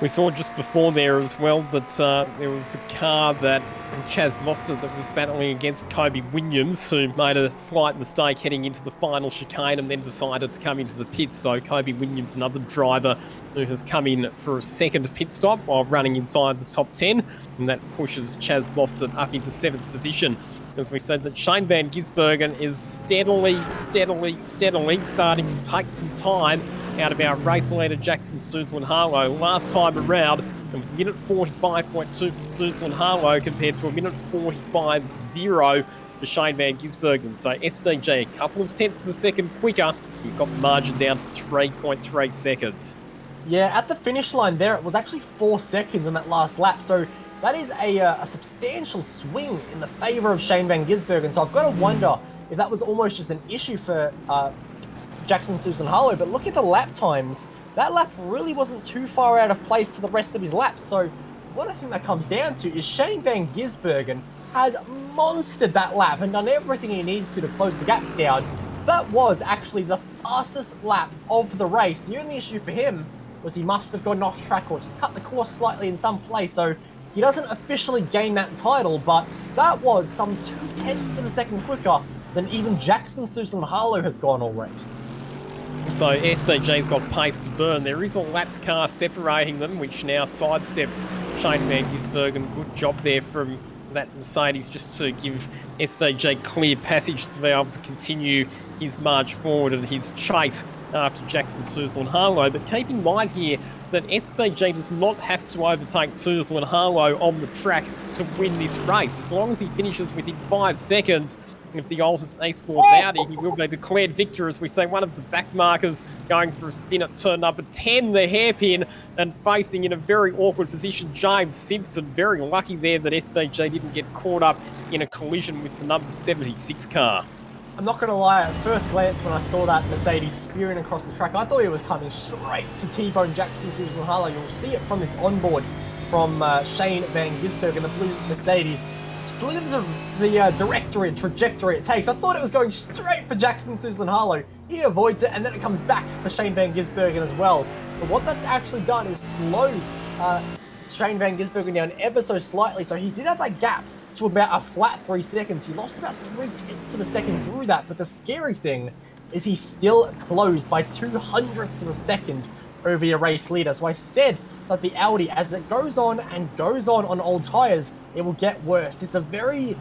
We saw just before there as well that there was a car that Chaz Mostert that was battling against Kobe Williams, who made a slight mistake heading into the final chicane and then decided to come into the pit. So Kobe Williams, another driver who has come in for a second pit stop while running inside the top 10, and that pushes Chaz Mostert up into 7th position. As we said, that Shane Van Gisbergen is steadily starting to take some time out of our race leader Jackson Suslin-Harlow. Last time around, it was a minute 45.2 for Suslin-Harlow compared to a minute 45.0 for Shane Van Gisbergen. So SVG a couple of tenths of a second quicker. He's got the margin down to 3.3 seconds. Yeah, at the finish line there, it was actually 4 seconds on that last lap. So that is a substantial swing in the favour of Shane Van Gisbergen. So I've got to wonder if that was almost just an issue for Jackson Suslin-Harlow. But look at the lap times. That lap really wasn't too far out of place to the rest of his laps. So what I think that comes down to is Shane Van Gisbergen has monstered that lap and done everything he needs to close the gap down. That was actually the fastest lap of the race. The only issue for him was he must have gone off track or just cut the course slightly in some place. So he doesn't officially gain that title, but that was some 0.2 of a second quicker than even Jackson Suslin-Harlow has gone all race. So SVG's got pace to burn. There is a lapped car separating them, which now sidesteps Shane Van Gisbergen. Good job there from that Mercedes just to give SVG clear passage to be able to continue his march forward and his chase after Jackson Suslin-Harlow. But keep in mind here that SVG does not have to overtake Suslin-Harlow on the track to win this race. As long as he finishes within 5 seconds, if the Ultis Esports Audi, he will be declared victor. As we say, one of the back markers going for a spin at turn number 10, the hairpin, and facing in a very awkward position, James Simpson. Very lucky there that SVG didn't get caught up in a collision with the number 76 car. I'm not going to lie, at first glance when I saw that Mercedes spearing across the track, I thought it was coming straight to T-bone Jackson Suslin-Harlow. You'll see it from this onboard from Shane Van Gisbergen, the blue Mercedes. Just look at the directory and trajectory it takes. I thought it was going straight for Jackson Suslin-Harlow. He avoids it, and then it comes back for Shane Van Gisbergen as well. But what that's actually done is slow Shane Van Gisbergen down ever so slightly. So he did have that gap to about a flat 3 seconds. He lost about 0.3 of a second through that. But the scary thing is he's still closed by 0.02 of a second over your race leader. So I said that the Audi, as it goes on and goes on old tyres, it will get worse. It's a very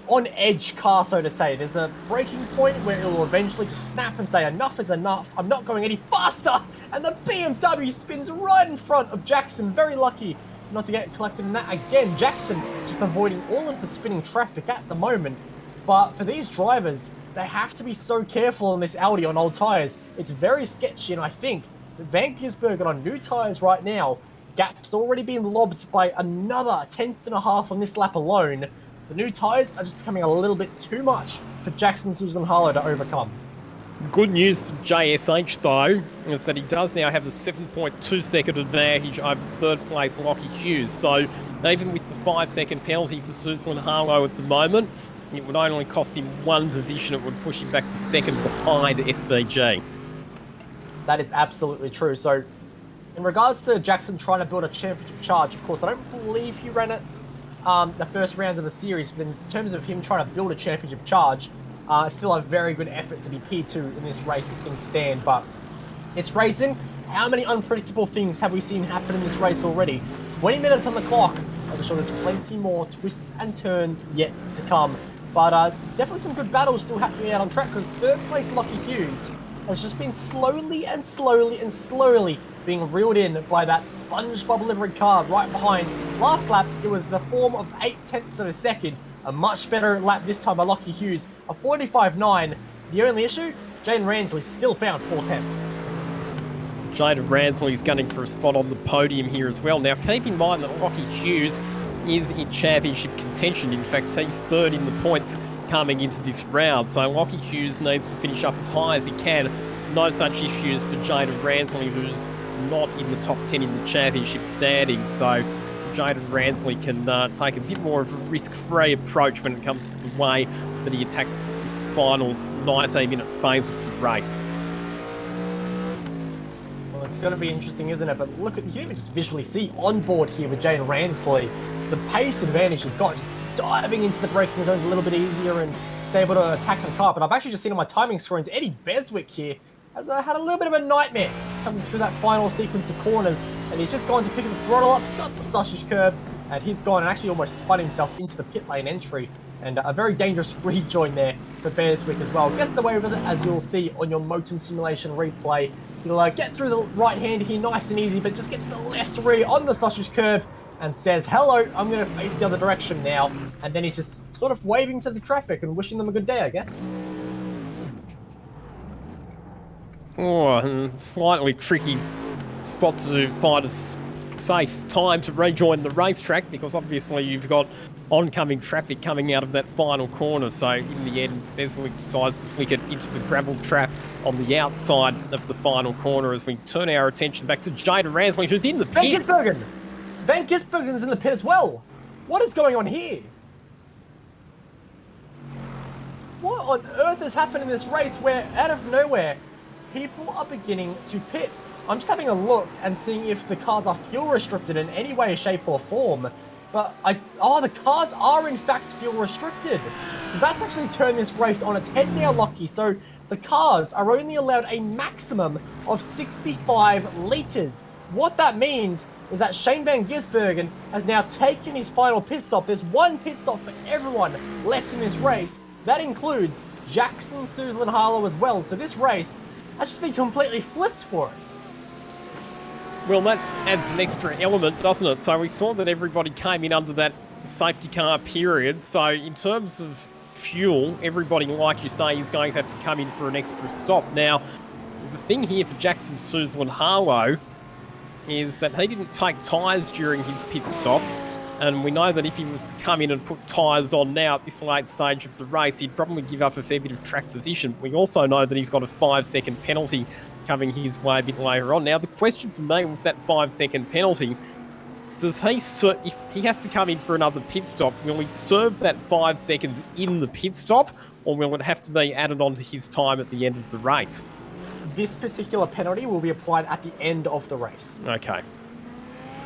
on-edge car, so to say. There's a breaking point where it will eventually just snap and say, enough is enough, I'm not going any faster, and the BMW spins right in front of Jackson. Very lucky not to get collected in that. Again, Jackson just avoiding all of the spinning traffic at the moment. But for these drivers, they have to be so careful on this Audi on old tyres. It's very sketchy, and I think that Van Gisbergen on new tyres right now, gap's already been lobbed by another 1/10.5 on this lap alone. The new tyres are just becoming a little bit too much for Jackson Suslin-Harlow to overcome. Good news for JSH, though, is that he does now have a 7.2 second advantage over third place Lockie Hughes. So even with the 5 second penalty for Suslin-Harlow at the moment, it would only cost him 1 position. It would push him back to second behind SVG. That is absolutely true. So in regards to Jackson trying to build a championship charge, of course, I don't believe he ran it the first round of the series, but in terms of him trying to build a championship charge, still a very good effort to be P2 in this race as things stand. But it's racing. How many unpredictable things have we seen happen in this race already? 20 minutes on the clock. I'm sure there's plenty more twists and turns yet to come. But definitely some good battles still happening out on track, because third place Lockie Hughes has just been slowly being reeled in by that SpongeBob livery car right behind. Last lap, it was the form of 0.8 of a second. A much better lap this time by Lockie Hughes, a 45.9. The only issue, Jaden Ransley still found 4/10. Jaden Ransley's gunning for a spot on the podium here as well. Now, keep in mind that Lockie Hughes is in championship contention. In fact, he's third in the points coming into this round. So Lockie Hughes needs to finish up as high as he can. No such issues for Jaden Ransley, who's not in the top 10 in the championship standings. So Jaden Ransley can take a bit more of a risk-free approach when it comes to the way that he attacks this final 19-minute phase of the race. Well, it's going to be interesting, isn't it? But look, you can even just visually see on board here with Jaden Ransley, the pace advantage he's got, just diving into the braking zones a little bit easier and just able to attack the car. But I've actually just seen on my timing screens, Eddie Beswick here has had a little bit of a nightmare coming through that final sequence of corners, and he's just gone to pick the throttle up, got the sausage curb, and he's gone and actually almost spun himself into the pit lane entry, and a very dangerous rejoin there for Beswick as well. Gets away with it, as you'll see on your Motum Simulation replay. He'll get through the right hand here nice and easy, but just gets the left rear on the sausage curb and says, hello, I'm going to face the other direction now. And then he's just sort of waving to the traffic and wishing them a good day, I guess. Oh, slightly tricky spot to find a safe time to rejoin the racetrack, because obviously you've got oncoming traffic coming out of that final corner. So in the end, Beswick decides to flick it into the gravel trap on the outside of the final corner as we turn our attention back to Jaden Ransley, who's in the pit. Van Gisbergen's in the pit as well. What is going on here? What on earth has happened in this race where, out of nowhere, people are beginning to pit? I'm just having a look and seeing if the cars are fuel restricted in any way, shape or form. But the cars are in fact fuel restricted. So that's actually turned this race on its head now, Lockie. So the cars are only allowed a maximum of 65 litres. What that means is that Shane Van Gisbergen has now taken his final pit stop. There's one pit stop for everyone left in this race. That includes Jackson Suslin-Harlow as well. So this race has just been completely flipped for us. Well, that adds an extra element, doesn't it? So we saw that everybody came in under that safety car period. So in terms of fuel, everybody, like you say, is going to have to come in for an extra stop. Now, the thing here for Jackson Suslin-Harlow is that he didn't take tyres during his pit stop. And we know that if he was to come in and put tyres on now at this late stage of the race, he'd probably give up a fair bit of track position. We also know that he's got a 5-second penalty coming his way a bit later on. Now, the question for me with that 5-second penalty, does he, if he has to come in for another pit stop, will he serve that 5 seconds in the pit stop, or will it have to be added on to his time at the end of the race? This particular penalty will be applied at the end of the race. Okay.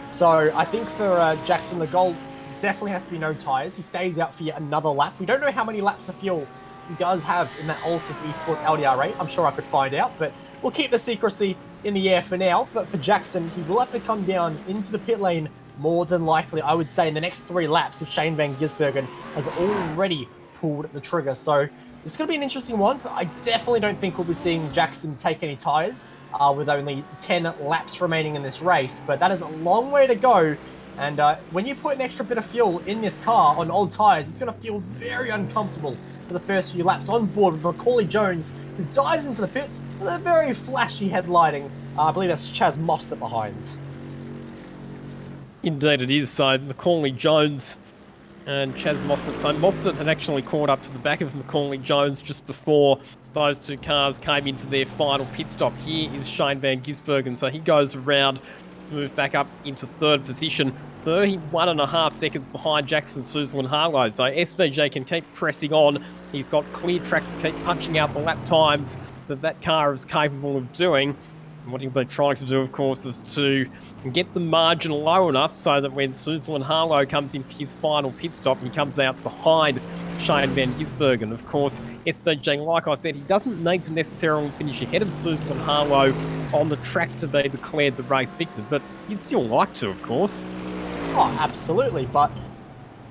So I think for Jackson, the goal definitely has to be no tyres. He stays out for yet another lap. We don't know how many laps of fuel he does have in that Altus Esports LDR8. I'm sure I could find out, but we'll keep the secrecy in the air for now. But for Jackson, he will have to come down into the pit lane more than likely, I would say, in the next 3 laps if Shane van Gisbergen has already pulled the trigger. So it's going to be an interesting one, but I definitely don't think we'll be seeing Jackson take any tyres with only 10 laps remaining in this race. But that is a long way to go. And when you put an extra bit of fuel in this car on old tyres, it's going to feel very uncomfortable for the first few laps on board with Macaulay Jones, who dives into the pits with a very flashy headlighting. I believe that's Chaz Mostert behind. Indeed it is. So Macaulay Jones and Chaz Mostert. So Mostert had actually caught up to the back of Macaulay Jones just before those 2 cars came in for their final pit stop. Here is Shane van Gisbergen. So he goes around to move back up into 3rd position. 31.5 seconds behind Jackson Suzlin-Harlow. So SVG can keep pressing on. He's got clear track to keep punching out the lap times that car is capable of doing. And what he'll be trying to do, of course, is to get the margin low enough so that when Suzlin-Harlow comes in for his final pit stop, he comes out behind Shane van Gisbergen. Of course, SVG, like I said, he doesn't need to necessarily finish ahead of Suzlin-Harlow on the track to be declared the race victor, but he'd still like to, of course. Oh, absolutely, but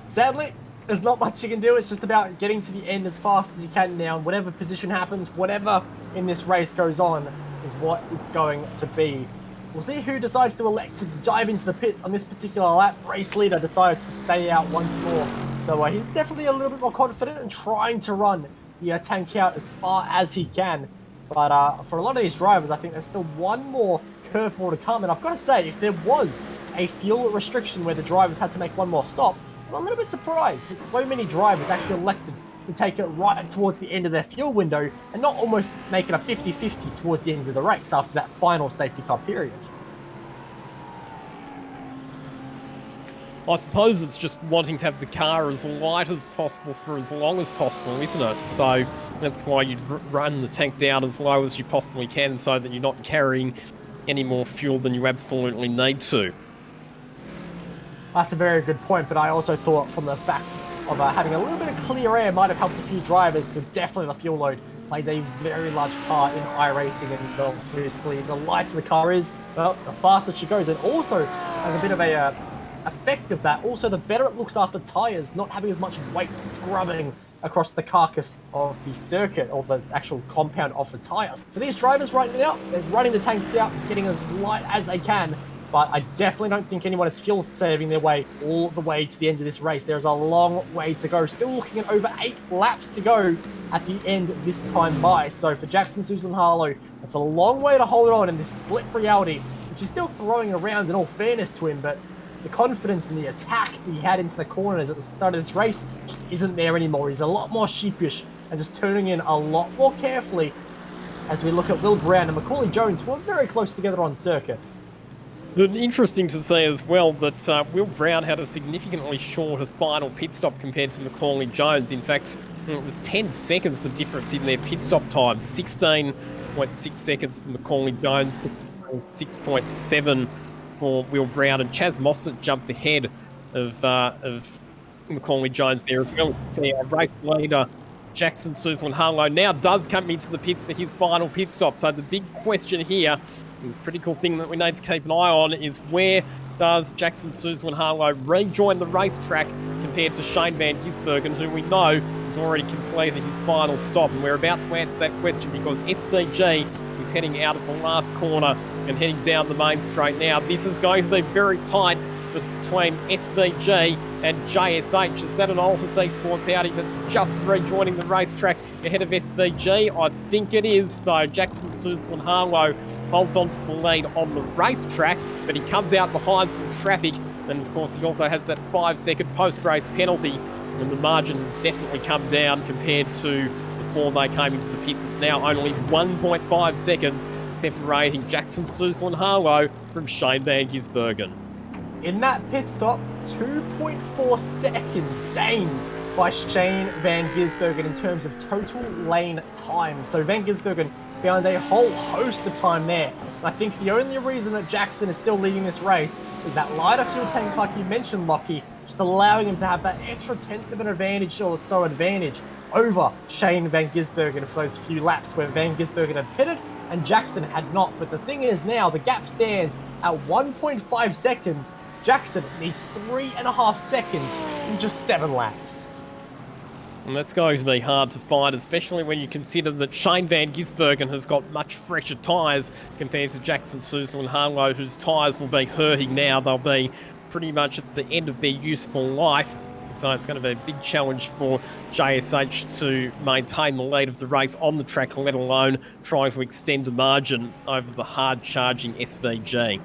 sadly, there's not much you can do. It's just about getting to the end as fast as you can now. Whatever position happens, whatever in this race goes on, is what is going to be. We'll see who decides to elect to dive into the pits on this particular lap. Race leader decides to stay out once more. So he's definitely a little bit more confident and trying to run the tank out as far as he can. But for a lot of these drivers, I think there's still one more curveball to come. And I've got to say, if there was a fuel restriction where the drivers had to make one more stop, I'm a little bit surprised that so many drivers actually elected to take it right towards the end of their fuel window and not almost make it a 50-50 towards the end of the race after that final safety car period. I suppose it's just wanting to have the car as light as possible for as long as possible, isn't it? So that's why you run the tank down as low as you possibly can so that you're not carrying any more fuel than you absolutely need to. That's a very good point, but I also thought from the fact of having a little bit of clear air might have helped a few drivers, but definitely the fuel load plays a very large part in iRacing, and obviously the lighter the car is, well, the faster she goes, and also has a bit of a effect of that. Also, the better it looks after tyres, not having as much weight scrubbing across the carcass of the circuit or the actual compound of the tyres. For these drivers right now, they're running the tanks out, getting as light as they can, but I definitely don't think anyone is fuel saving their way all the way to the end of this race. There's a long way to go. Still looking at over 8 laps to go at the end this time by. So for Jackson Suzlin-Harlow, that's a long way to hold on in this slip reality, which is still throwing around in all fairness to him, but the confidence and the attack that he had into the corners at the start of this race just isn't there anymore. He's a lot more sheepish and just turning in a lot more carefully as we look at Will Brown and Macaulay Jones, who are very close together on circuit. Interesting to see as well that Will Brown had a significantly shorter final pit stop compared to Macaulay Jones. In fact, it was 10 seconds the difference in their pit stop time. 16.6 seconds for Macaulay Jones, 6.7 for Will Brown, and Chaz Mostert jumped ahead of Macaulay Jones there as well. See our race leader Jackson Suzlin-Harlow now does come into the pits for his final pit stop. So the big question here, the critical thing that we need to keep an eye on, is where does Jackson Suzlin-Harlow rejoin the racetrack compared to Shane van Gisbergen, who we know has already completed his final stop. And we're about to answer that question because SVG is heading out of the last corner and heading down the main straight now. This is going to be very tight between SVG and JSH. Is that an Altus Esports Audi that's just rejoining the racetrack ahead of SVG? I think it is. So Jackson Suzlin-Harlow holds on to the lead on the racetrack, but he comes out behind some traffic. And of course, he also has that 5-second post-race penalty, and the margin has definitely come down compared to before they came into the pits. It's now only 1.5 seconds separating Jackson Suzlin-Harlow from Shane van Gisbergen. In that pit stop, 2.4 seconds gained by Shane Van Gisbergen in terms of total lane time. So Van Gisbergen found a whole host of time there. And I think the only reason that Jackson is still leading this race is that lighter fuel tank, like you mentioned, Lockie, just allowing him to have that extra tenth of an advantage or so advantage over Shane Van Gisbergen for those few laps where Van Gisbergen had pitted and Jackson had not. But the thing is now, the gap stands at 1.5 seconds. Jackson needs 3.5 seconds in just 7 laps. And that's going to be hard to find, especially when you consider that Shane Van Gisbergen has got much fresher tyres compared to Jackson Suzel and Harlow, whose tyres will be hurting now. They'll be pretty much at the end of their useful life. So it's going to be a big challenge for JSH to maintain the lead of the race on the track, let alone trying to extend a margin over the hard-charging SVG.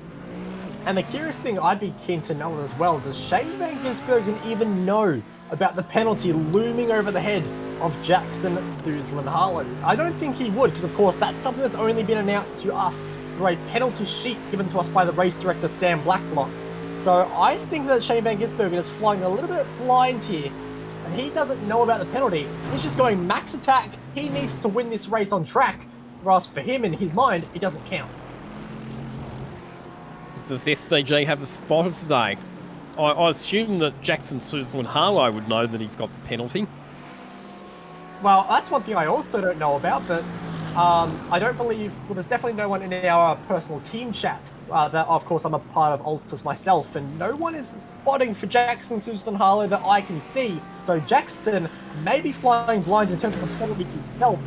And the curious thing I'd be keen to know as well, does Shane Van Gisbergen even know about the penalty looming over the head of Jackson, Suzel and Harlow? I don't think he would, because of course that's something that's only been announced to us through a penalty sheet given to us by the race director Sam Blacklock. So I think that Shane Van Gisbergen is flying a little bit blind here, and he doesn't know about the penalty. He's just going max attack. He needs to win this race on track, whereas for him, in his mind, it doesn't count. Does SVG have a spotter today? I assume that Jackson, Suzel and Harlow would know that he's got the penalty. Well, that's one thing I also don't know about, but I don't believe, well, there's definitely no one in our personal team chat that, of course, I'm a part of Altus myself, and no one is spotting for Jackson, Suzel and Harlow that I can see. So Jackson may be flying blind in terms of the penalty itself,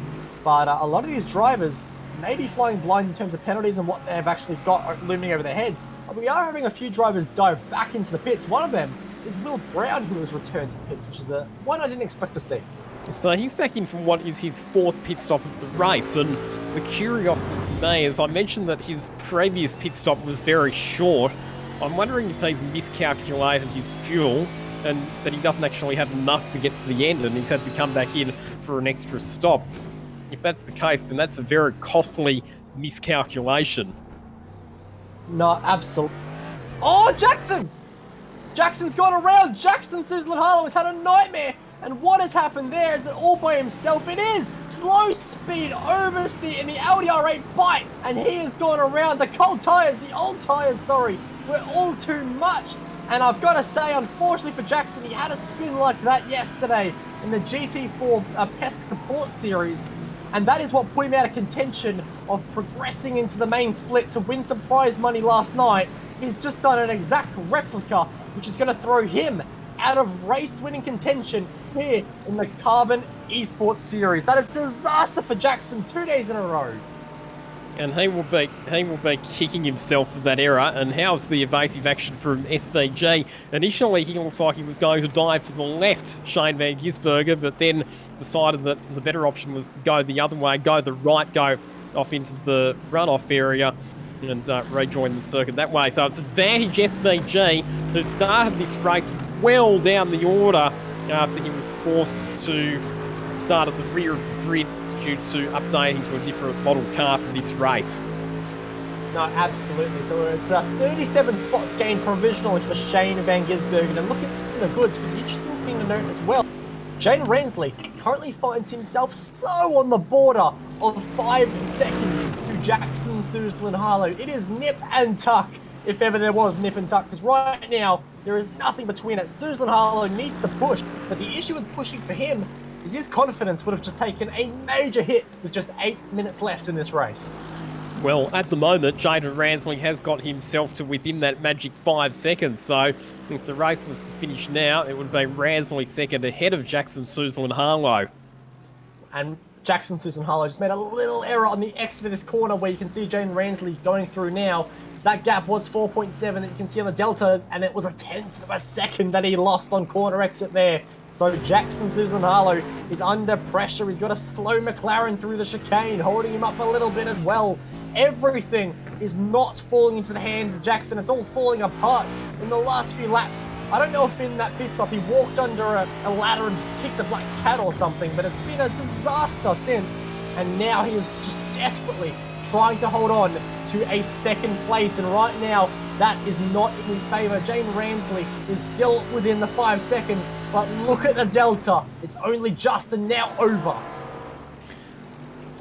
but a lot of these drivers may be flying blind in terms of penalties and what they've actually got looming over their heads. But we are having a few drivers dive back into the pits. One of them is Will Brown, who has returned to the pits, which is one I didn't expect to see. So he's back in from what is his 4th pit stop of the race, and the curiosity for me is I mentioned that his previous pit stop was very short. I'm wondering if he's miscalculated his fuel and that he doesn't actually have enough to get to the end and he's had to come back in for an extra stop. If that's the case, then that's a very costly miscalculation. No, absolutely. Oh, Jackson! Jackson's gone around. Jackson, Suzel and Harlow has had a nightmare. And what has happened there is that all by himself, it is slow speed oversteer in the Audi R8 bite. And he has gone around. The cold tyres, the old tyres, sorry, were all too much. And I've got to say, unfortunately for Jackson, he had a spin like that yesterday in the GT4 PESC Support Series. And that is what put him out of contention of progressing into the main split to win some prize money last night. He's just done an exact replica, which is going to throw him out of race-winning contention here in the Carbon Esports Series. That is disaster for Jackson 2 days in a row. And he will be kicking himself for that error. And how's the evasive action from SVG? Initially, he looks like he was going to dive to the left, Shane Van Gisbergen, but then decided that the better option was to go the other way, go the right, go off into the runoff area and rejoin the circuit that way. So it's advantage SVG, who started this race well down the order after he was forced to start at the rear of the grid due to updating to a different model car for this race. No, absolutely. So it's 37 spots gained provisionally for Shane Van Gisbergen. And looking at the goods, but the interesting thing to note as well, Jane Ransley currently finds himself so on the border of 5 seconds to Jackson, Suzel and Harlow. It is nip and tuck, if ever there was nip and tuck, because right now there is nothing between it. Suzel and Harlow needs to push, but the issue with pushing for him is his confidence would have just taken a major hit with just 8 minutes left in this race. Well, at the moment, Jaden Ransley has got himself to within that magic 5 seconds. So if the race was to finish now, it would be Ransley second ahead of Jackson, Suzel and Harlow. And Jackson, Suzel and Harlow just made a little error on the exit of this corner where you can see Jaden Ransley going through now. So that gap was 4.7 that you can see on the Delta, and it was 1/10 of a second that he lost on corner exit there. So Jackson, Suzel and Harlow is under pressure. He's got a slow McLaren through the chicane, holding him up a little bit as well. Everything is not falling into the hands of Jackson. It's all falling apart in the last few laps. I don't know if in that pit stop he walked under a ladder and kicked a black cat or something, but it's been a disaster since. And now he is just desperately trying to hold on to a second place. And right now, that is not in his favour. Jane Ransley is still within the 5 seconds, but look at the delta. It's only just and now over.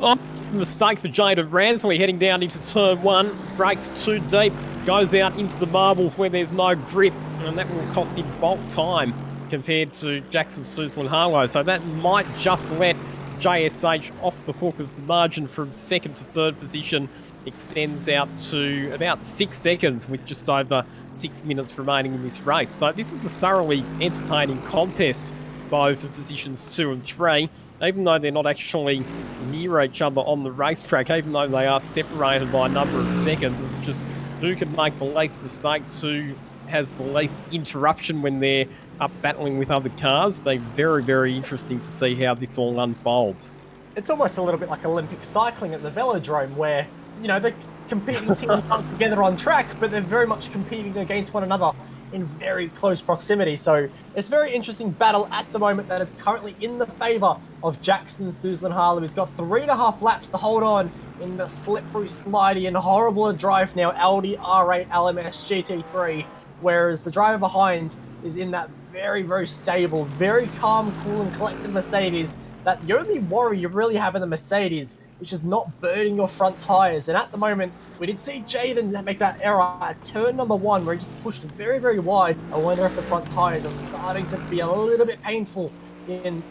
Oh, mistake for Jada Ransley heading down into turn 1. Brakes too deep, goes out into the marbles where there's no grip, and that will cost him bulk time compared to Jackson Suzlin-Harlow. So that might just let JSH off the hook as the margin from 2nd to 3rd position extends out to about 6 seconds with just over 6 minutes remaining in this race. So this is a thoroughly entertaining contest, both for positions 2 and 3, even though they're not actually near each other on the racetrack, even though they are separated by a number of seconds. It's just who can make the least mistakes, who has the least interruption when they're up battling with other cars. It'll be very, very interesting to see how this all unfolds. It's almost a little bit like Olympic cycling at the velodrome where, you know, the competing teams aren't together on track, but they're very much competing against one another in very close proximity. So it's a very interesting battle at the moment that is currently in the favour of Jackson Suzlin-Harlow. He's got 3.5 laps to hold on in the slippery, slidey and horrible to drive now Audi R8 LMS GT3, whereas the driver behind is in that very, very stable, very calm, cool and collected Mercedes. That the only worry you really have in the Mercedes, which is not burning your front tyres. And at the moment, we did see Jaden make that error at turn number 1, where he just pushed very, very wide. I wonder if the front tyres are starting to be a little bit painful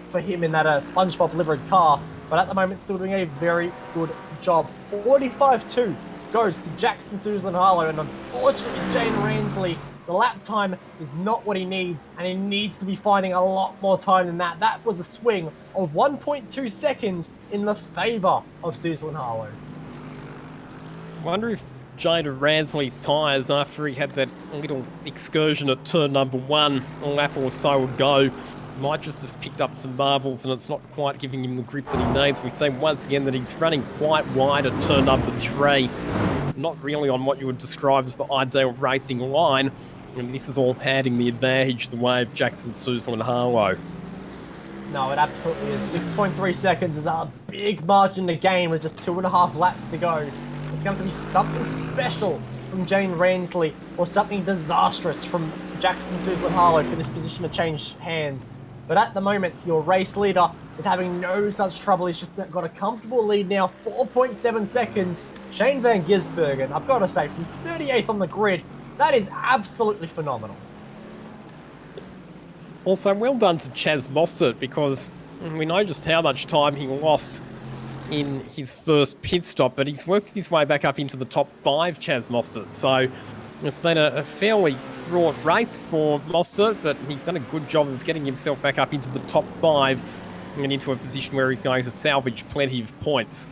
for him in that SpongeBob livered car. But at the moment, still doing a very good job. 45.2 goes to Jackson Suzlin-Harlow, and unfortunately, Jane Ransley, the lap time is not what he needs, and he needs to be finding a lot more time than that. That was a swing of 1.2 seconds in the favour of Suzlin-Harlow. I wonder if Jada Ransley's tyres, after he had that little excursion at turn number 1 a lap or so ago, might just have picked up some marbles and it's not quite giving him the grip that he needs. We see once again that he's running quite wide at turn number 3, not really on what you would describe as the ideal racing line, and this is all handing the advantage the way of Jackson Suzlin-Harlow. No, it absolutely is. 6.3 seconds is a big margin to gain with just 2.5 laps to go. It's going to be something special from Jane Ransley or something disastrous from Jackson Suzlin-Harlow for this position to change hands. But at the moment, your race leader is having no such trouble. He's just got a comfortable lead now, 4.7 seconds. Shane van Gisbergen, I've got to say, from 38th on the grid, that is absolutely phenomenal. Also, well done to Chaz Mostert, because we know just how much time he lost in his first pit stop, but he's worked his way back up into the top 5, Chaz Mostert. So it's been a fairly fraught race for Mostert, but he's done a good job of getting himself back up into the top 5 and into a position where he's going to salvage plenty of points.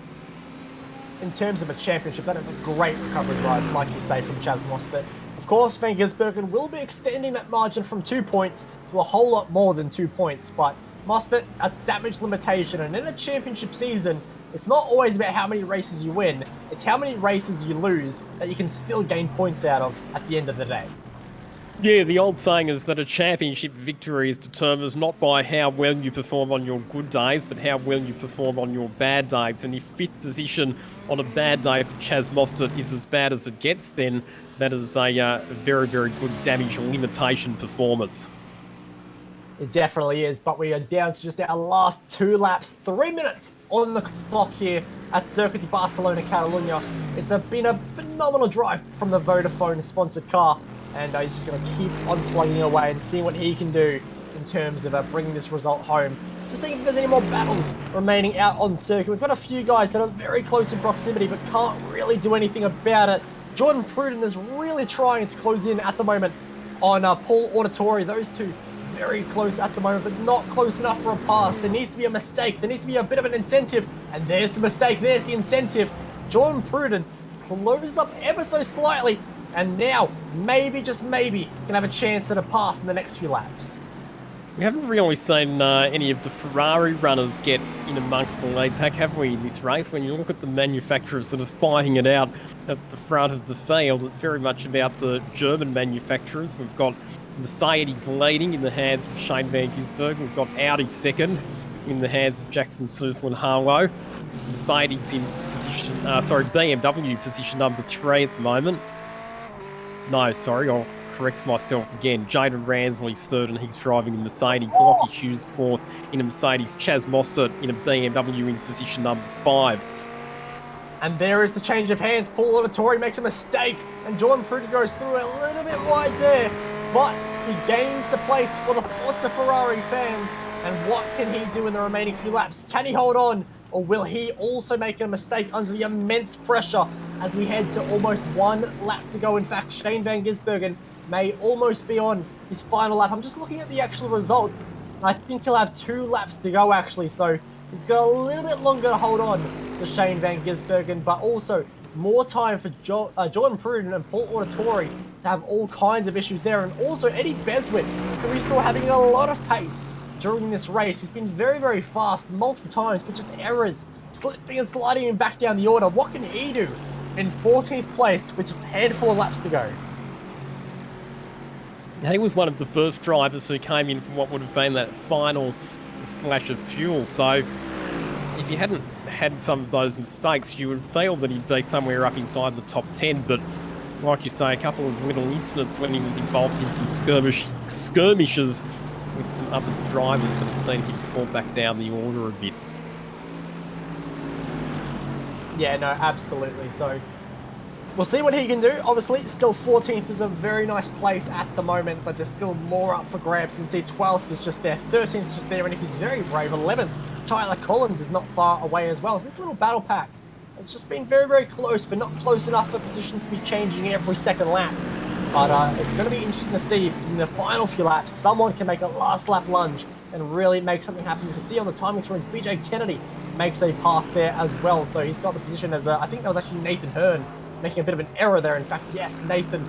In terms of a championship, that is a great recovery drive, like you say, from Chaz Mostert. Of course, Van Gisbergen will be extending that margin from 2 points to a whole lot more than 2 points, but Mostert, that's damage limitation, and in a championship season, it's not always about how many races you win, it's how many races you lose that you can still gain points out of at the end of the day. Yeah, the old saying is that a championship victory is determined not by how well you perform on your good days, but how well you perform on your bad days. And if 5th position on a bad day for Chaz Mostert is as bad as it gets, then that is a very, very good damage limitation performance. It definitely is, but we are down to just our last 2 laps, 3 minutes on the clock here at Circuit de Barcelona-Catalunya. It's been a phenomenal drive from the Vodafone-sponsored car, and he's just going to keep on plugging away and seeing what he can do in terms of bringing this result home. Just seeing if there's any more battles remaining out on circuit. We've got a few guys that are very close in proximity, but can't really do anything about it. Jordan Pruden is really trying to close in at the moment on Paul Auditori. Those two very close at the moment, but not close enough for a pass. There needs to be a mistake. There needs to be a bit of an incentive, and there's the mistake. There's the incentive. Jordan Pruden closes up ever so slightly, and now, maybe, just maybe, can have a chance at a pass in the next few laps. We haven't really seen any of the Ferrari runners get in amongst the lead pack, have we, in this race? When you look at the manufacturers that are fighting it out at the front of the field, it's very much about the German manufacturers. We've got Mercedes leading in the hands of Shane van Gisbergen. We've got Audi second in the hands of Jackson Suzlin-Harlow. Mercedes in position, BMW position number 3 at the moment. No, sorry, I'll correct myself again. Jaden Ransley's third, and he's driving a Mercedes. Lockie Hughes fourth in a Mercedes. Chaz Mostert in a BMW in position number 5. And there is the change of hands. Paul Auditori makes a mistake, and Jordan Pruden goes through a little bit wide there, but he gains the place for the Forza Ferrari fans. And what can he do in the remaining few laps? Can he hold on, or will he also make a mistake under the immense pressure as we head to almost 1 lap to go? In fact, Shane van Gisbergen may almost be on his final lap. I'm just looking at the actual result. I think he'll have 2 laps to go, actually, so he's got a little bit longer to hold on to Shane van Gisbergen, but also more time for Jordan Pruden and Paul Auditori to have all kinds of issues there. And also Eddie Beswick, who is still having a lot of pace during this race. He's been very, very fast multiple times, but just errors, slipping and sliding him back down the order. What can he do in 14th place with just a handful of laps to go? He was one of the first drivers who came in for what would have been that final splash of fuel. So if you hadn't had some of those mistakes, you would feel that he'd be somewhere up inside the top 10. But like you say, a couple of little incidents when he was involved in some skirmishes with some other drivers that have seen him fall back down the order a bit. Yeah, no, absolutely. So we'll see what he can do. Obviously, still 14th is a very nice place at the moment, but there's still more up for grabs. You can see 12th is just there, 13th is just there, and if he's very brave, 11th, Tyler Collins is not far away as well. So this little battle pack has just been very, very close, but not close enough for positions to be changing every second lap. But it's going to be interesting to see if in the final few laps, someone can make a last lap lunge and really make something happen. You can see on the timing screens, BJ Kennedy makes a pass there as well. So he's got the position as, I think that was actually Nathan Hearn making a bit of an error there. In fact, yes, Nathan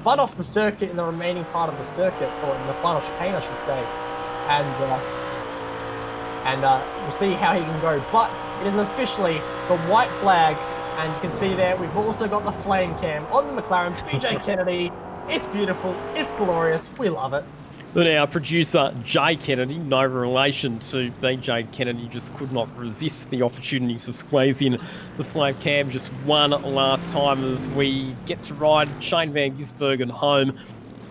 spun off the circuit in the remaining part of the circuit, or in the final chicane, I should say. And we'll see how he can go. But it is officially the white flag, and you can see there, we've also got the flame cam on the McLaren. BJ Kennedy, it's beautiful, it's glorious, we love it. But our producer, Jay Kennedy, no relation to BJ Kennedy, just could not resist the opportunity to squeeze in the flame cam just one last time as we get to ride Shane van Gisbergen home.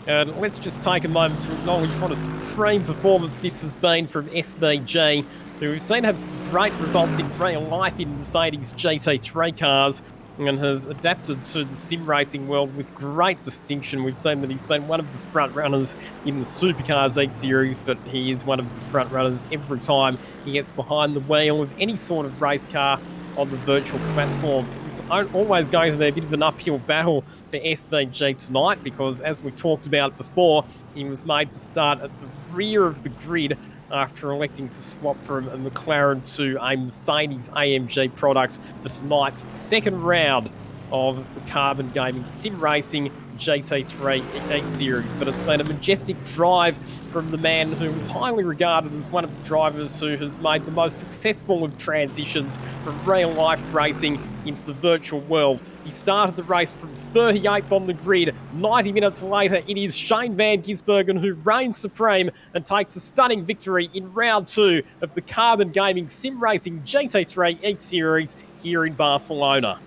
And let's just take a moment to acknowledge what a supreme performance this has been from SVG, who we've seen have some great results in real life in Mercedes GT3 cars, and has adapted to the sim racing world with great distinction. We've seen that he's been one of the front runners in the Supercars E-Series, but he is one of the front runners every time he gets behind the wheel of any sort of race car on the virtual platform. It's always going to be a bit of an uphill battle for SVG tonight because, as we talked about before, he was made to start at the rear of the grid after electing to swap from a McLaren to a Mercedes AMG product for tonight's second round of the Carbon Gaming Sim Racing GT3 Eseries. But it's been a majestic drive from the man who is highly regarded as one of the drivers who has made the most successful of transitions from real life racing into the virtual world. He started the race from 38th on the grid. 90 minutes later, it is Shane van Gisbergen who reigns supreme and takes a stunning victory in round 2 of the Carbon Gaming Sim Racing GT3 Eseries here in Barcelona.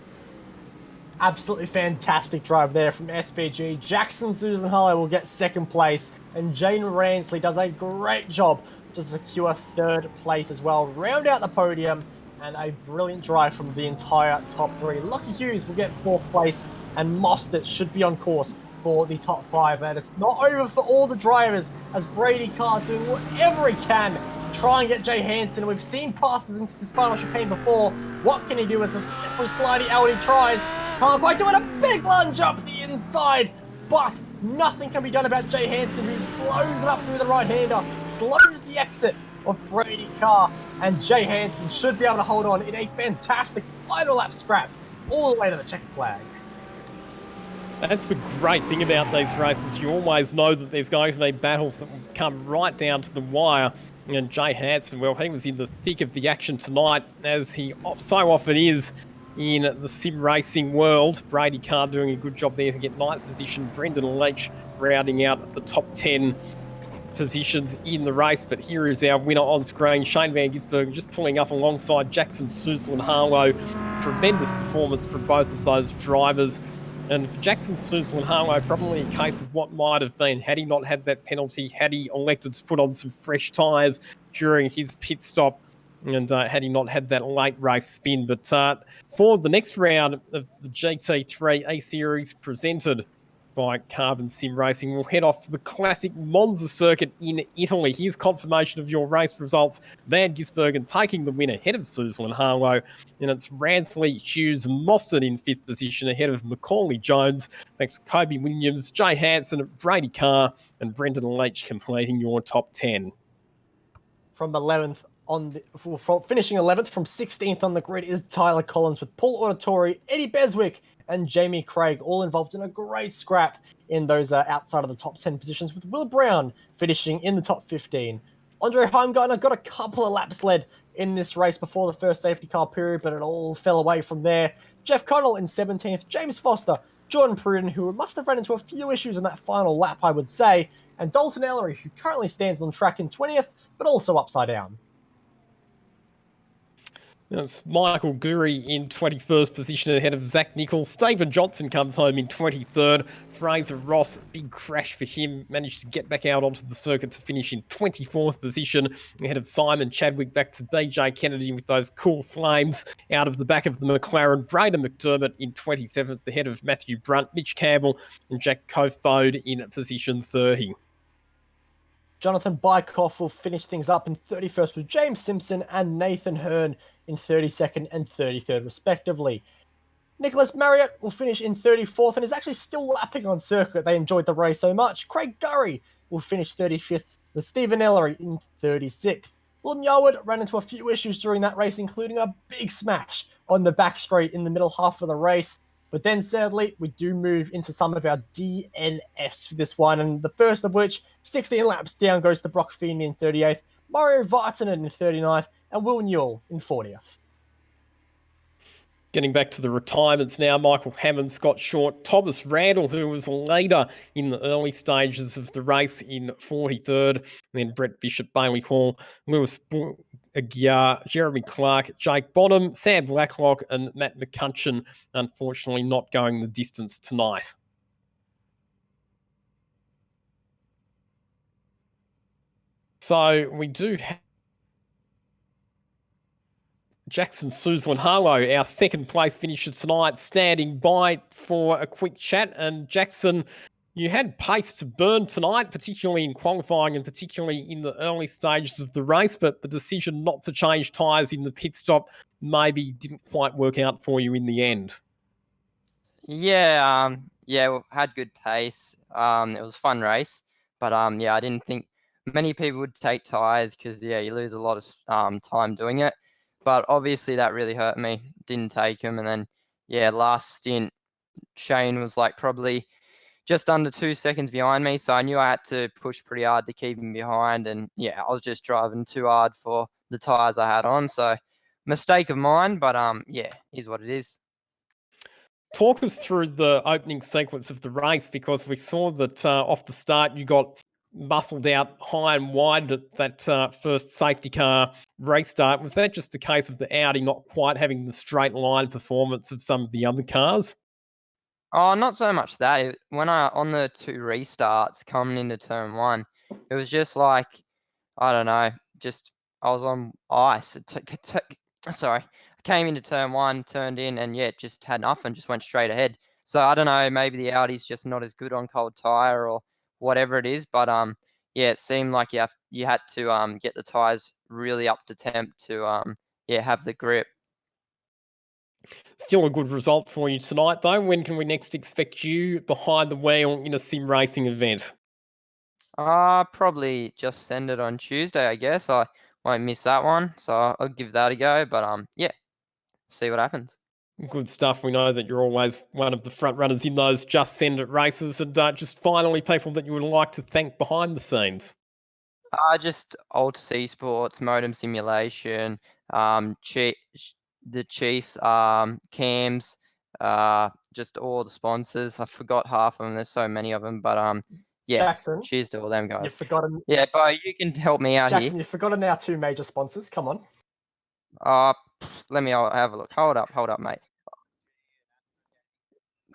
Absolutely fantastic drive there from SVG. Jackson Susan Harlow will get second place, and Jane Ransley does a great job to secure third place as well. Round out the podium, and a brilliant drive from the entire top 3. Lockie Hughes will get fourth place, and Mostert should be on course for the top 5. And it's not over for all the drivers, as Brady Carr doing whatever he can to try and get Jay Hansen. We've seen passes into this final chicane before. What can he do as the slippery, slidey out he tries? Can't quite do it. A big lunge up the inside, but nothing can be done about Jay Hansen, who slows it up through the right-hander, slows the exit of Brady Carr, and Jay Hansen should be able to hold on in a fantastic final lap scrap all the way to the checkered flag. That's the great thing about these races. You always know that there's going to be battles that will come right down to the wire. And Jay Hansen, well, he was in the thick of the action tonight, as he so often is in the sim racing world. Brady Carr doing a good job there to get 9th position. Brendan Leach rounding out the top 10 positions in the race. But here is our winner on screen, Shane van Gisbergen, just pulling up alongside Jackson Suzel and Harlow. Tremendous performance from both of those drivers. And for Jackson Suslin-Harlow, probably a case of what might have been had he not had that penalty, had he elected to put on some fresh tyres during his pit stop, and had he not had that late race spin. But for the next round of the GT3 Eseries presented by Carbon Sim Racing, we'll head off to the classic Monza circuit in Italy. Here's confirmation of your race results. Van Gisbergen taking the win ahead of Suslin-Harlow, and it's Ransley, Hughes, and Mostert in 5th position ahead of Macaulay Jones. Thanks to Kobe Williams, Jay Hansen, Brady Carr, and Brendan Leach completing your top 10. From 11th from finishing 11th from 16th on the grid is Tyler Collins with Paul Auditori, Eddie Beswick, and Jamie Craig, all involved in a great scrap in those outside of the top 10 positions, with Will Brown finishing in the top 15. Andre Heimgartner got a couple of laps led in this race before the first safety car period, but it all fell away from there. Jeff Connell in 17th, James Foster, Jordan Pruden, who must have run into a few issues in that final lap, I would say, and Dalton Ellery, who currently stands on track in 20th, but also upside down. It's Michael Guri in 21st position ahead of Zach Nichols. Stephen Johnson comes home in 23rd. Fraser Ross, big crash for him, managed to get back out onto the circuit to finish in 24th position ahead of Simon Chadwick, back to BJ Kennedy with those cool flames out of the back of the McLaren. Braden McDermott in 27th ahead of Matthew Brunt, Mitch Campbell, and Jack Kofode in position 30. Jonathan Bykoff will finish things up in 31st with James Simpson and Nathan Hearn in 32nd and 33rd, respectively. Nicholas Marriott will finish in 34th and is actually still lapping on circuit. They enjoyed the race so much. Craig Gurry will finish 35th with Stephen Ellery in 36th. William Yarwood ran into a few issues during that race, including a big smash on the back straight in the middle half of the race. But then, sadly, we do move into some of our DNFs for this one, and the first of which, 16 laps down, goes to Brock Feeney in 38th, Mario Vartanen in 39th, and Will Newell in 40th. Getting back to the retirements now, Michael Hammond, Scott Short, Thomas Randall, who was a leader in the early stages of the race in 43rd, and then Brett Bishop, Bailey Hall, Lewis Aguiar, Jeremy Clark, Jake Bonham, Sam Blacklock, and Matt McCutcheon, unfortunately not going the distance tonight. So we do have Jackson Suslin-Harlow, our second place finisher tonight, standing by for a quick chat. And Jackson, you had pace to burn tonight, particularly in qualifying and particularly in the early stages of the race, but the decision not to change tyres in the pit stop maybe didn't quite work out for you in the end. Yeah, had good pace. It was a fun race, but yeah, I didn't think many people would take tyres because you lose a lot of time doing it. But obviously that really hurt me. Didn't take them, and then last stint, Shane was like probably just under 2 seconds behind me, so I knew I had to push pretty hard to keep him behind. And I was just driving too hard for the tyres I had on. So mistake of mine, but is what it is. Talk us through the opening sequence of the race, because we saw that off the start you got muscled out high and wide at that first safety car race start. Was that just a case of the Audi not quite having the straight line performance of some of the other cars? Oh, not so much that. When on the 2 restarts coming into turn 1, it was just like, I don't know, just I was on ice. Sorry. I came into turn 1, turned in, and just had nothing, just went straight ahead. So I don't know, maybe the Audi's just not as good on cold tire or whatever it is, but it seemed like you had to get the tires really up to temp to have the grip. Still a good result for you tonight, though. When can we next expect you behind the wheel in a sim racing event? Probably just send it on Tuesday, I guess. I won't miss that one, so I'll give that a go. But see what happens. Good stuff. We know that you're always one of the front runners in those Just Send It races. And just finally, people that you would like to thank behind the scenes. Just Alt C Sports, Modem Simulation, the Chiefs, Cams, just all the sponsors. I forgot half of them. There's so many of them, but Jackson, cheers to all them guys. You've forgotten. Yeah, Bo, you can help me out Jackson, here. you've forgotten our 2 major sponsors. Come on. Let me have a look. Hold up, mate.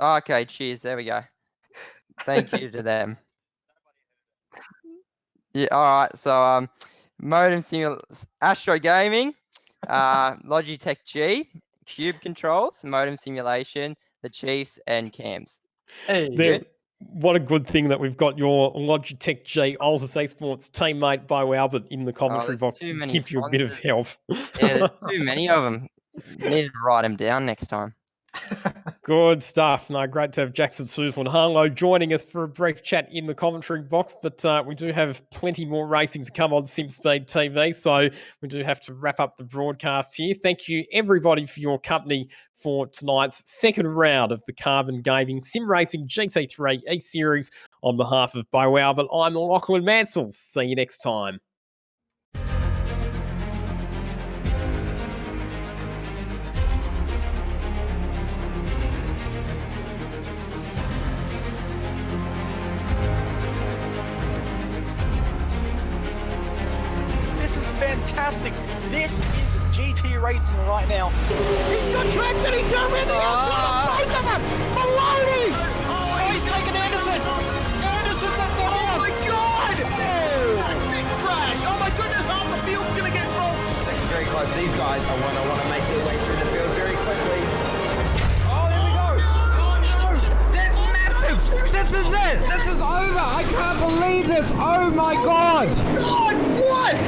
Okay, cheers. There we go. Thank you to them. Yeah, all right. So, Astro Gaming, Logitech G, Cube Controls, modem simulation, the Chiefs, and Cams. Hey. Good. What a good thing that we've got your Logitech G Ultra Esports teammate Bo Albert in the commentary there's box too to many give you a bit of sponsors. help. Yeah, there's too many of them. Need to write them down next time. Good stuff. No, great to have Jackson Suzel and Harlow joining us for a brief chat in the commentary box, but we do have plenty more racing to come on SimSpeed TV, so we do have to wrap up the broadcast here. Thank you, everybody, for your company for tonight's second round of the Carbon Gaming Sim Racing GT3 E-Series. On behalf of Bo Albert, I'm Lachlan Mansell. See you next time. This is fantastic. This is GT racing right now. He's got traction. He's got everything outside of both of them. Maloney. Oh, he's taken Anderson. Anderson's up to him. Oh my God! Big crash. Oh my goodness, half the field's gonna get full. Second very close. These guys are want to make their way through the field very quickly. Oh, here we go. Oh no! That's massive. This is it. This is over. I can't believe this. Oh my God. God, what?